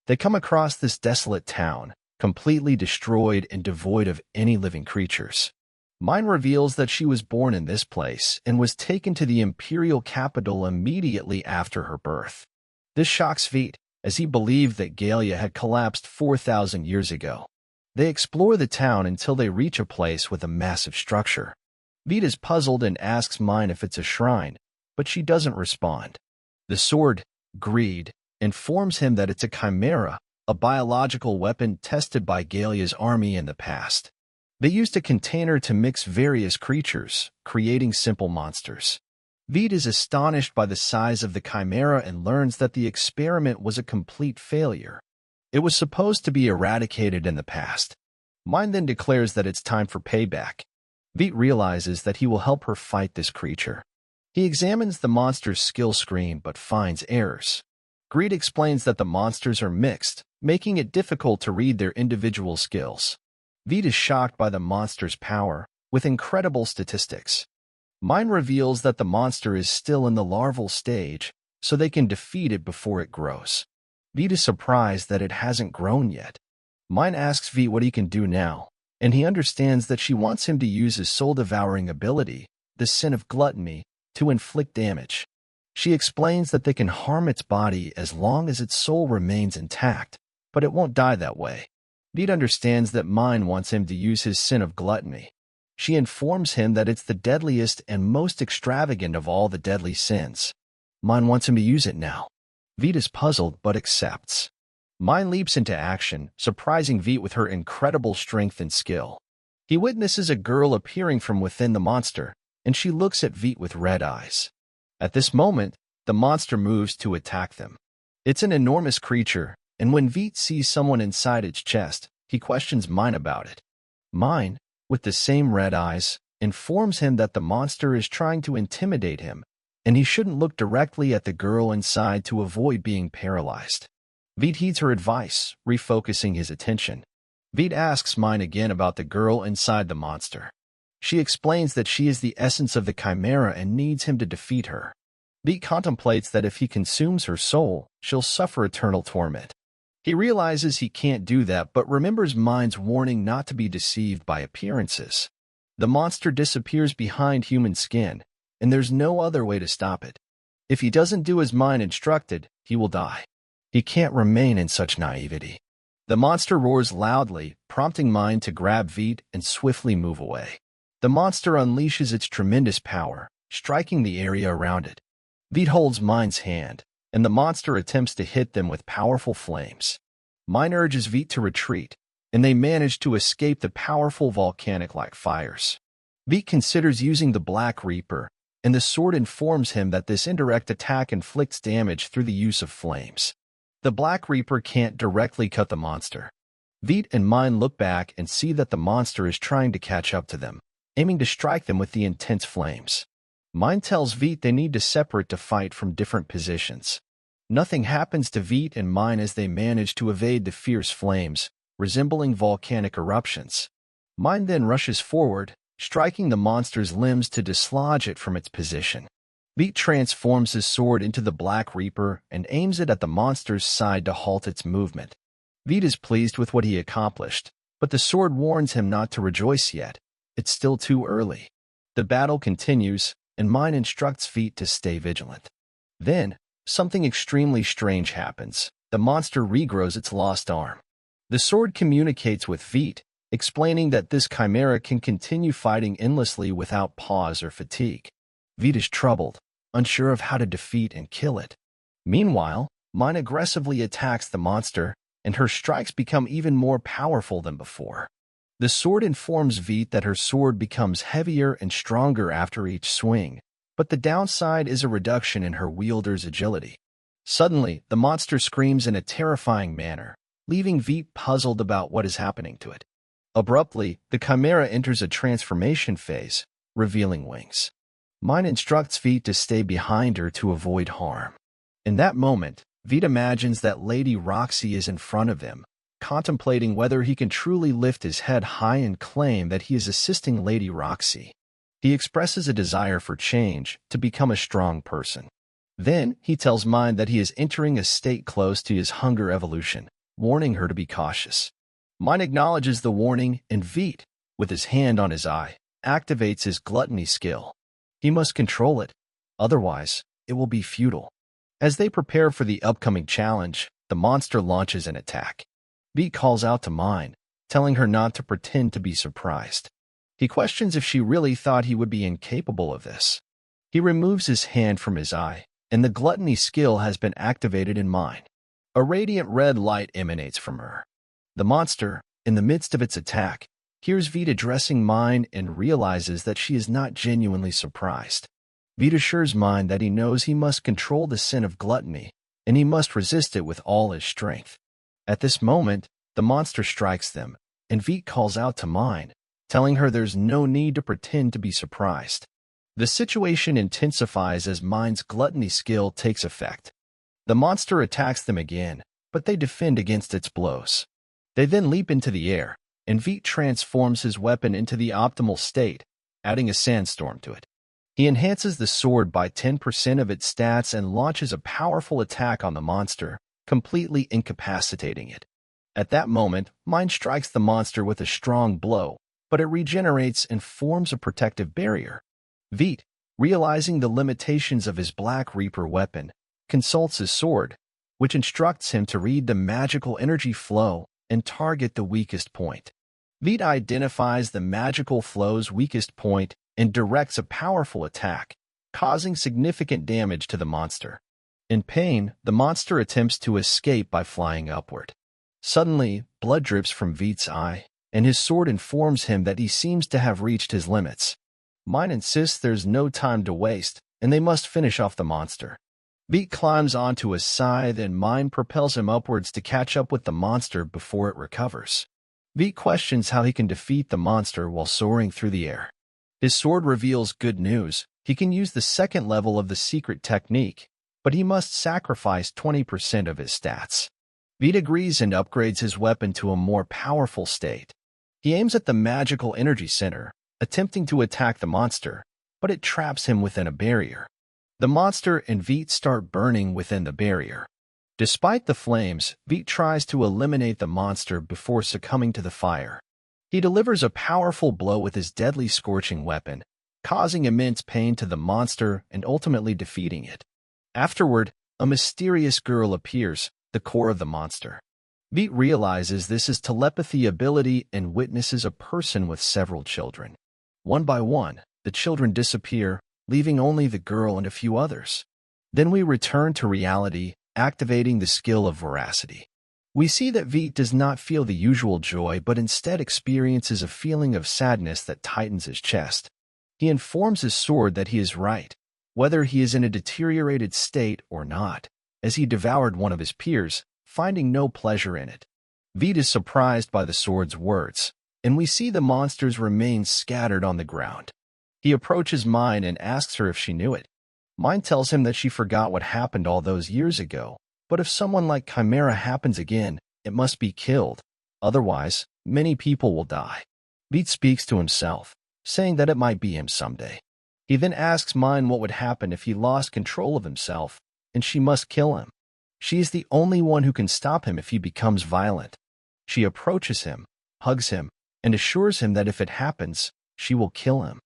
They come across this desolate town, completely destroyed and devoid of any living creatures. Mine reveals that she was born in this place and was taken to the imperial capital immediately after her birth. This shocks Veit, as he believed that Galia had collapsed 4,000 years ago. They explore the town until they reach a place with a massive structure. Veit is puzzled and asks Mine if it's a shrine, but she doesn't respond. The sword, Greed, informs him that it's a chimera, a biological weapon tested by Galia's army in the past. They used a container to mix various creatures, creating simple monsters. Veit is astonished by the size of the chimera and learns that the experiment was a complete failure. It was supposed to be eradicated in the past. Mine then declares that it's time for payback. Veit realizes that he will help her fight this creature. He examines the monster's skill screen but finds errors. Greed explains that the monsters are mixed, making it difficult to read their individual skills. Veit is shocked by the monster's power, with incredible statistics. Mine reveals that the monster is still in the larval stage, so they can defeat it before it grows. Veit is surprised that it hasn't grown yet. Mine asks Veit what he can do now, and he understands that she wants him to use his soul-devouring ability, the sin of gluttony, to inflict damage. She explains that they can harm its body as long as its soul remains intact, but it won't die that way. Veit understands that Mine wants him to use his sin of gluttony. She informs him that it's the deadliest and most extravagant of all the deadly sins. Mine wants him to use it now. Veit is puzzled but accepts. Mine leaps into action, surprising Veit with her incredible strength and skill. He witnesses a girl appearing from within the monster, and she looks at Veit with red eyes. At this moment, the monster moves to attack them. It's an enormous creature, and when Veit sees someone inside its chest, he questions Mine about it. Mine, with the same red eyes, informs him that the monster is trying to intimidate him, and he shouldn't look directly at the girl inside to avoid being paralyzed. Veit heeds her advice, refocusing his attention. Veit asks Mine again about the girl inside the monster. She explains that she is the essence of the chimera and needs him to defeat her. Veit contemplates that if he consumes her soul, she'll suffer eternal torment. He realizes he can't do that but remembers Mine's warning not to be deceived by appearances. The monster disappears behind human skin, and there's no other way to stop it. If he doesn't do as Mine instructed, he will die. He can't remain in such naivety. The monster roars loudly, prompting Mine to grab Veit and swiftly move away. The monster unleashes its tremendous power, striking the area around it. Veit holds Mine's hand, and the monster attempts to hit them with powerful flames. Mine urges Veit to retreat, and they manage to escape the powerful volcanic-like fires. Veit considers using the Black Reaper, and the sword informs him that this indirect attack inflicts damage through the use of flames. The Black Reaper can't directly cut the monster. Veit and Mine look back and see that the monster is trying to catch up to them, aiming to strike them with the intense flames. Mine tells Veit they need to separate to fight from different positions. Nothing happens to Veit and Mine as they manage to evade the fierce flames, resembling volcanic eruptions. Mine then rushes forward, striking the monster's limbs to dislodge it from its position. Veit transforms his sword into the Black Reaper and aims it at the monster's side to halt its movement. Veit is pleased with what he accomplished, but the sword warns him not to rejoice yet. It's still too early. The battle continues, and Mine instructs Veit to stay vigilant. Then, something extremely strange happens. The monster regrows its lost arm. The sword communicates with Veit, explaining that this chimera can continue fighting endlessly without pause or fatigue. Veit is troubled, unsure of how to defeat and kill it. Meanwhile, Mine aggressively attacks the monster, and her strikes become even more powerful than before. The sword informs Veit that her sword becomes heavier and stronger after each swing, but the downside is a reduction in her wielder's agility. Suddenly, the monster screams in a terrifying manner, leaving Veit puzzled about what is happening to it. Abruptly, the chimera enters a transformation phase, revealing wings. Mine instructs Veit to stay behind her to avoid harm. In that moment, Veit imagines that Lady Roxy is in front of him, contemplating whether he can truly lift his head high and claim that he is assisting Lady Roxy. He expresses a desire for change, to become a strong person. Then, he tells Mine that he is entering a state close to his hunger evolution, warning her to be cautious. Mine acknowledges the warning, and Veit, with his hand on his eye, activates his gluttony skill. He must control it, otherwise, it will be futile. As they prepare for the upcoming challenge, the monster launches an attack. Veit calls out to Mine, telling her not to pretend to be surprised. He questions if she really thought he would be incapable of this. He removes his hand from his eye, and the gluttony skill has been activated in Mine. A radiant red light emanates from her. The monster, in the midst of its attack, hears Veit addressing Mine and realizes that she is not genuinely surprised. Veit assures Mine that he knows he must control the sin of gluttony, and he must resist it with all his strength. At this moment, the monster strikes them, and Veit calls out to Mine, telling her there's no need to pretend to be surprised. The situation intensifies as Mine's gluttony skill takes effect. The monster attacks them again, but they defend against its blows. They then leap into the air, and Veit transforms his weapon into the optimal state, adding a sandstorm to it. He enhances the sword by 10% of its stats and launches a powerful attack on the monster, completely incapacitating it. At that moment, Mine strikes the monster with a strong blow, but it regenerates and forms a protective barrier. Veit, realizing the limitations of his Black Reaper weapon, consults his sword, which instructs him to read the magical energy flow and target the weakest point. Veit identifies the magical flow's weakest point and directs a powerful attack, causing significant damage to the monster. In pain, the monster attempts to escape by flying upward. Suddenly, blood drips from Veit's eye, and his sword informs him that he seems to have reached his limits. Mine insists there's no time to waste, and they must finish off the monster. Veit climbs onto a scythe and Mine propels him upwards to catch up with the monster before it recovers. Veit questions how he can defeat the monster while soaring through the air. His sword reveals good news. He can use the second level of the secret technique, but he must sacrifice 20% of his stats. Veit agrees and upgrades his weapon to a more powerful state. He aims at the magical energy center, attempting to attack the monster, but it traps him within a barrier. The monster and Veit start burning within the barrier. Despite the flames, Veit tries to eliminate the monster before succumbing to the fire. He delivers a powerful blow with his deadly scorching weapon, causing immense pain to the monster and ultimately defeating it. Afterward, a mysterious girl appears, the core of the monster. Veit realizes this is telepathy ability and witnesses a person with several children. One by one, the children disappear, leaving only the girl and a few others. Then we return to reality, activating the skill of veracity. We see that Veit does not feel the usual joy but instead experiences a feeling of sadness that tightens his chest. He informs his sword that he is right, whether he is in a deteriorated state or not, as he devoured one of his peers, finding no pleasure in it. Veit is surprised by the sword's words, and we see the monster's remains scattered on the ground. He approaches Mine and asks her if she knew it. Mine tells him that she forgot what happened all those years ago, but if someone like Chimera happens again, it must be killed. Otherwise, many people will die. Veit speaks to himself, saying that it might be him someday. He then asks Mine what would happen if he lost control of himself, and she must kill him. She is the only one who can stop him if he becomes violent. She approaches him, hugs him, and assures him that if it happens, she will kill him.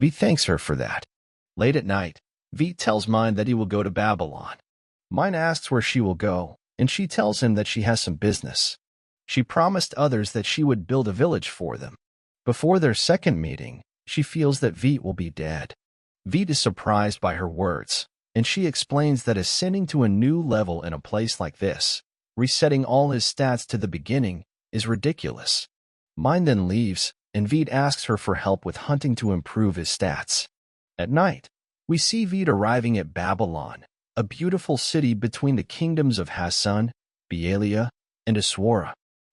Veit thanks her for that. Late at night, Veit tells Mine that he will go to Babylon. Mine asks where she will go, and she tells him that she has some business. She promised others that she would build a village for them. Before their second meeting, she feels that Veit will be dead. Veit is surprised by her words, and she explains that ascending to a new level in a place like this, resetting all his stats to the beginning, is ridiculous. Mine then leaves, and Veit asks her for help with hunting to improve his stats. At night, we see Veit arriving at Babylon, a beautiful city between the kingdoms of Hassun, Bealia, and Aswara.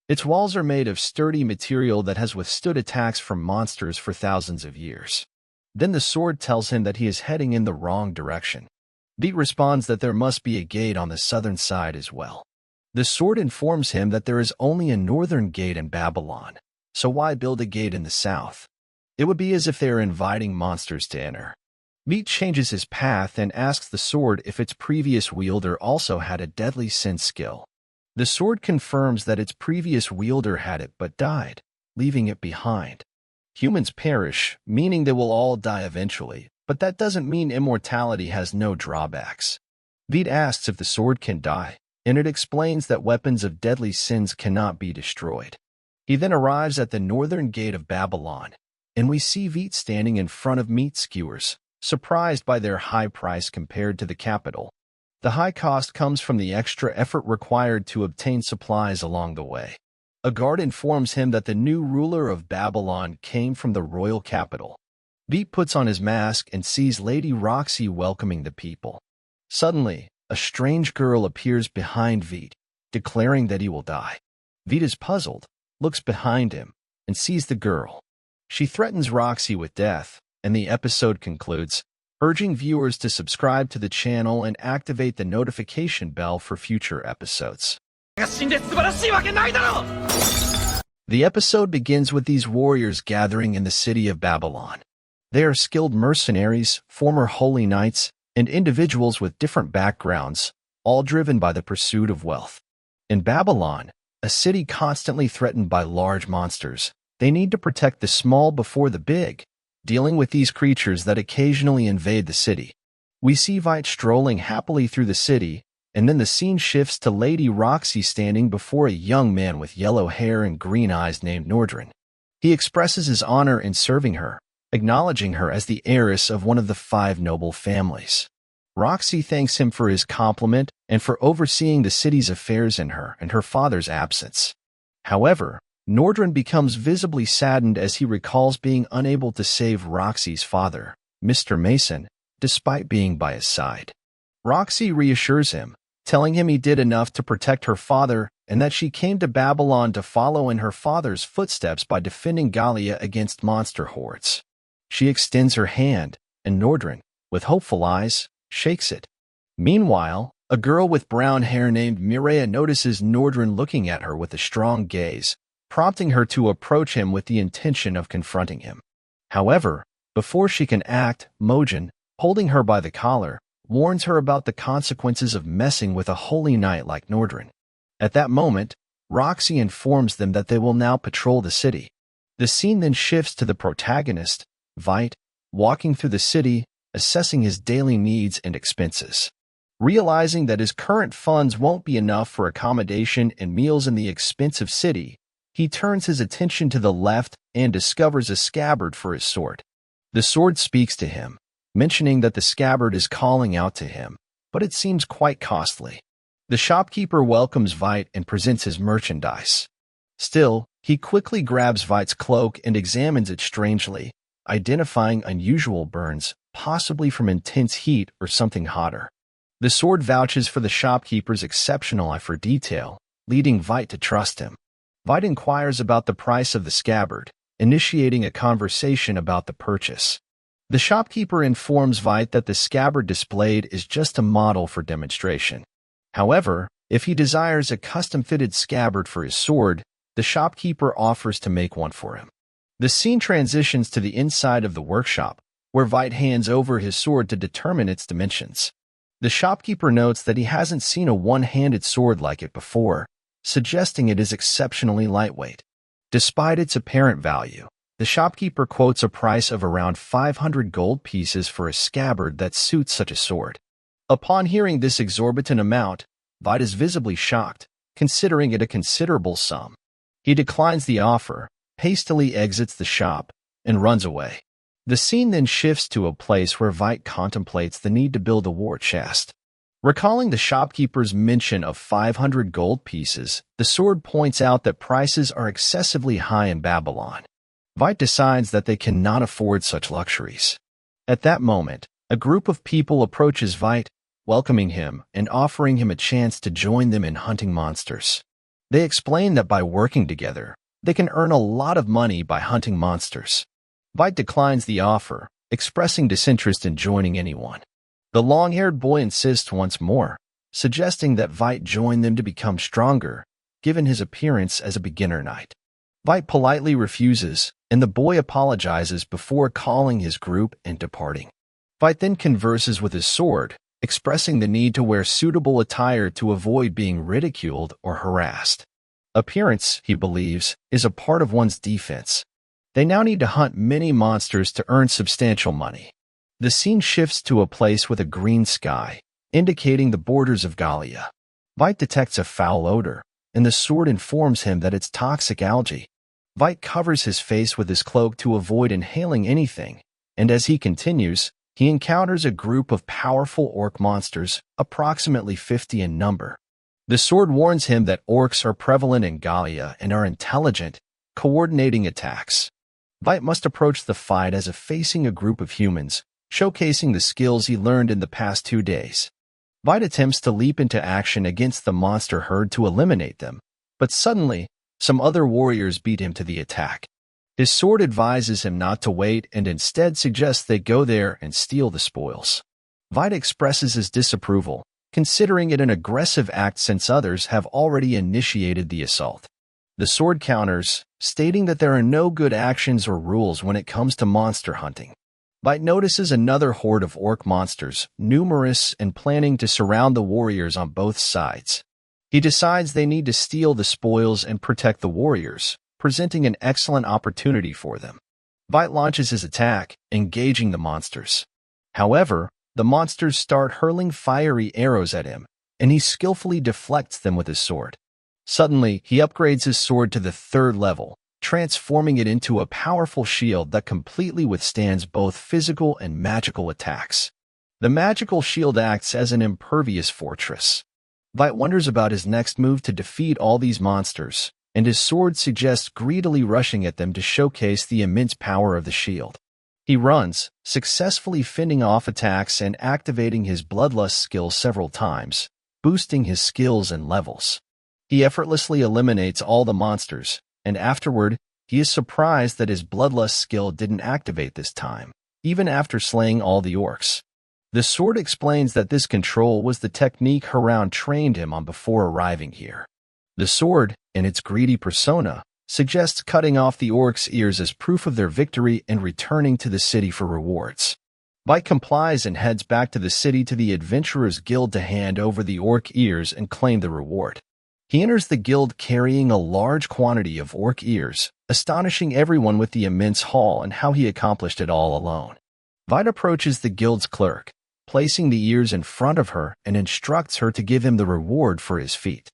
Its walls are made of sturdy material that has withstood attacks from monsters for thousands of years. Then the sword tells him that he is heading in the wrong direction. Veit responds that there must be a gate on the southern side as well. The sword informs him that there is only a northern gate in Babylon, so why build a gate in the south? It would be as if they are inviting monsters to enter. Veit changes his path and asks the sword if its previous wielder also had a deadly sense skill. The sword confirms that its previous wielder had it but died, leaving it behind. Humans perish, meaning they will all die eventually, but that doesn't mean immortality has no drawbacks. Veit asks if the sword can die, and it explains that weapons of deadly sins cannot be destroyed. He then arrives at the northern gate of Babylon, and we see Veit standing in front of meat skewers, surprised by their high price compared to the capital. The high cost comes from the extra effort required to obtain supplies along the way. A guard informs him that the new ruler of Babylon came from the royal capital. Veit puts on his mask and sees Lady Roxy welcoming the people. Suddenly, a strange girl appears behind Veit, declaring that he will die. Veit is puzzled, looks behind him, and sees the girl. She threatens Roxy with death, and the episode concludes, urging viewers to subscribe to the channel and activate the notification bell for future episodes. The episode begins with these warriors gathering in the city of Babylon. They are skilled mercenaries, former holy knights, and individuals with different backgrounds, all driven by the pursuit of wealth. In Babylon, a city constantly threatened by large monsters, they need to protect the small before the big, dealing with these creatures that occasionally invade the city. We see Veit strolling happily through the city, and then the scene shifts to Lady Roxy standing before a young man with yellow hair and green eyes named Nordrin. He expresses his honor in serving her, acknowledging her as the heiress of one of the 5 noble families. Roxy thanks him for his compliment and for overseeing the city's affairs in her and her father's absence. However, Nordrin becomes visibly saddened as he recalls being unable to save Roxy's father, Mr. Mason, despite being by his side. Roxy reassures him, telling him he did enough to protect her father and that she came to Babylon to follow in her father's footsteps by defending Gallia against monster hordes. She extends her hand, and Nordrin, with hopeful eyes, shakes it. Meanwhile, a girl with brown hair named Mireia notices Nordrin looking at her with a strong gaze, prompting her to approach him with the intention of confronting him. However, before she can act, Mojin, holding her by the collar, warns her about the consequences of messing with a holy knight like Nordrin. At that moment, Roxy informs them that they will now patrol the city. The scene then shifts to the protagonist, Veit, walking through the city, assessing his daily needs and expenses. Realizing that his current funds won't be enough for accommodation and meals in the expensive city, he turns his attention to the left and discovers a scabbard for his sword. The sword speaks to him, mentioning that the scabbard is calling out to him, but it seems quite costly. The shopkeeper welcomes Vite and presents his merchandise. Still, he quickly grabs Vite's cloak and examines it strangely, identifying unusual burns, possibly from intense heat or something hotter. The sword vouches for the shopkeeper's exceptional eye for detail, leading Vite to trust him. Vite inquires about the price of the scabbard, initiating a conversation about the purchase. The shopkeeper informs Vite that the scabbard displayed is just a model for demonstration. However, if he desires a custom-fitted scabbard for his sword, the shopkeeper offers to make one for him. The scene transitions to the inside of the workshop, where Vite hands over his sword to determine its dimensions. The shopkeeper notes that he hasn't seen a one-handed sword like it before, suggesting it is exceptionally lightweight. Despite its apparent value, the shopkeeper quotes a price of around 500 gold pieces for a scabbard that suits such a sword. Upon hearing this exorbitant amount, Vite is visibly shocked, considering it a considerable sum. He declines the offer, hastily exits the shop, and runs away. The scene then shifts to a place where Vite contemplates the need to build a war chest. Recalling the shopkeeper's mention of 500 gold pieces, the sword points out that prices are excessively high in Babylon. Vite decides that they cannot afford such luxuries. At that moment, a group of people approaches Vite, welcoming him and offering him a chance to join them in hunting monsters. They explain that by working together, they can earn a lot of money by hunting monsters. Vite declines the offer, expressing disinterest in joining anyone. The long-haired boy insists once more, suggesting that Vite join them to become stronger, given his appearance as a beginner knight. Vite politely refuses, and the boy apologizes before calling his group and departing. Vite then converses with his sword, expressing the need to wear suitable attire to avoid being ridiculed or harassed. Appearance, he believes, is a part of one's defense. They now need to hunt many monsters to earn substantial money. The scene shifts to a place with a green sky, indicating the borders of Gallia. Vite detects a foul odor, and the sword informs him that it's toxic algae. Vite covers his face with his cloak to avoid inhaling anything, and as he continues, he encounters a group of powerful orc monsters, approximately 50 in number. The sword warns him that orcs are prevalent in Gallia and are intelligent, coordinating attacks. Vite must approach the fight as if facing a group of humans, showcasing the skills he learned in the past 2 days. Vite attempts to leap into action against the monster herd to eliminate them, but suddenly, some other warriors beat him to the attack. His sword advises him not to wait and instead suggests they go there and steal the spoils. Vite expresses his disapproval, considering it an aggressive act since others have already initiated the assault. The sword counters, stating that there are no good actions or rules when it comes to monster hunting. Vite notices another horde of orc monsters, numerous and planning to surround the warriors on both sides. He decides they need to steal the spoils and protect the warriors, presenting an excellent opportunity for them. Vite launches his attack, engaging the monsters. However, the monsters start hurling fiery arrows at him, and he skillfully deflects them with his sword. Suddenly, he upgrades his sword to the 3rd level, transforming it into a powerful shield that completely withstands both physical and magical attacks. The magical shield acts as an impervious fortress. Vite wonders about his next move to defeat all these monsters, and his sword suggests greedily rushing at them to showcase the immense power of the shield. He runs, successfully fending off attacks and activating his bloodlust skill several times, boosting his skills and levels. He effortlessly eliminates all the monsters, and afterward, he is surprised that his bloodlust skill didn't activate this time, even after slaying all the orcs. The sword explains that this control was the technique Haran trained him on before arriving here. The sword, in its greedy persona, suggests cutting off the orcs' ears as proof of their victory and returning to the city for rewards. Vite complies and heads back to the city to the Adventurers Guild to hand over the orc ears and claim the reward. He enters the guild carrying a large quantity of orc ears, astonishing everyone with the immense haul and how he accomplished it all alone. Vite approaches the guild's clerk, placing the ears in front of her and instructs her to give him the reward for his feat.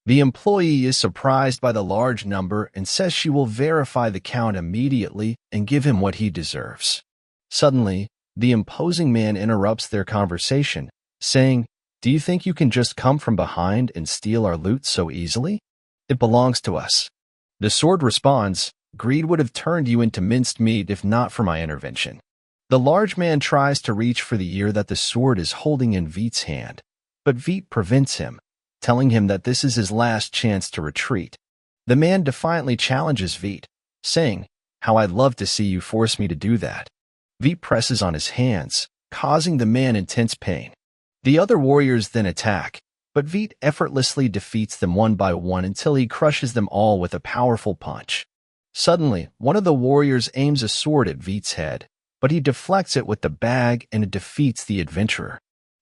The employee is surprised by the large number and says she will verify the count immediately and give him what he deserves. Suddenly, the imposing man interrupts their conversation, saying, Do you think you can just come from behind and steal our loot so easily? It belongs to us. The sword responds, greed would have turned you into minced meat if not for my intervention. The large man tries to reach for the ear that the sword is holding in Veet's hand, but Veet prevents him, telling him that this is his last chance to retreat. The man defiantly challenges Veet, saying, "How I'd love to see you force me to do that." Veet presses on his hands, causing the man intense pain. The other warriors then attack, but Veet effortlessly defeats them one by one until he crushes them all with a powerful punch. Suddenly, one of the warriors aims a sword at Veet's head, but he deflects it with the bag and it defeats the adventurer.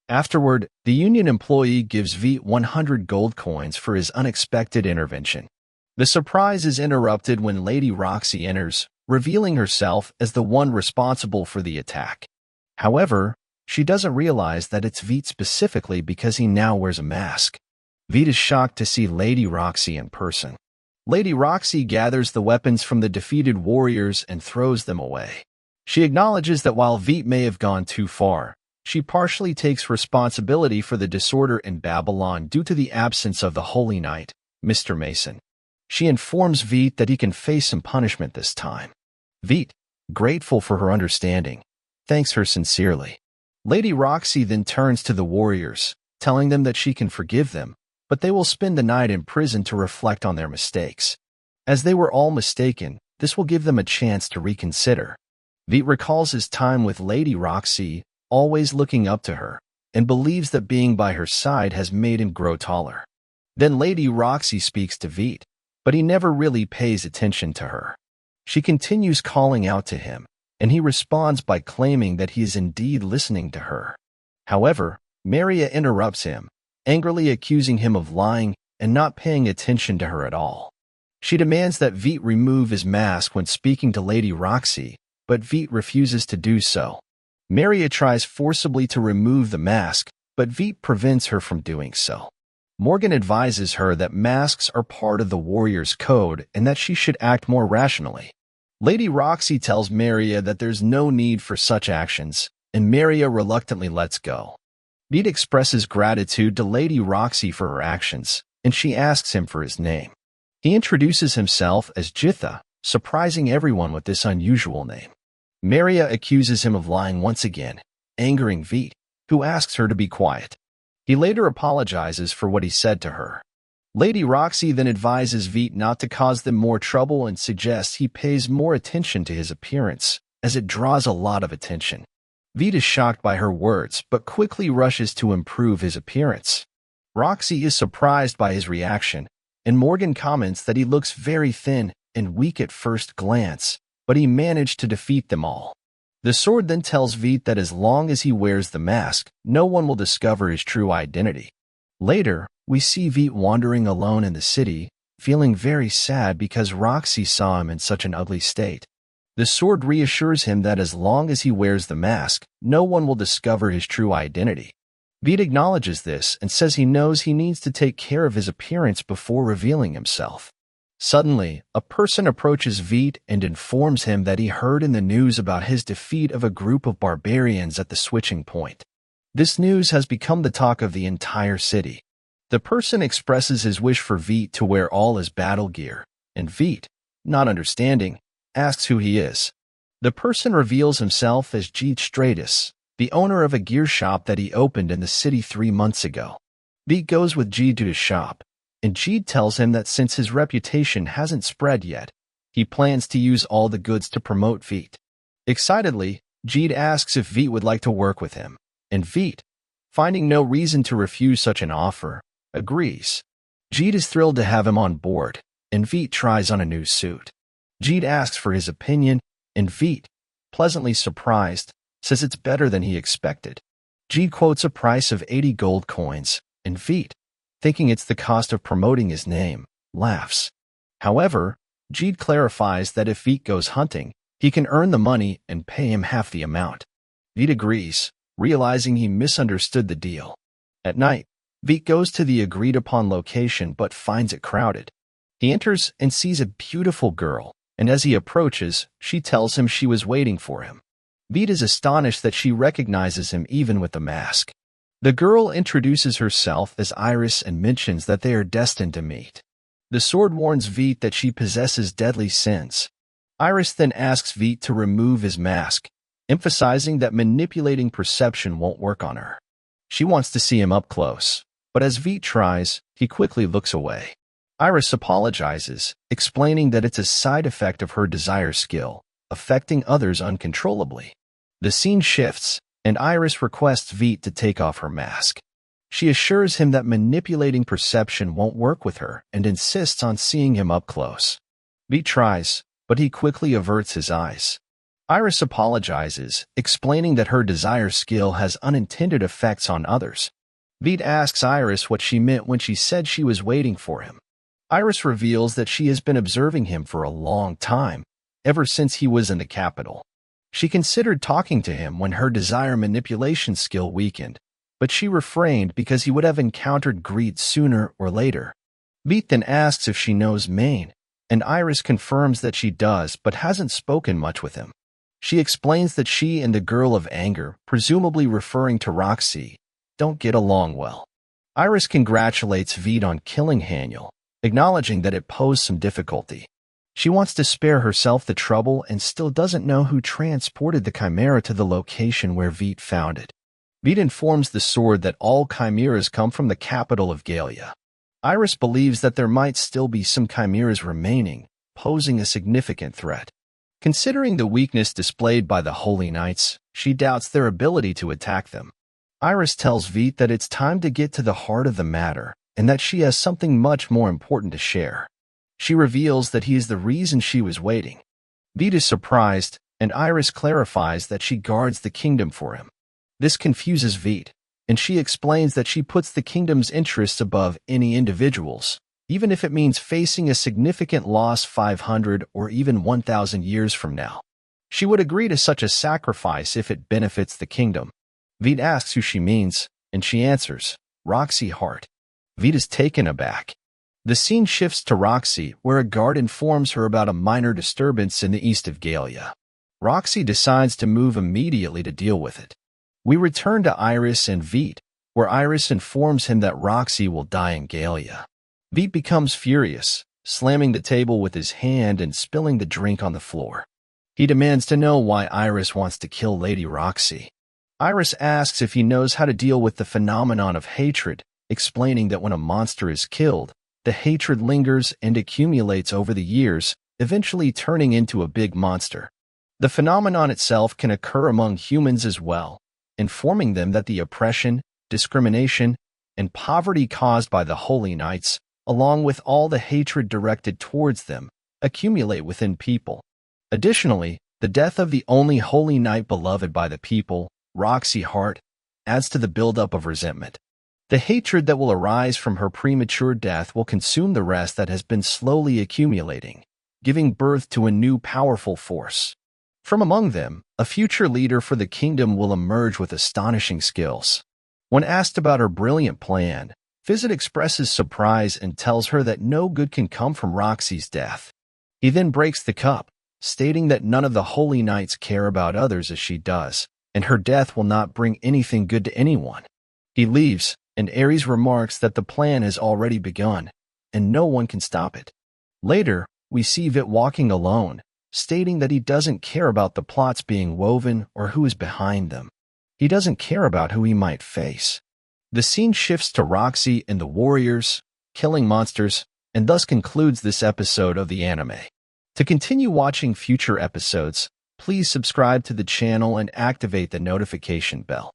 Afterward, the union employee gives Veet 100 gold coins for his unexpected intervention. The surprise is interrupted when Lady Roxy enters, revealing herself as the one responsible for the attack. However, she doesn't realize that it's Veet specifically because he now wears a mask. Veet is shocked to see Lady Roxy in person. Lady Roxy gathers the weapons from the defeated warriors and throws them away. She acknowledges that while Veet may have gone too far, she partially takes responsibility for the disorder in Babylon due to the absence of the Holy Knight, Mr. Mason. She informs Veet that he can face some punishment this time. Veet, grateful for her understanding, thanks her sincerely. Lady Roxy then turns to the warriors, telling them that she can forgive them, but they will spend the night in prison to reflect on their mistakes. As they were all mistaken, this will give them a chance to reconsider. Veet recalls his time with Lady Roxy, always looking up to her, and believes that being by her side has made him grow taller. Then Lady Roxy speaks to Veet, but he never really pays attention to her. She continues calling out to him, and he responds by claiming that he is indeed listening to her. However, Maria interrupts him, angrily accusing him of lying and not paying attention to her at all. She demands that Veet remove his mask when speaking to Lady Roxy, but Veet refuses to do so. Maria tries forcibly to remove the mask, but Veet prevents her from doing so. Morgan advises her that masks are part of the warrior's code and that she should act more rationally. Lady Roxy tells Maria that there's no need for such actions, and Maria reluctantly lets go. Veet expresses gratitude to Lady Roxy for her actions, and she asks him for his name. He introduces himself as Jitha, surprising everyone with this unusual name. Maria accuses him of lying once again, angering Veet, who asks her to be quiet. He later apologizes for what he said to her. Lady Roxy then advises Veet not to cause them more trouble and suggests he pays more attention to his appearance, as it draws a lot of attention. Veet is shocked by her words, but quickly rushes to improve his appearance. Roxy is surprised by his reaction, and Morgan comments that he looks very thin and weak at first glance, but he managed to defeat them all. The sword then tells Veet that as long as he wears the mask, no one will discover his true identity. Later, we see Veet wandering alone in the city, feeling very sad because Roxy saw him in such an ugly state. The sword reassures him that as long as he wears the mask, no one will discover his true identity. Veet acknowledges this and says he knows he needs to take care of his appearance before revealing himself. Suddenly, a person approaches Veet and informs him that he heard in the news about his defeat of a group of barbarians at the switching point. This news has become the talk of the entire city. The person expresses his wish for Veet to wear all his battle gear, and Veet, not understanding, asks who he is. The person reveals himself as Jeet Stratus, the owner of a gear shop that he opened in the city 3 months ago. Veet goes with Jeet to his shop, and Jeet tells him that since his reputation hasn't spread yet, he plans to use all the goods to promote Veet. Excitedly, Jeet asks if Veet would like to work with him, and Veet, finding no reason to refuse such an offer, agrees. Jeet is thrilled to have him on board, and Veet tries on a new suit. Jeet asks for his opinion, and Veet, pleasantly surprised, says it's better than he expected. Jeet quotes a price of 80 gold coins, and Veet, thinking it's the cost of promoting his name, laughs. However, Jeet clarifies that if Veet goes hunting, he can earn the money and pay him half the amount. Veet agrees, realizing he misunderstood the deal. At night, Veet goes to the agreed-upon location but finds it crowded. He enters and sees a beautiful girl, and as he approaches, she tells him she was waiting for him. Veet is astonished that she recognizes him even with the mask. The girl introduces herself as Iris and mentions that they are destined to meet. The sword warns Veit that she possesses deadly sins. Iris then asks Veit to remove his mask, emphasizing that manipulating perception won't work on her. She wants to see him up close, but as Veit tries, he quickly looks away. Iris apologizes, explaining that it's a side effect of her desire skill, affecting others uncontrollably. The scene shifts, and Iris requests Veit to take off her mask. She assures him that manipulating perception won't work with her and insists on seeing him up close. Veit tries, but he quickly averts his eyes. Iris apologizes, explaining that her desire skill has unintended effects on others. Veit asks Iris what she meant when she said she was waiting for him. Iris reveals that she has been observing him for a long time, ever since he was in the capital. She considered talking to him when her desire manipulation skill weakened, but she refrained because he would have encountered greed sooner or later. Veit then asks if she knows Maine, and Iris confirms that she does but hasn't spoken much with him. She explains that she and the Girl of Anger, presumably referring to Roxy, don't get along well. Iris congratulates Veit on killing Haniel, acknowledging that it posed some difficulty. She wants to spare herself the trouble and still doesn't know who transported the chimera to the location where Veit found it. Veit informs the sword that all chimeras come from the capital of Galia. Iris believes that there might still be some chimeras remaining, posing a significant threat. Considering the weakness displayed by the Holy Knights, she doubts their ability to attack them. Iris tells Veit that it's time to get to the heart of the matter and that she has something much more important to share. She reveals that he is the reason she was waiting. Veit is surprised, and Iris clarifies that she guards the kingdom for him. This confuses Veit, and she explains that she puts the kingdom's interests above any individual's, even if it means facing a significant loss 500 or even 1,000 years from now. She would agree to such a sacrifice if it benefits the kingdom. Veit asks who she means, and she answers, Roxy Hart. Veit is taken aback. The scene shifts to Roxy, where a guard informs her about a minor disturbance in the east of Galia. Roxy decides to move immediately to deal with it. We return to Iris and Veit, where Iris informs him that Roxy will die in Galia. Veit becomes furious, slamming the table with his hand and spilling the drink on the floor. He demands to know why Iris wants to kill Lady Roxy. Iris asks if he knows how to deal with the phenomenon of hatred, explaining that when a monster is killed, the hatred lingers and accumulates over the years, eventually turning into a big monster. The phenomenon itself can occur among humans as well, informing them that the oppression, discrimination, and poverty caused by the Holy Knights, along with all the hatred directed towards them, accumulate within people. Additionally, the death of the only Holy Knight beloved by the people, Roxy Hart, adds to the buildup of resentment. The hatred that will arise from her premature death will consume the rest that has been slowly accumulating, giving birth to a new powerful force. From among them, a future leader for the kingdom will emerge with astonishing skills. When asked about her brilliant plan, Fizit expresses surprise and tells her that no good can come from Roxy's death. He then breaks the cup, stating that none of the Holy Knights care about others as she does, and her death will not bring anything good to anyone. He leaves, and Ares remarks that the plan has already begun, and no one can stop it. Later, we see Veit walking alone, stating that he doesn't care about the plots being woven or who is behind them. He doesn't care about who he might face. The scene shifts to Roxy and the warriors, killing monsters, and thus concludes this episode of the anime. To continue watching future episodes, please subscribe to the channel and activate the notification bell.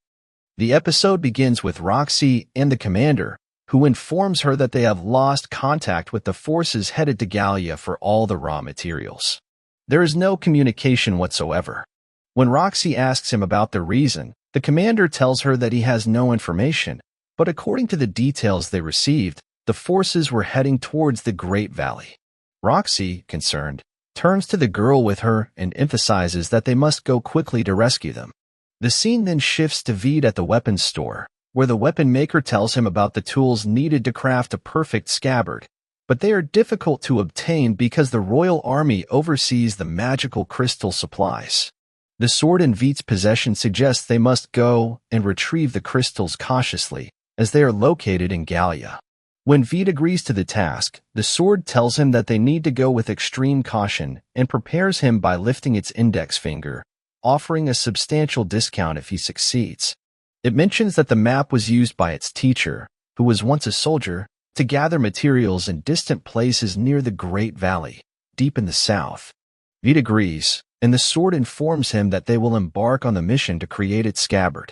The episode begins with Roxy and the commander, who informs her that they have lost contact with the forces headed to Galia for all the raw materials. There is no communication whatsoever. When Roxy asks him about the reason, the commander tells her that he has no information, but according to the details they received, the forces were heading towards the Great Valley. Roxy, concerned, turns to the girl with her and emphasizes that they must go quickly to rescue them. The scene then shifts to Veit at the weapons store, where the weapon maker tells him about the tools needed to craft a perfect scabbard, but they are difficult to obtain because the royal army oversees the magical crystal supplies. The sword in Veet's possession suggests they must go and retrieve the crystals cautiously, as they are located in Gallia. When Veet agrees to the task, the sword tells him that they need to go with extreme caution and prepares him by lifting its index finger, offering a substantial discount if he succeeds. It mentions that the map was used by its teacher, who was once a soldier, to gather materials in distant places near the Great Valley, deep in the south. Veet agrees, and the sword informs him that they will embark on the mission to create its scabbard.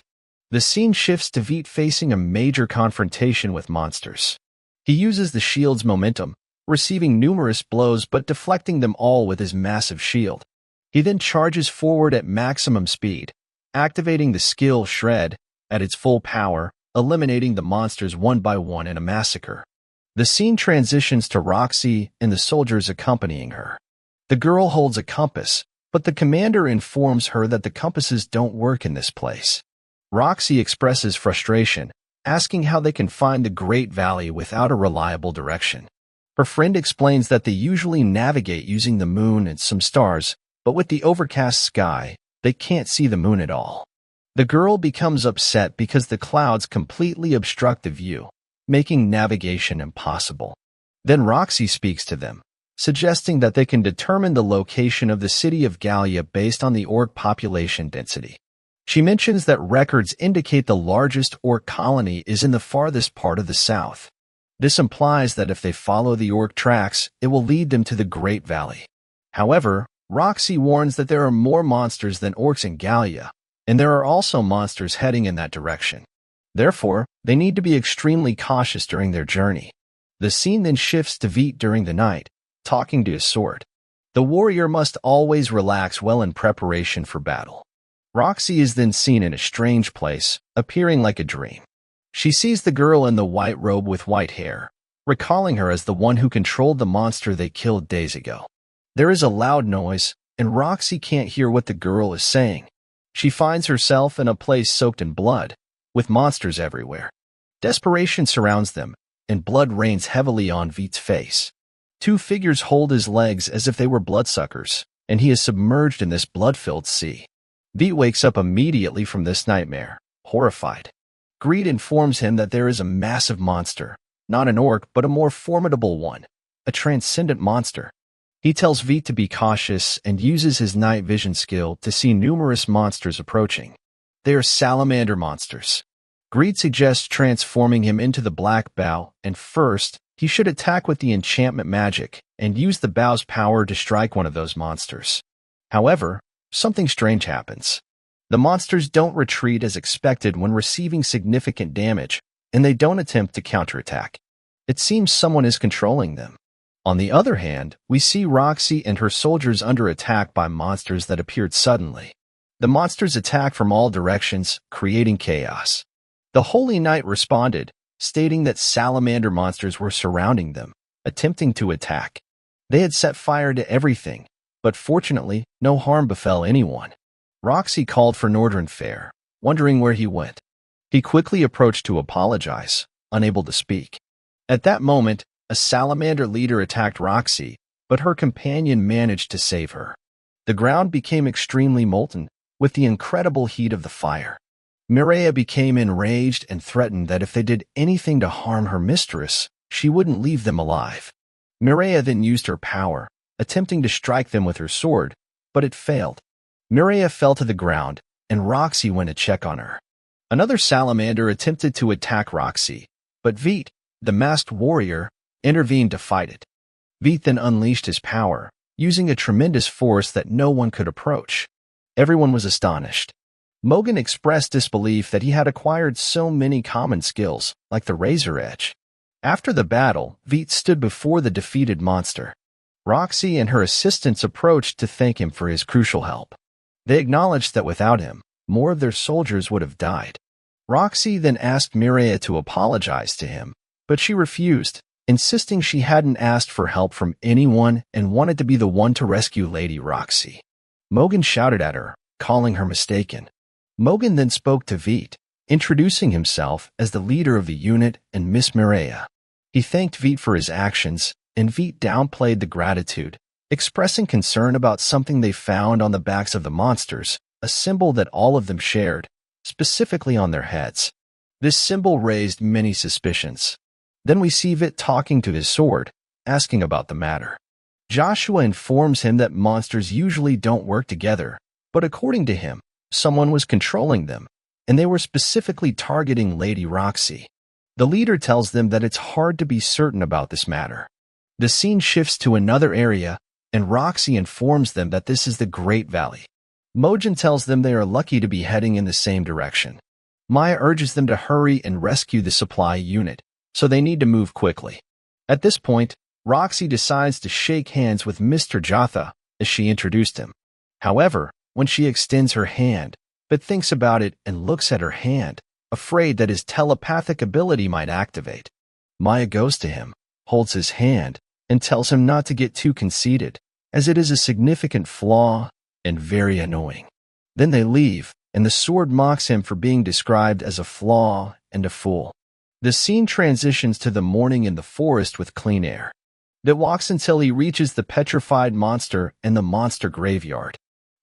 The scene shifts to Veet facing a major confrontation with monsters. He uses the shield's momentum, receiving numerous blows but deflecting them all with his massive shield. He then charges forward at maximum speed, activating the skill Shred at its full power, eliminating the monsters one by one in a massacre. The scene transitions to Roxy and the soldiers accompanying her. The girl holds a compass, but the commander informs her that the compasses don't work in this place. Roxy expresses frustration, asking how they can find the Great Valley without a reliable direction. Her friend explains that they usually navigate using the moon and some stars, but with the overcast sky, they can't see the moon at all. The girl becomes upset because the clouds completely obstruct the view, making navigation impossible. Then Roxy speaks to them, suggesting that they can determine the location of the city of Gallia based on the orc population density. She mentions that records indicate the largest orc colony is in the farthest part of the south. This implies that if they follow the orc tracks, it will lead them to the Great Valley. However, Roxy warns that there are more monsters than orcs in Gallia, and there are also monsters heading in that direction. Therefore, they need to be extremely cautious during their journey. The scene then shifts to Veet during the night, talking to his sword. The warrior must always relax well in preparation for battle. Roxy is then seen in a strange place, appearing like a dream. She sees the girl in the white robe with white hair, recalling her as the one who controlled the monster they killed days ago. There is a loud noise, and Roxy can't hear what the girl is saying. She finds herself in a place soaked in blood, with monsters everywhere. Desperation surrounds them, and blood rains heavily on Veet's face. Two figures hold his legs as if they were bloodsuckers, and he is submerged in this blood-filled sea. Veet wakes up immediately from this nightmare, horrified. Greed informs him that there is a massive monster, not an orc but a more formidable one, a transcendent monster. He tells Veet to be cautious and uses his night vision skill to see numerous monsters approaching. They are salamander monsters. Greed suggests transforming him into the black bow, and first, he should attack with the enchantment magic and use the bow's power to strike one of those monsters. However, something strange happens. The monsters don't retreat as expected when receiving significant damage, and they don't attempt to counterattack. It seems someone is controlling them. On the other hand, we see Roxy and her soldiers under attack by monsters that appeared suddenly. The monsters attack from all directions, creating chaos. The Holy Knight responded, stating that salamander monsters were surrounding them, attempting to attack. They had set fire to everything, but fortunately, no harm befell anyone. Roxy called for Northern Fair, wondering where he went. He quickly approached to apologize, unable to speak. At that moment, a salamander leader attacked Roxy, but her companion managed to save her. The ground became extremely molten, with the incredible heat of the fire. Mireia became enraged and threatened that if they did anything to harm her mistress, she wouldn't leave them alive. Mireia then used her power, attempting to strike them with her sword, but it failed. Mireia fell to the ground, and Roxy went to check on her. Another salamander attempted to attack Roxy, but Veet, the masked warrior, intervened to fight it. Veet then unleashed his power, using a tremendous force that no one could approach. Everyone was astonished. Mogan expressed disbelief that he had acquired so many common skills, like the razor edge. After the battle, Veet stood before the defeated monster. Roxy and her assistants approached to thank him for his crucial help. They acknowledged that without him, more of their soldiers would have died. Roxy then asked Mireia to apologize to him, but she refused, insisting she hadn't asked for help from anyone and wanted to be the one to rescue Lady Roxy. Mogan shouted at her, calling her mistaken. Mogan then spoke to Veet, introducing himself as the leader of the unit and Miss Mireia. He thanked Veet for his actions, and Veet downplayed the gratitude, expressing concern about something they found on the backs of the monsters, a symbol that all of them shared, specifically on their heads. This symbol raised many suspicions. Then we see Vit talking to his sword, asking about the matter. Joshua informs him that monsters usually don't work together, but according to him, someone was controlling them, and they were specifically targeting Lady Roxy. The leader tells them that it's hard to be certain about this matter. The scene shifts to another area, and Roxy informs them that this is the Great Valley. Mojin tells them they are lucky to be heading in the same direction. Maya urges them to hurry and rescue the supply unit, so they need to move quickly. At this point, Roxy decides to shake hands with Mr. Jatha as she introduced him. However, when she extends her hand, but thinks about it and looks at her hand, afraid that his telepathic ability might activate. Maya goes to him, holds his hand, and tells him not to get too conceited, as it is a significant flaw and very annoying. Then they leave, and the sword mocks him for being described as a flaw and a fool. The scene transitions to the morning in the forest with clean air. Vit walks until he reaches the petrified monster and the monster graveyard.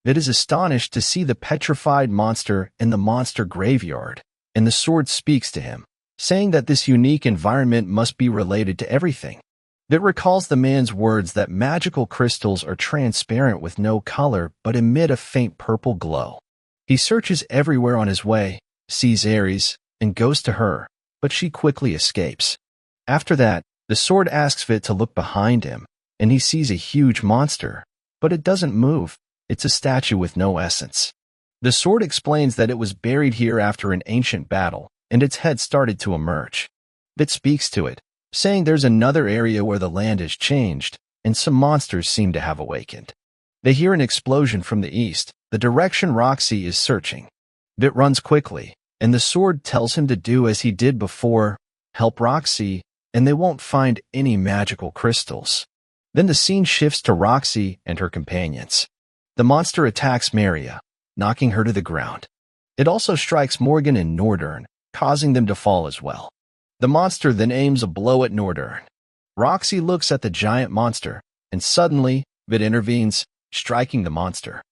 Vit is astonished to see the petrified monster in the monster graveyard, and the sword speaks to him, saying that this unique environment must be related to everything. Vit recalls the man's words that magical crystals are transparent with no color but emit a faint purple glow. He searches everywhere on his way, sees Ares, and goes to her, but she quickly escapes. After that, the sword asks Vit to look behind him, and he sees a huge monster, but it doesn't move. It's a statue with no essence. The sword explains that it was buried here after an ancient battle, and its head started to emerge. Vit speaks to it, saying there's another area where the land has changed, and some monsters seem to have awakened. They hear an explosion from the east, the direction Roxy is searching. Vit runs quickly, and the sword tells him to do as he did before, help Roxy, and they won't find any magical crystals. Then the scene shifts to Roxy and her companions. The monster attacks Maria, knocking her to the ground. It also strikes Morgan and Northern, causing them to fall as well. The monster then aims a blow at Northern. Roxy looks at the giant monster, and suddenly, Vit intervenes, striking the monster.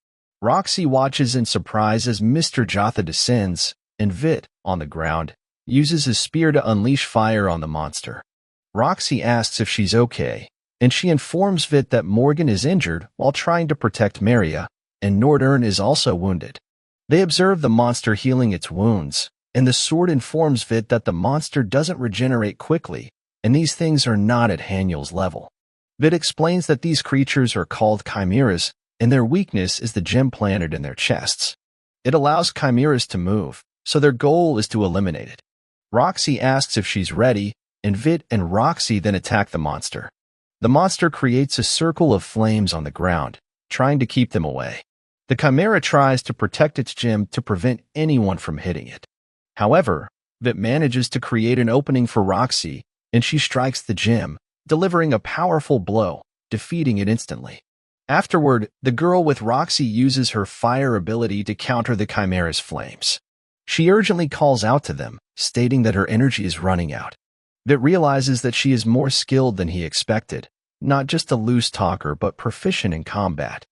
Roxy watches in surprise as Mr. Jatha descends, and Vit, on the ground, uses his spear to unleash fire on the monster. Roxy asks if she's okay, and she informs Vit that Morgan is injured while trying to protect Maria, and Northern is also wounded. They observe the monster healing its wounds, and the sword informs Vit that the monster doesn't regenerate quickly, and these things are not at Haniel's level. Vit explains that these creatures are called chimeras, and their weakness is the gem planted in their chests. It allows chimeras to move, so their goal is to eliminate it. Roxy asks if she's ready, and Vit and Roxy then attack the monster. The monster creates a circle of flames on the ground, trying to keep them away. The chimera tries to protect its gem to prevent anyone from hitting it. However, Vit manages to create an opening for Roxy, and she strikes the gem, delivering a powerful blow, defeating it instantly. Afterward, the girl with Roxy uses her fire ability to counter the chimera's flames. She urgently calls out to them, stating that her energy is running out. Vit realizes that she is more skilled than he expected, not just a loose talker but proficient in combat.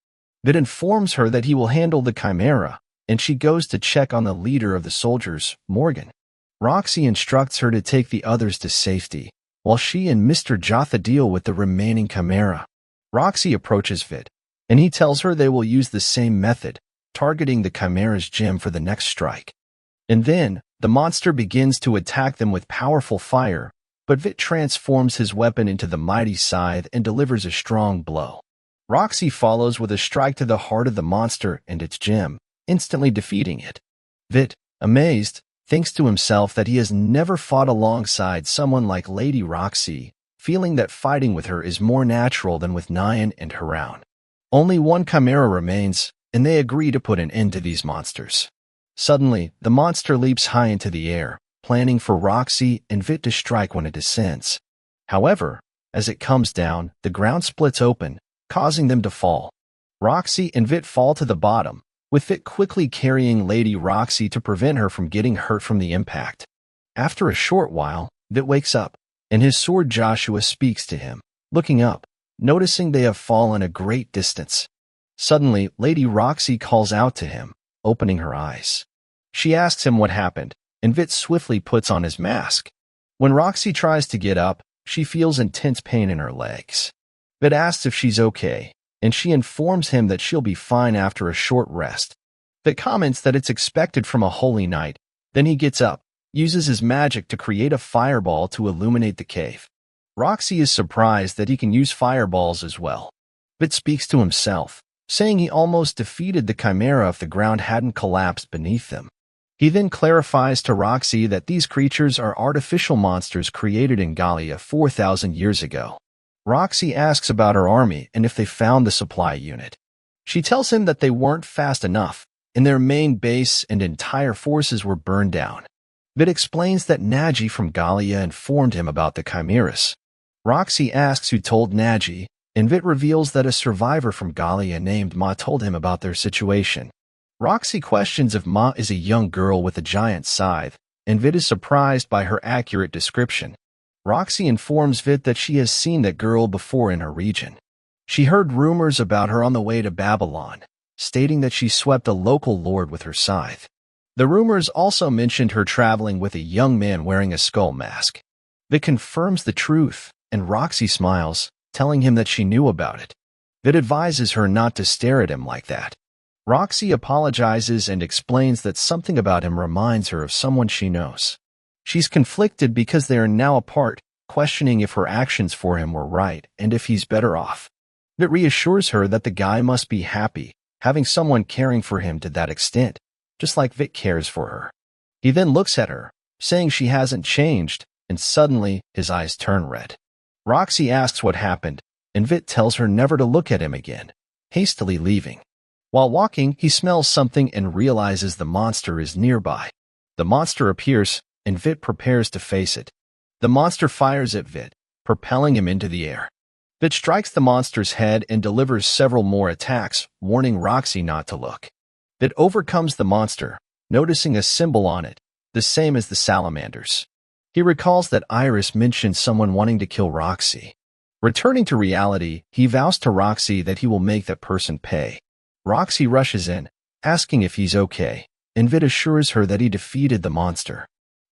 Vit informs her that he will handle the chimera, and she goes to check on the leader of the soldiers, Morgan. Roxy instructs her to take the others to safety, while she and Mr. Jatha deal with the remaining chimera. Roxy approaches Vit, and he tells her they will use the same method, targeting the chimera's gem for the next strike. And then, the monster begins to attack them with powerful fire, but Vit transforms his weapon into the mighty scythe and delivers a strong blow. Roxy follows with a strike to the heart of the monster and its gem, instantly defeating it. Vit, amazed, thinks to himself that he has never fought alongside someone like Lady Roxy, feeling that fighting with her is more natural than with Nyan and Haroun. Only one chimera remains, and they agree to put an end to these monsters. Suddenly, the monster leaps high into the air, planning for Roxy and Vit to strike when it descends. However, as it comes down, the ground splits open, causing them to fall. Roxy and Vit fall to the bottom, with Vit quickly carrying Lady Roxy to prevent her from getting hurt from the impact. After a short while, Vit wakes up, and his sword Joshua speaks to him, looking up, noticing they have fallen a great distance. Suddenly, Lady Roxy calls out to him, opening her eyes. She asks him what happened, and Vit swiftly puts on his mask. When Roxy tries to get up, she feels intense pain in her legs. Vit asks if she's okay, and she informs him that she'll be fine after a short rest. Vit comments that it's expected from a holy night. Then he gets up, uses his magic to create a fireball to illuminate the cave. Roxy is surprised that he can use fireballs as well. Vit speaks to himself, saying he almost defeated the Chimera if the ground hadn't collapsed beneath them. He then clarifies to Roxy that these creatures are artificial monsters created in Gallia 4,000 years ago. Roxy asks about her army and if they found the supply unit. She tells him that they weren't fast enough, and their main base and entire forces were burned down. Vit explains that Naji from Gallia informed him about the chimeras. Roxy asks who told Naji, and Vit reveals that a survivor from Gallia named Ma told him about their situation. Roxy questions if Ma is a young girl with a giant scythe, and Vit is surprised by her accurate description. Roxy informs Vit that she has seen that girl before in her region. She heard rumors about her on the way to Babylon, stating that she swept a local lord with her scythe. The rumors also mentioned her traveling with a young man wearing a skull mask. Vit confirms the truth, and Roxy smiles, telling him that she knew about it. Vit advises her not to stare at him like that. Roxy apologizes and explains that something about him reminds her of someone she knows. She's conflicted because they are now apart, questioning if her actions for him were right and if he's better off. Vit reassures her that the guy must be happy, having someone caring for him to that extent, just like Vit cares for her. He then looks at her, saying she hasn't changed, and suddenly his eyes turn red. Roxy asks what happened, and Vit tells her never to look at him again, hastily leaving. While walking, he smells something and realizes the monster is nearby. The monster appears, and Vit prepares to face it. The monster fires at Vit, propelling him into the air. Vit strikes the monster's head and delivers several more attacks, warning Roxy not to look. Vit overcomes the monster, noticing a symbol on it, the same as the salamanders. He recalls that Iris mentioned someone wanting to kill Roxy. Returning to reality, he vows to Roxy that he will make that person pay. Roxy rushes in, asking if he's okay, and Vit assures her that he defeated the monster.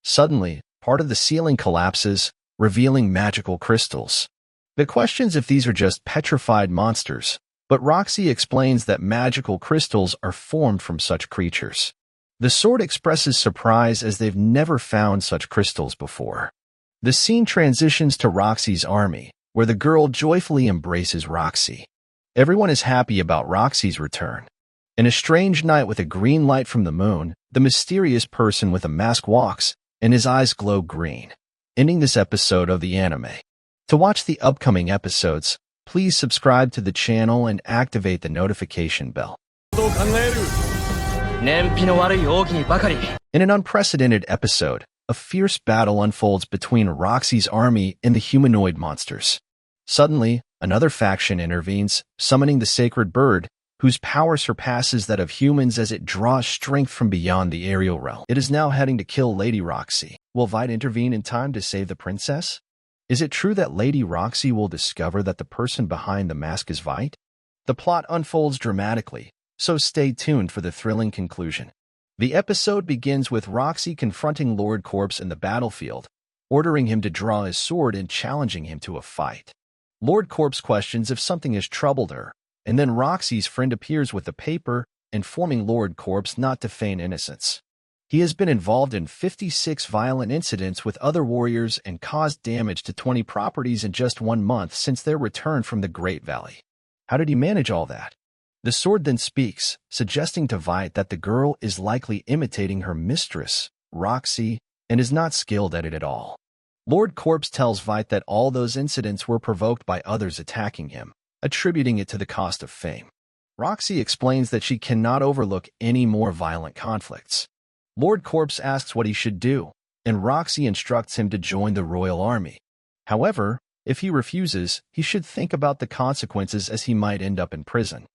Suddenly, part of the ceiling collapses, revealing magical crystals. Vit questions if these are just petrified monsters, but Roxy explains that magical crystals are formed from such creatures. The sword expresses surprise as they've never found such crystals before. The scene transitions to Roxy's army, where the girl joyfully embraces Roxy. Everyone is happy about Roxy's return. In a strange night with a green light from the moon, the mysterious person with a mask walks, and his eyes glow green, ending this episode of the anime. To watch the upcoming episodes, please subscribe to the channel and activate the notification bell. In an unprecedented episode, a fierce battle unfolds between Roxy's army and the humanoid monsters. Suddenly, another faction intervenes, summoning the sacred bird, whose power surpasses that of humans as it draws strength from beyond the aerial realm. It is now heading to kill Lady Roxy. Will Vite intervene in time to save the princess? Is it true that Lady Roxy will discover that the person behind the mask is Vite? The plot unfolds dramatically, so stay tuned for the thrilling conclusion. The episode begins with Roxy confronting Lord Corpse in the battlefield, ordering him to draw his sword and challenging him to a fight. Lord Corpse questions if something has troubled her, and then Roxy's friend appears with a paper, informing Lord Corpse not to feign innocence. He has been involved in 56 violent incidents with other warriors and caused damage to 20 properties in just 1 month since their return from the Great Valley. How did he manage all that? The sword then speaks, suggesting to Vite that the girl is likely imitating her mistress, Roxy, and is not skilled at it at all. Lord Corpse tells Vite that all those incidents were provoked by others attacking him, attributing it to the cost of fame. Roxy explains that she cannot overlook any more violent conflicts. Lord Corpse asks what he should do, and Roxy instructs him to join the royal army. However, if he refuses, he should think about the consequences as he might end up in prison.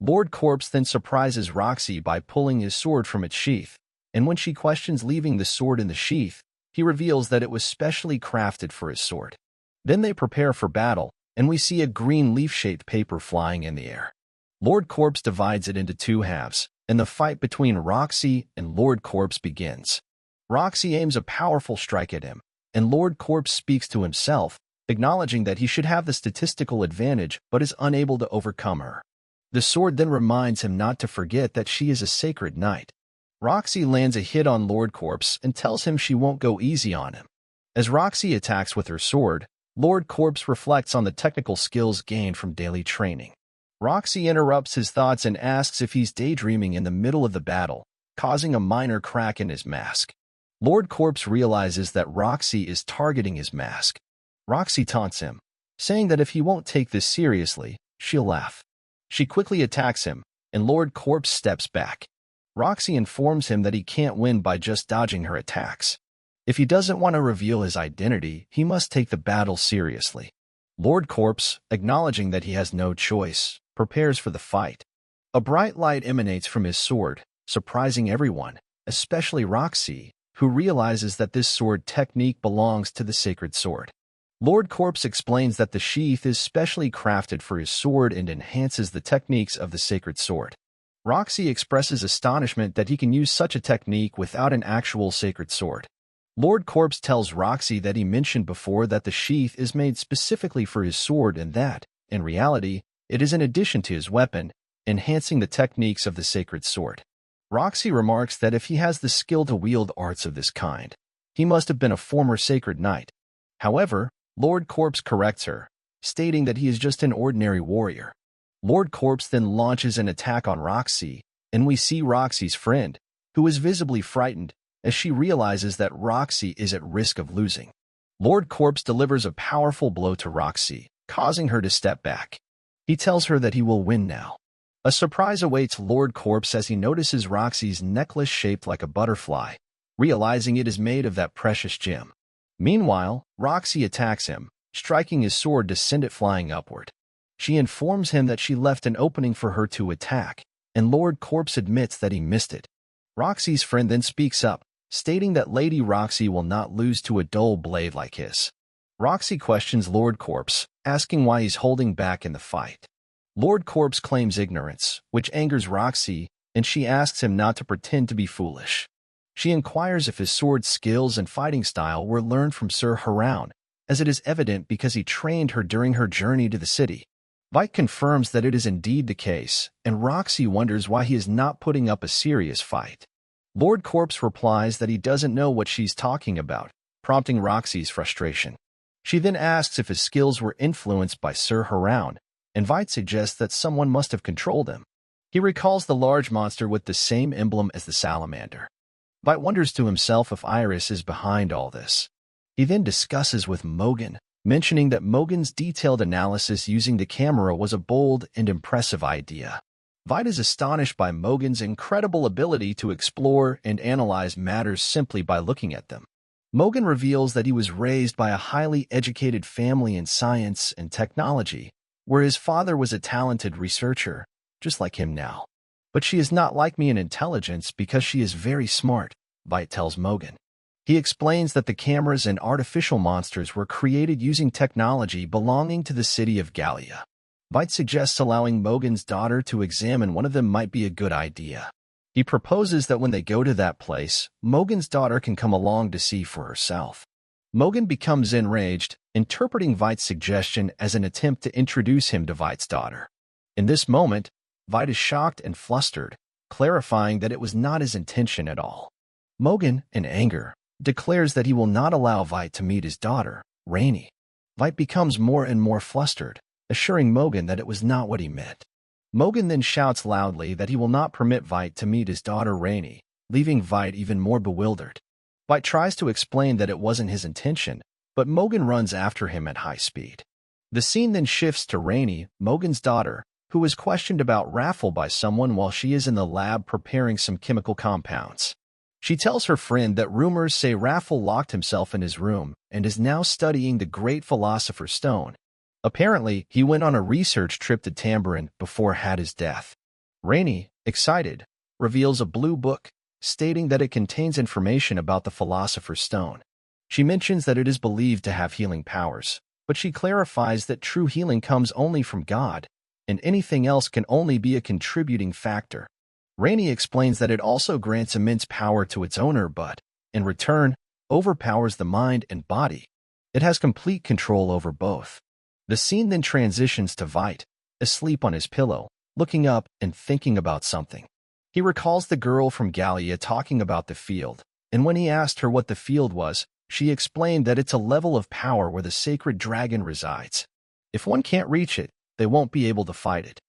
Lord Corpse then surprises Roxy by pulling his sword from its sheath, and when she questions leaving the sword in the sheath, he reveals that it was specially crafted for his sword. Then they prepare for battle, and we see a green leaf-shaped paper flying in the air. Lord Corpse divides it into 2 halves, and the fight between Roxy and Lord Corpse begins. Roxy aims a powerful strike at him, and Lord Corpse speaks to himself, acknowledging that he should have the statistical advantage but is unable to overcome her. The sword then reminds him not to forget that she is a sacred knight. Roxy lands a hit on Lord Corpse and tells him she won't go easy on him. As Roxy attacks with her sword, Lord Corpse reflects on the technical skills gained from daily training. Roxy interrupts his thoughts and asks if he's daydreaming in the middle of the battle, causing a minor crack in his mask. Lord Corpse realizes that Roxy is targeting his mask. Roxy taunts him, saying that if he won't take this seriously, she'll laugh. She quickly attacks him, and Lord Corpse steps back. Roxy informs him that he can't win by just dodging her attacks. If he doesn't want to reveal his identity, he must take the battle seriously. Lord Corpse, acknowledging that he has no choice, prepares for the fight. A bright light emanates from his sword, surprising everyone, especially Roxy, who realizes that this sword technique belongs to the sacred sword. Lord Corpse explains that the sheath is specially crafted for his sword and enhances the techniques of the sacred sword. Roxy expresses astonishment that he can use such a technique without an actual sacred sword. Lord Corpse tells Roxy that he mentioned before that the sheath is made specifically for his sword and that, in reality, it is in addition to his weapon, enhancing the techniques of the sacred sword. Roxy remarks that if he has the skill to wield arts of this kind, he must have been a former sacred knight. However, Lord Corpse corrects her, stating that he is just an ordinary warrior. Lord Corpse then launches an attack on Roxy, and we see Roxy's friend, who is visibly frightened, as she realizes that Roxy is at risk of losing. Lord Corpse delivers a powerful blow to Roxy, causing her to step back. He tells her that he will win now. A surprise awaits Lord Corpse as he notices Roxy's necklace shaped like a butterfly, realizing it is made of that precious gem. Meanwhile, Roxy attacks him, striking his sword to send it flying upward. She informs him that she left an opening for her to attack, and Lord Corpse admits that he missed it. Roxy's friend then speaks up, stating that Lady Roxy will not lose to a dull blade like his. Roxy questions Lord Corpse, asking why he's holding back in the fight. Lord Corpse claims ignorance, which angers Roxy, and she asks him not to pretend to be foolish. She inquires if his sword skills and fighting style were learned from Sir Harem, as it is evident because he trained her during her journey to the city. Vite confirms that it is indeed the case, and Roxy wonders why he is not putting up a serious fight. Lord Corpse replies that he doesn't know what she's talking about, prompting Roxy's frustration. She then asks if his skills were influenced by Sir Harem, and Vite suggests that someone must have controlled him. He recalls the large monster with the same emblem as the salamander. Vite wonders to himself if Iris is behind all this. He then discusses with Mogan, mentioning that Mogan's detailed analysis using the camera was a bold and impressive idea. Vite is astonished by Mogan's incredible ability to explore and analyze matters simply by looking at them. Mogan reveals that he was raised by a highly educated family in science and technology, where his father was a talented researcher, just like him now. But she is not like me in intelligence because she is very smart, Vite tells Mogan. He explains that the cameras and artificial monsters were created using technology belonging to the city of Gallia. Vite suggests allowing Mogan's daughter to examine one of them might be a good idea. He proposes that when they go to that place, Mogan's daughter can come along to see for herself. Mogan becomes enraged, interpreting Vite's suggestion as an attempt to introduce him to Vite's daughter. In this moment, Vite is shocked and flustered, clarifying that it was not his intention at all. Mogan, in anger, declares that he will not allow Vite to meet his daughter, Rainy. Vite becomes more and more flustered, assuring Mogan that it was not what he meant. Mogan then shouts loudly that he will not permit Vite to meet his daughter Rainy, leaving Vite even more bewildered. Vite tries to explain that it wasn't his intention, but Mogan runs after him at high speed. The scene then shifts to Rainy, Mogan's daughter, who is questioned about Raffle by someone while she is in the lab preparing some chemical compounds. She tells her friend that rumors say Raffle locked himself in his room and is now studying the great philosopher's stone. Apparently, he went on a research trip to Tamborin before had his death. Rainy, excited, reveals a blue book, stating that it contains information about the philosopher's stone. She mentions that it is believed to have healing powers, but she clarifies that true healing comes only from God, and anything else can only be a contributing factor. Rainey explains that it also grants immense power to its owner but, in return, overpowers the mind and body. It has complete control over both. The scene then transitions to Vite, asleep on his pillow, looking up and thinking about something. He recalls the girl from Gallia talking about the field, and when he asked her what the field was, she explained that it's a level of power where the sacred dragon resides. If one can't reach it, they won't be able to fight it.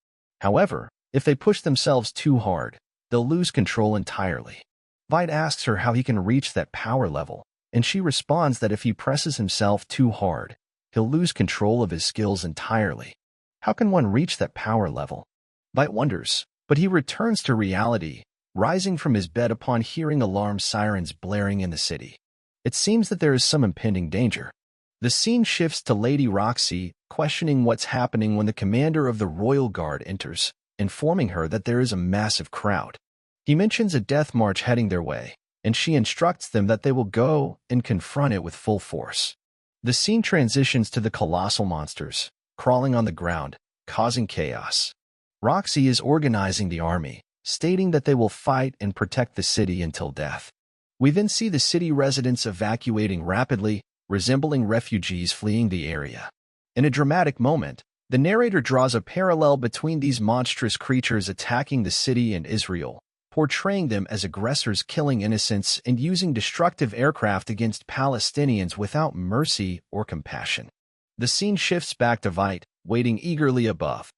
However, if they push themselves too hard, they'll lose control entirely. Vite asks her how he can reach that power level, and she responds that if he presses himself too hard, he'll lose control of his skills entirely. How can one reach that power level? Vite wonders, but he returns to reality, rising from his bed upon hearing alarm sirens blaring in the city. It seems that there is some impending danger. The scene shifts to Lady Roxy, questioning what's happening when the commander of the Royal Guard enters, informing her that there is a massive crowd. He mentions a death march heading their way, and she instructs them that they will go and confront it with full force. The scene transitions to the colossal monsters, crawling on the ground, causing chaos. Roxy is organizing the army, stating that they will fight and protect the city until death. We then see the city residents evacuating rapidly, resembling refugees fleeing the area. In a dramatic moment, the narrator draws a parallel between these monstrous creatures attacking the city and Israel, portraying them as aggressors killing innocents and using destructive aircraft against Palestinians without mercy or compassion. The scene shifts back to Vite, waiting eagerly above.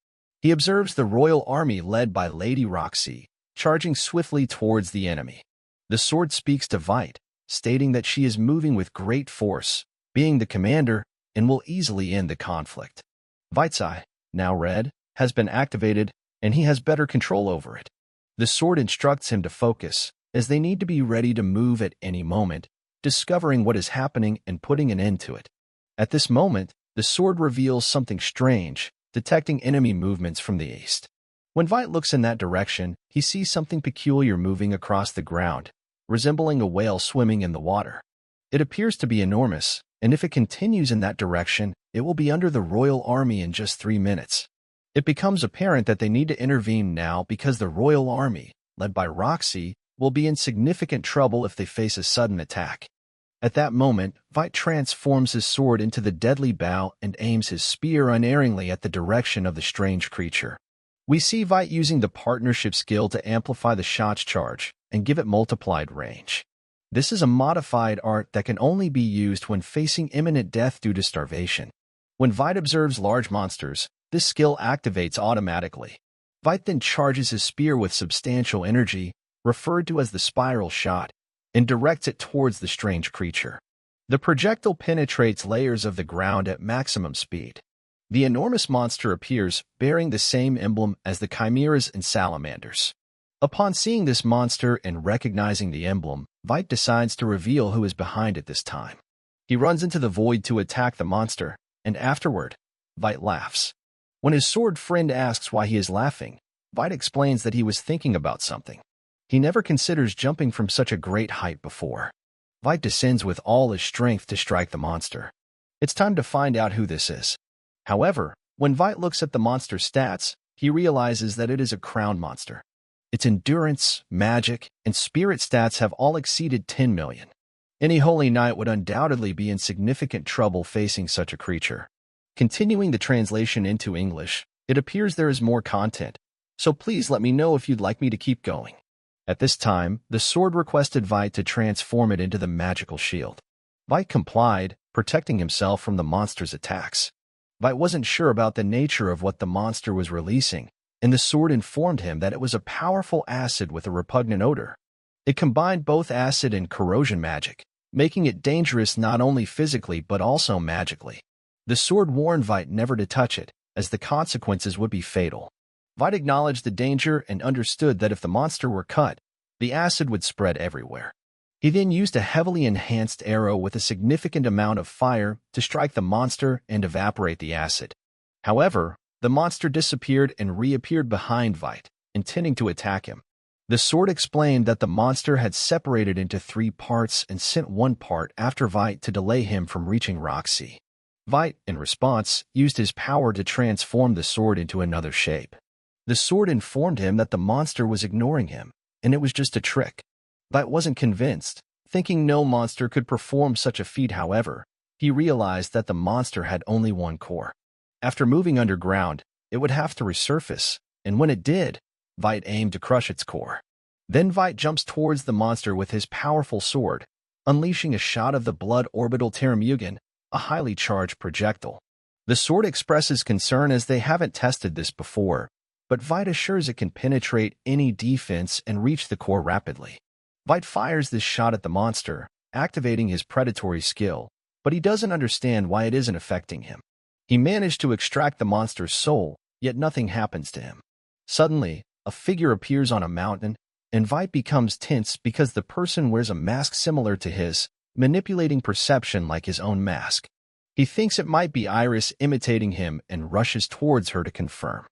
He observes the royal army led by Lady Roxy, charging swiftly towards the enemy. The sword speaks to Vite, stating that she is moving with great force, being the commander, and will easily end the conflict. Vite's eye, now red, has been activated, and he has better control over it. The sword instructs him to focus, as they need to be ready to move at any moment, discovering what is happening and putting an end to it. At this moment, the sword reveals something strange, detecting enemy movements from the east. When Vite looks in that direction, he sees something peculiar moving across the ground, resembling a whale swimming in the water. It appears to be enormous, and if it continues in that direction, it will be under the royal army in just 3 minutes. It becomes apparent that they need to intervene now because the royal army, led by Roxy, will be in significant trouble if they face a sudden attack. At that moment, Vite transforms his sword into the deadly bow and aims his spear unerringly at the direction of the strange creature. We see Vite using the partnership skill to amplify the shot's charge and give it multiplied range. This is a modified art that can only be used when facing imminent death due to starvation. When Vite observes large monsters, this skill activates automatically. Vite then charges his spear with substantial energy, referred to as the spiral shot, and directs it towards the strange creature. The projectile penetrates layers of the ground at maximum speed. The enormous monster appears, bearing the same emblem as the chimeras and salamanders. Upon seeing this monster and recognizing the emblem, Vite decides to reveal who is behind it this time. He runs into the void to attack the monster, and afterward, Vite laughs. When his sword friend asks why he is laughing, Vite explains that he was thinking about something. He never considers jumping from such a great height before. Vite descends with all his strength to strike the monster. It's time to find out who this is. However, when Vite looks at the monster's stats, he realizes that it is a crowned monster. Its endurance, magic, and spirit stats have all exceeded 10 million. Any holy knight would undoubtedly be in significant trouble facing such a creature. Continuing the translation into English, it appears there is more content, so please let me know if you'd like me to keep going. At this time, the sword requested Vite to transform it into the magical shield. Vite complied, protecting himself from the monster's attacks. Vite wasn't sure about the nature of what the monster was releasing, and the sword informed him that it was a powerful acid with a repugnant odor. It combined both acid and corrosion magic, making it dangerous not only physically but also magically. The sword warned Vite never to touch it, as the consequences would be fatal. Vite acknowledged the danger and understood that if the monster were cut, the acid would spread everywhere. He then used a heavily enhanced arrow with a significant amount of fire to strike the monster and evaporate the acid. However, the monster disappeared and reappeared behind Vite, intending to attack him. The sword explained that the monster had separated into 3 parts and sent one part after Vite to delay him from reaching Roxy. Vite, in response, used his power to transform the sword into another shape. The sword informed him that the monster was ignoring him, and it was just a trick. Vite wasn't convinced, thinking no monster could perform such a feat. However, he realized that the monster had only one core. After moving underground, it would have to resurface, and when it did, Vite aimed to crush its core. Then Vite jumps towards the monster with his powerful sword, unleashing a shot of the blood orbital Terramugen, a highly charged projectile. The sword expresses concern as they haven't tested this before, but Vite assures it can penetrate any defense and reach the core rapidly. Vite fires this shot at the monster, activating his predatory skill, but he doesn't understand why it isn't affecting him. He managed to extract the monster's soul, yet nothing happens to him. Suddenly, a figure appears on a mountain, and Vite becomes tense because the person wears a mask similar to his, manipulating perception like his own mask. He thinks it might be Iris imitating him and rushes towards her to confirm.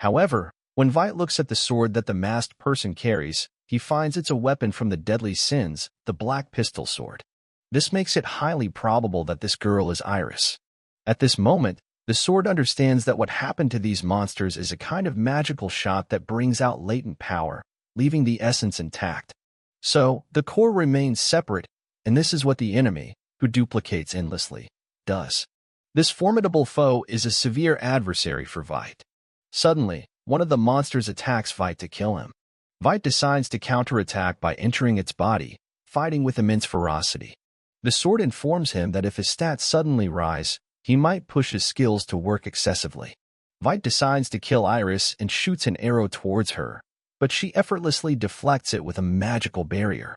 However, when Vite looks at the sword that the masked person carries, he finds it's a weapon from the deadly sins, the Black Pistol Sword. This makes it highly probable that this girl is Iris. At this moment, the sword understands that what happened to these monsters is a kind of magical shot that brings out latent power, leaving the essence intact. So, the core remains separate, and this is what the enemy, who duplicates endlessly, does. This formidable foe is a severe adversary for Vite. Suddenly, one of the monsters attacks Vite to kill him. Vite decides to counterattack by entering its body, fighting with immense ferocity. The sword informs him that if his stats suddenly rise, he might push his skills to work excessively. Vite decides to kill Iris and shoots an arrow towards her, but she effortlessly deflects it with a magical barrier.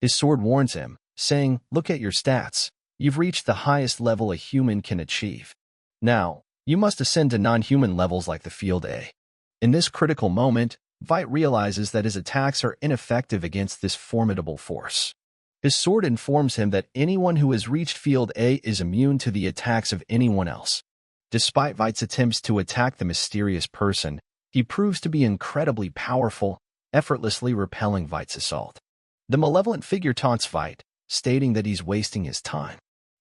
His sword warns him, saying, "Look at your stats. You've reached the highest level a human can achieve. Now, you must ascend to non-human levels like the Field A." In this critical moment, Vite realizes that his attacks are ineffective against this formidable force. His sword informs him that anyone who has reached Field A is immune to the attacks of anyone else. Despite Vite's attempts to attack the mysterious person, he proves to be incredibly powerful, effortlessly repelling Vite's assault. The malevolent figure taunts Vite, stating that he's wasting his time.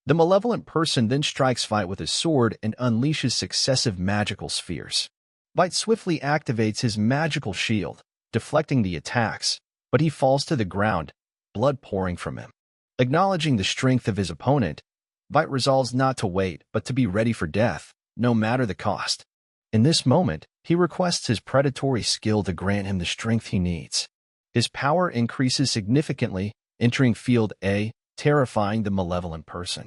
The malevolent person then strikes Vite with his sword and unleashes successive magical spheres. Vite swiftly activates his magical shield, deflecting the attacks, but he falls to the ground, blood pouring from him. Acknowledging the strength of his opponent, Vite resolves not to wait but to be ready for death, no matter the cost. In this moment, he requests his predatory skill to grant him the strength he needs. His power increases significantly, entering Field A, terrifying the malevolent person.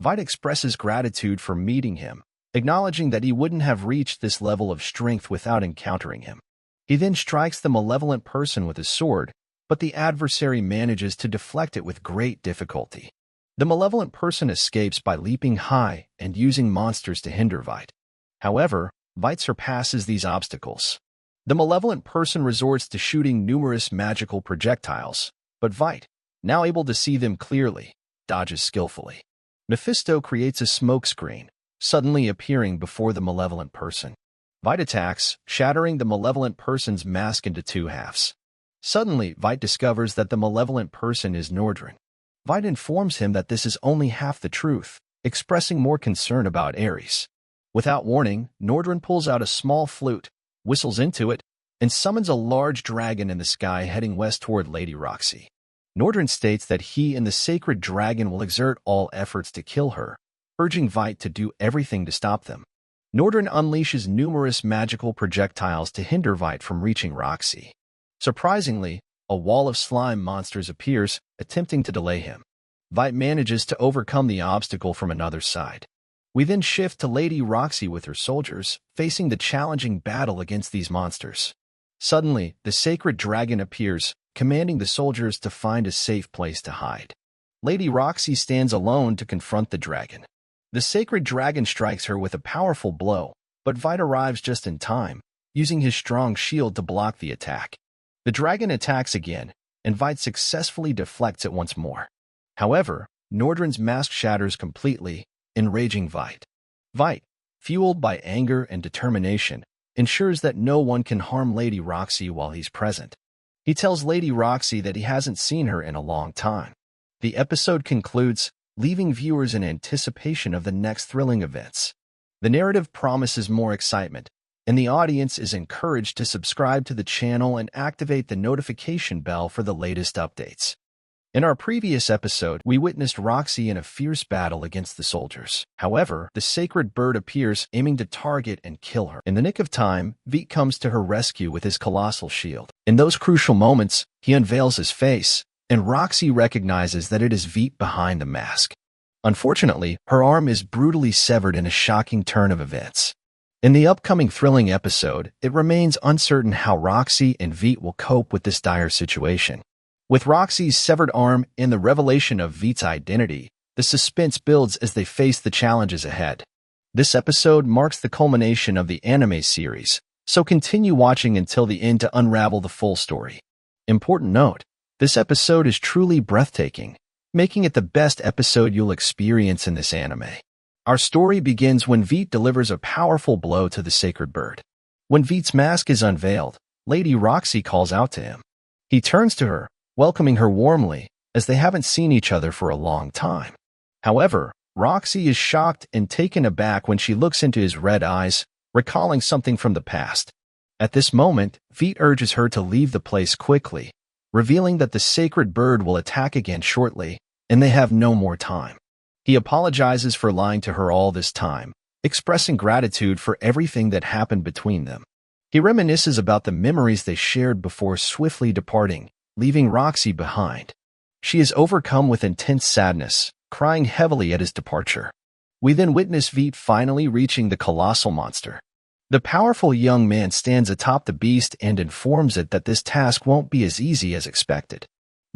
Vite expresses gratitude for meeting him, acknowledging that he wouldn't have reached this level of strength without encountering him. He then strikes the malevolent person with his sword, but the adversary manages to deflect it with great difficulty. The malevolent person escapes by leaping high and using monsters to hinder Vite. However, Vite surpasses these obstacles. The malevolent person resorts to shooting numerous magical projectiles, but Vite, now able to see them clearly, dodges skillfully. Mephisto creates a smokescreen, suddenly appearing before the malevolent person. Vite attacks, shattering the malevolent person's mask into two halves. Suddenly, Vite discovers that the malevolent person is Nordrin. Vite informs him that this is only half the truth, expressing more concern about Ares. Without warning, Nordrin pulls out a small flute, whistles into it, and summons a large dragon in the sky heading west toward Lady Roxy. Nordrin states that he and the sacred dragon will exert all efforts to kill her, urging Vite to do everything to stop them. Nordrin unleashes numerous magical projectiles to hinder Vite from reaching Roxy. Surprisingly, a wall of slime monsters appears, attempting to delay him. Vite manages to overcome the obstacle from another side. We then shift to Lady Roxy with her soldiers, facing the challenging battle against these monsters. Suddenly, the sacred dragon appears, commanding the soldiers to find a safe place to hide. Lady Roxy stands alone to confront the dragon. The sacred dragon strikes her with a powerful blow, but Vite arrives just in time, using his strong shield to block the attack. The dragon attacks again, and Vite successfully deflects it once more. However, Nordrin's mask shatters completely, enraging Vite. Vite, fueled by anger and determination, ensures that no one can harm Lady Roxy while he's present. He tells Lady Roxy that he hasn't seen her in a long time. The episode concludes, leaving viewers in anticipation of the next thrilling events. The narrative promises more excitement, and and the audience is encouraged to subscribe to the channel and activate the notification bell for the latest updates. In our previous episode, we witnessed Roxy in a fierce battle against the soldiers. However, the sacred bird appears, aiming to target and kill her. In the nick of time, Veit comes to her rescue with his colossal shield. In those crucial moments, he unveils his face, and Roxy recognizes that it is Veit behind the mask. Unfortunately, her arm is brutally severed in a shocking turn of events. In the upcoming thrilling episode, it remains uncertain how Roxy and Veit will cope with this dire situation. With Roxy's severed arm and the revelation of Veit's identity, the suspense builds as they face the challenges ahead. This episode marks the culmination of the anime series, so continue watching until the end to unravel the full story. Important note, this episode is truly breathtaking, making it the best episode you'll experience in this anime. Our story begins when Veit delivers a powerful blow to the sacred bird. When Veit's mask is unveiled, Lady Roxy calls out to him. He turns to her, welcoming her warmly, as they haven't seen each other for a long time. However, Roxy is shocked and taken aback when she looks into his red eyes, recalling something from the past. At this moment, Veit urges her to leave the place quickly, revealing that the sacred bird will attack again shortly, and they have no more time. He apologizes for lying to her all this time, expressing gratitude for everything that happened between them. He reminisces about the memories they shared before swiftly departing, leaving Roxy behind. She is overcome with intense sadness, crying heavily at his departure. We then witness Veit finally reaching the colossal monster. The powerful young man stands atop the beast and informs it that this task won't be as easy as expected.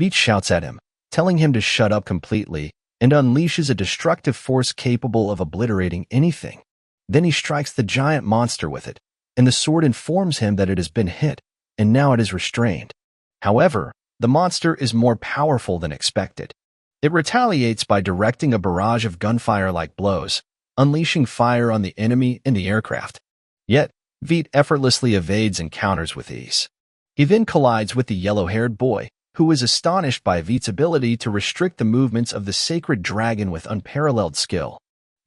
Veit shouts at him, telling him to shut up completely, and unleashes a destructive force capable of obliterating anything. Then he strikes the giant monster with it, and the sword informs him that it has been hit, and now it is restrained. However, the monster is more powerful than expected. It retaliates by directing a barrage of gunfire-like blows, unleashing fire on the enemy and the aircraft. Yet, Veit effortlessly evades and counters with ease. He then collides with the yellow-haired boy, who is astonished by Veit's ability to restrict the movements of the sacred dragon with unparalleled skill.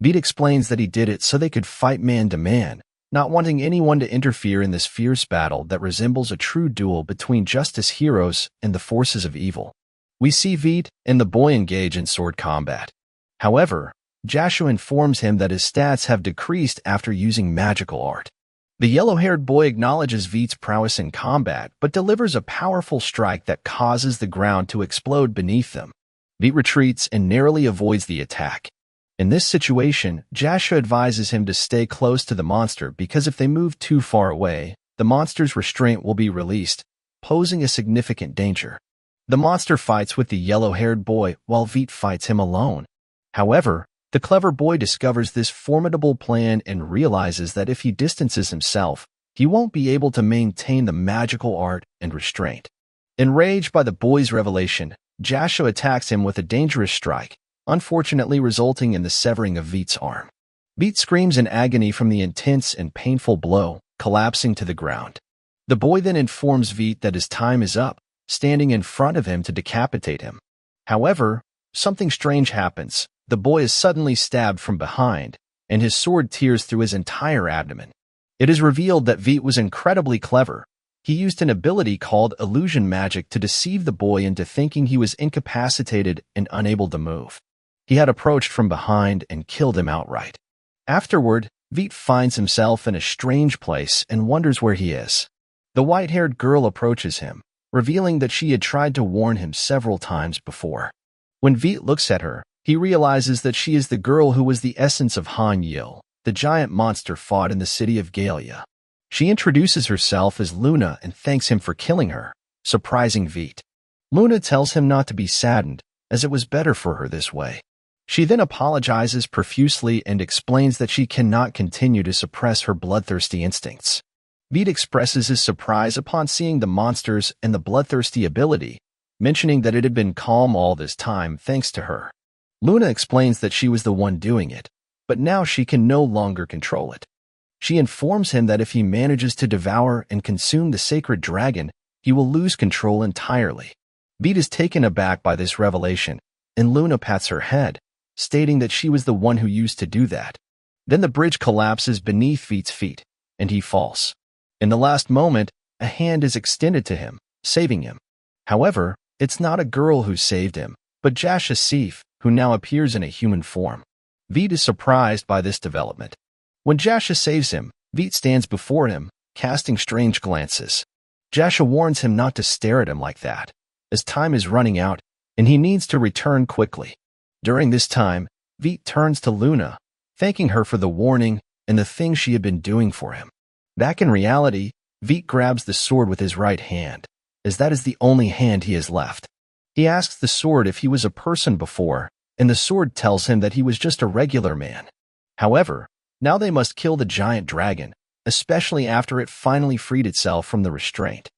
Veit explains that he did it so they could fight man to man, not wanting anyone to interfere in this fierce battle that resembles a true duel between justice heroes and the forces of evil. We see Veit and the boy engage in sword combat. However, Joshua informs him that his stats have decreased after using magical art. The yellow-haired boy acknowledges Veit's prowess in combat, but delivers a powerful strike that causes the ground to explode beneath them. Veit retreats and narrowly avoids the attack. In this situation, Joshua advises him to stay close to the monster because if they move too far away, the monster's restraint will be released, posing a significant danger. The monster fights with the yellow-haired boy while Veit fights him alone. However, the clever boy discovers this formidable plan and realizes that if he distances himself, he won't be able to maintain the magical art and restraint. Enraged by the boy's revelation, Joshua attacks him with a dangerous strike, unfortunately resulting in the severing of Veit's arm. Veit screams in agony from the intense and painful blow, collapsing to the ground. The boy then informs Veit that his time is up, standing in front of him to decapitate him. However, something strange happens. The boy is suddenly stabbed from behind, and his sword tears through his entire abdomen. It is revealed that Veit was incredibly clever. He used an ability called illusion magic to deceive the boy into thinking he was incapacitated and unable to move. He had approached from behind and killed him outright. Afterward, Veit finds himself in a strange place and wonders where he is. The white-haired girl approaches him, revealing that she had tried to warn him several times before. When Veit looks at her, he realizes that she is the girl who was the essence of Han Yil, the giant monster fought in the city of Galia. She introduces herself as Luna and thanks him for killing her, surprising Veit. Luna tells him not to be saddened, as it was better for her this way. She then apologizes profusely and explains that she cannot continue to suppress her bloodthirsty instincts. Veit expresses his surprise upon seeing the monsters and the bloodthirsty ability, mentioning that it had been calm all this time thanks to her. Luna explains that she was the one doing it, but now she can no longer control it. She informs him that if he manages to devour and consume the sacred dragon, he will lose control entirely. Veit is taken aback by this revelation, and Luna pats her head, stating that she was the one who used to do that. Then the bridge collapses beneath Veit's feet, and he falls. In the last moment, a hand is extended to him, saving him. However, it's not a girl who saved him, but Jasha Sif, who now appears in a human form. Veet is surprised by this development. When Jasha saves him, Veet stands before him, casting strange glances. Jasha warns him not to stare at him like that, as time is running out, and he needs to return quickly. During this time, Veet turns to Luna, thanking her for the warning and the things she had been doing for him. Back in reality, Veet grabs the sword with his right hand, as that is the only hand he has left. He asks the sword if he was a person before, and the sword tells him that he was just a regular man. However, now they must kill the giant dragon, especially after it finally freed itself from the restraint.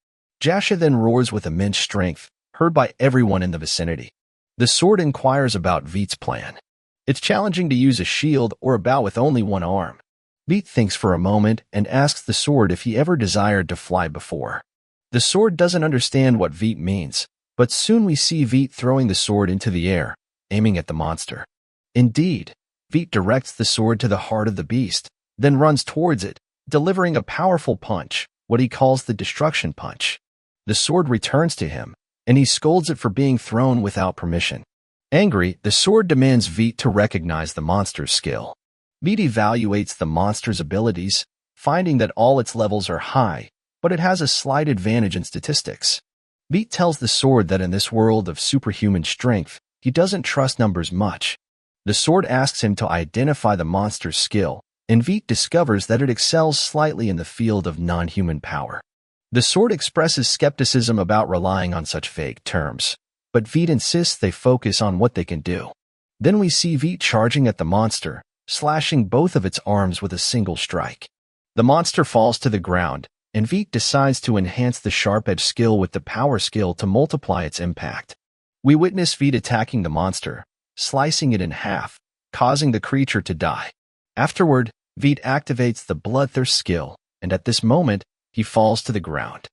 Jasha then roars with immense strength, heard by everyone in the vicinity. The sword inquires about Veet's plan. It's challenging to use a shield or a bow with only one arm. Veet thinks for a moment and asks the sword if he ever desired to fly before. The sword doesn't understand what Veet means, but soon we see Veet throwing the sword into the air, aiming at the monster. Indeed, Veet directs the sword to the heart of the beast, then runs towards it, delivering a powerful punch, what he calls the destruction punch. The sword returns to him, and he scolds it for being thrown without permission. Angry, the sword demands Veet to recognize the monster's skill. Veet evaluates the monster's abilities, finding that all its levels are high, but it has a slight advantage in statistics. Veet tells the sword that in this world of superhuman strength, he doesn't trust numbers much. The sword asks him to identify the monster's skill, and Veet discovers that it excels slightly in the field of non-human power. The sword expresses skepticism about relying on such vague terms, but Veet insists they focus on what they can do. Then we see Veet charging at the monster, slashing both of its arms with a single strike. The monster falls to the ground, and Veet decides to enhance the sharp-edge skill with the power skill to multiply its impact. We witness Veet attacking the monster, slicing it in half, causing the creature to die. Afterward, Veet activates the bloodthirst skill, and at this moment, he falls to the ground.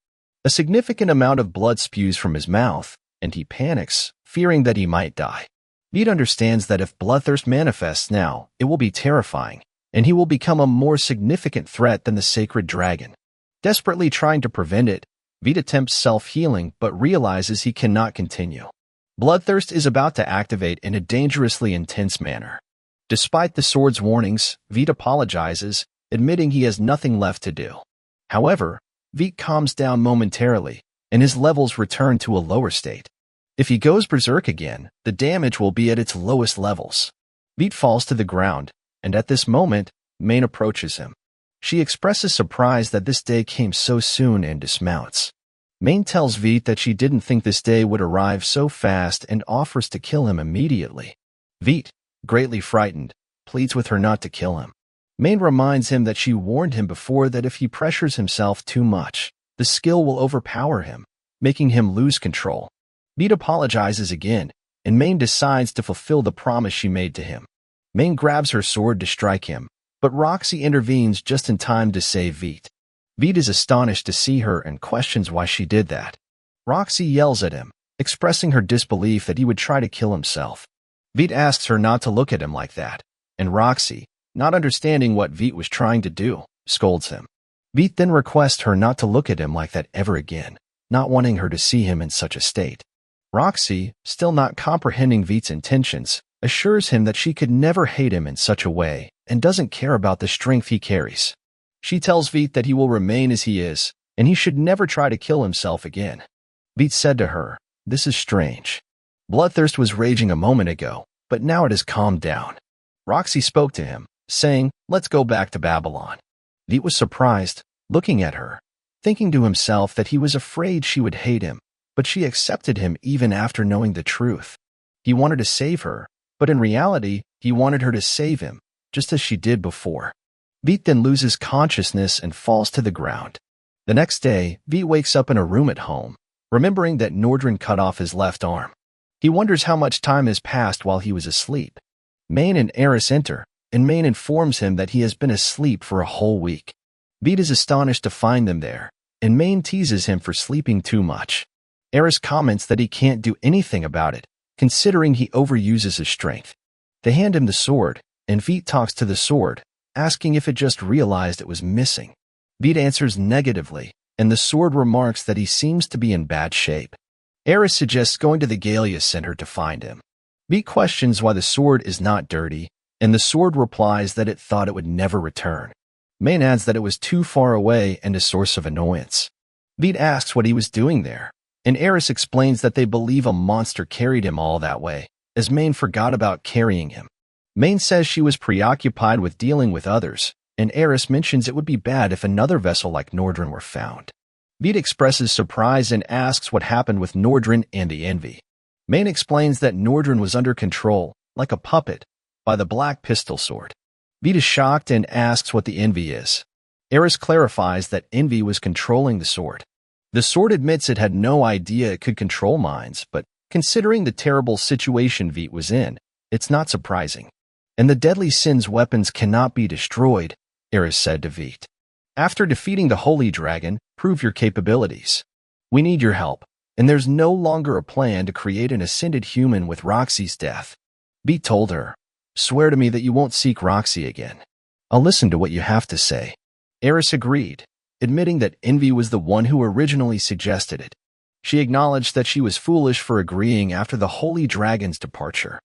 A significant amount of blood spews from his mouth, and he panics, fearing that he might die. Veet understands that if bloodthirst manifests now, it will be terrifying, and he will become a more significant threat than the sacred dragon. Desperately trying to prevent it, Veet attempts self-healing but realizes he cannot continue. Bloodthirst is about to activate in a dangerously intense manner. Despite the sword's warnings, Veet apologizes, admitting he has nothing left to do. However, Veet calms down momentarily, and his levels return to a lower state. If he goes berserk again, the damage will be at its lowest levels. Veet falls to the ground, and at this moment, Main approaches him. She expresses surprise that this day came so soon and dismounts. Main tells Veet that she didn't think this day would arrive so fast and offers to kill him immediately. Veet, greatly frightened, pleads with her not to kill him. Main reminds him that she warned him before that if he pressures himself too much, the skill will overpower him, making him lose control. Veet apologizes again, and Main decides to fulfill the promise she made to him. Main grabs her sword to strike him, but Roxy intervenes just in time to save Veet. Veet is astonished to see her and questions why she did that. Roxy yells at him, expressing her disbelief that he would try to kill himself. Veet asks her not to look at him like that, and Roxy, not understanding what Veet was trying to do, scolds him. Veet then requests her not to look at him like that ever again, not wanting her to see him in such a state. Roxy, still not comprehending Veet's intentions, assures him that she could never hate him in such a way and doesn't care about the strength he carries. She tells Veet that he will remain as he is, and he should never try to kill himself again. Veet said to her, "This is strange. Bloodthirst was raging a moment ago, but now it has calmed down." Roxy spoke to him, saying, "Let's go back to Babylon." Veet was surprised, looking at her, thinking to himself that he was afraid she would hate him, but she accepted him even after knowing the truth. He wanted to save her, but in reality, he wanted her to save him, just as she did before. Veet then loses consciousness and falls to the ground. The next day, Veet wakes up in a room at home, remembering that Nordrin cut off his left arm. He wonders how much time has passed while he was asleep. Main and Eris enter, and Main informs him that he has been asleep for a whole week. Veet is astonished to find them there, and Main teases him for sleeping too much. Eris comments that he can't do anything about it, considering he overuses his strength. They hand him the sword, and Veet talks to the sword, asking if it just realized it was missing. Vite answers negatively, and the sword remarks that he seems to be in bad shape. Eris suggests going to the Gallia Center to find him. Vite questions why the sword is not dirty, and the sword replies that it thought it would never return. Main adds that it was too far away and a source of annoyance. Vite asks what he was doing there, and Eris explains that they believe a monster carried him all that way, as Main forgot about carrying him. Main says she was preoccupied with dealing with others, and Eris mentions it would be bad if another vessel like Nordrin were found. Vite expresses surprise and asks what happened with Nordrin and the Envy. Main explains that Nordrin was under control, like a puppet, by the Black Pistol Sword. Vite is shocked and asks what the Envy is. Eris clarifies that Envy was controlling the sword. The sword admits it had no idea it could control minds, but considering the terrible situation Vite was in, it's not surprising. And the deadly sin's weapons cannot be destroyed, Eris said to Vite. After defeating the Holy Dragon, prove your capabilities. We need your help, and there's no longer a plan to create an ascended human with Roxy's death. Vite told her, swear to me that you won't seek Roxy again. I'll listen to what you have to say. Eris agreed, admitting that Envy was the one who originally suggested it. She acknowledged that she was foolish for agreeing after the Holy Dragon's departure.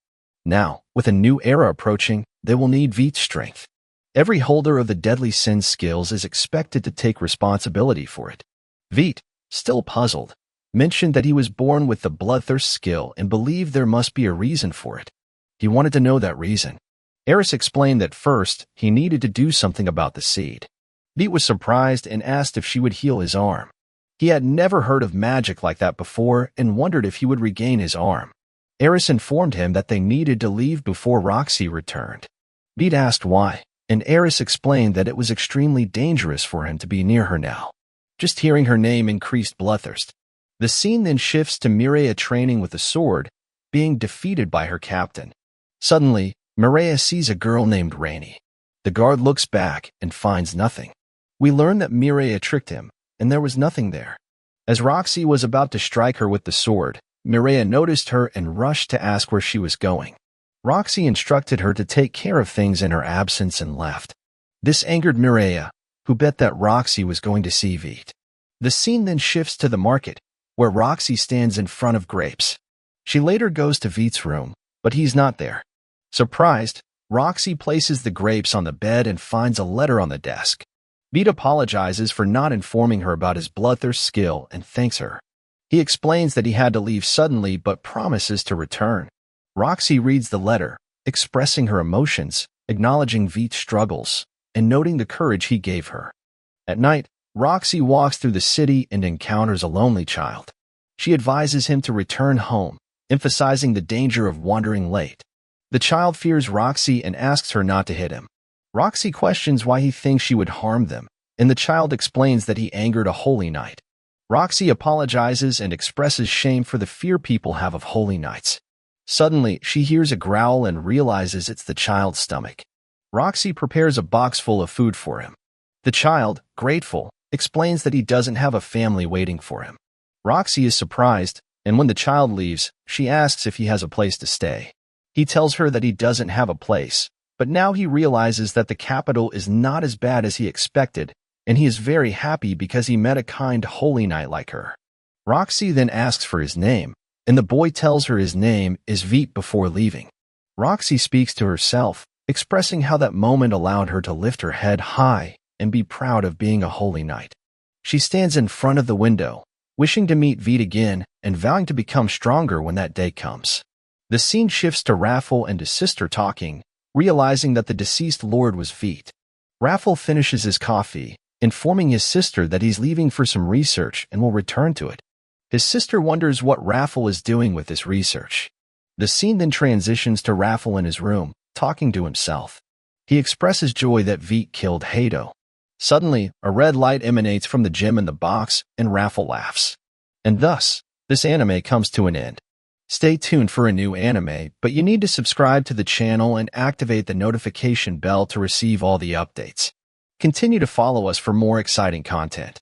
Now, with a new era approaching, they will need Vite's strength. Every holder of the deadly sin skills is expected to take responsibility for it. Vite, still puzzled, mentioned that he was born with the bloodthirst skill and believed there must be a reason for it. He wanted to know that reason. Eris explained that first, he needed to do something about the seed. Vite was surprised and asked if she would heal his arm. He had never heard of magic like that before and wondered if he would regain his arm. Eris informed him that they needed to leave before Roxy returned. Vite asked why, and Eris explained that it was extremely dangerous for him to be near her now. Just hearing her name increased bloodthirst. The scene then shifts to Mireia training with a sword, being defeated by her captain. Suddenly, Mireia sees a girl named Rainy. The guard looks back and finds nothing. We learn that Mireia tricked him, and there was nothing there. As Roxy was about to strike her with the sword, Mireia noticed her and rushed to ask where she was going. Roxy instructed her to take care of things in her absence and left. This angered Mireia, who bet that Roxy was going to see Vite. The scene then shifts to the market, where Roxy stands in front of grapes. She later goes to Vite's room, but he's not there. Surprised, Roxy places the grapes on the bed and finds a letter on the desk. Vite apologizes for not informing her about his bloodthirst skill and thanks her. He explains that he had to leave suddenly but promises to return. Roxy reads the letter, expressing her emotions, acknowledging Vite's struggles, and noting the courage he gave her. At night, Roxy walks through the city and encounters a lonely child. She advises him to return home, emphasizing the danger of wandering late. The child fears Roxy and asks her not to hit him. Roxy questions why he thinks she would harm them, and the child explains that he angered a holy knight. Roxy apologizes and expresses shame for the fear people have of holy knights. Suddenly, she hears a growl and realizes it's the child's stomach. Roxy prepares a box full of food for him. The child, grateful, explains that he doesn't have a family waiting for him. Roxy is surprised, and when the child leaves, she asks if he has a place to stay. He tells her that he doesn't have a place, but now he realizes that the capital is not as bad as he expected, and he is very happy because he met a kind holy knight like her. Roxy then asks for his name, and the boy tells her his name is Vite before leaving. Roxy speaks to herself, expressing how that moment allowed her to lift her head high and be proud of being a holy knight. She stands in front of the window, wishing to meet Vite again and vowing to become stronger when that day comes. The scene shifts to Raffle and his sister talking, realizing that the deceased lord was Vite. Raffle finishes his coffee, informing his sister that he's leaving for some research and will return to it. His sister wonders what Raffle is doing with this research. The scene then transitions to Raffle in his room, talking to himself. He expresses joy that Vite killed Hato. Suddenly, a red light emanates from the gem in the box, and Raffle laughs. And thus, this anime comes to an end. Stay tuned for a new anime, but you need to subscribe to the channel and activate the notification bell to receive all the updates. Continue to follow us for more exciting content.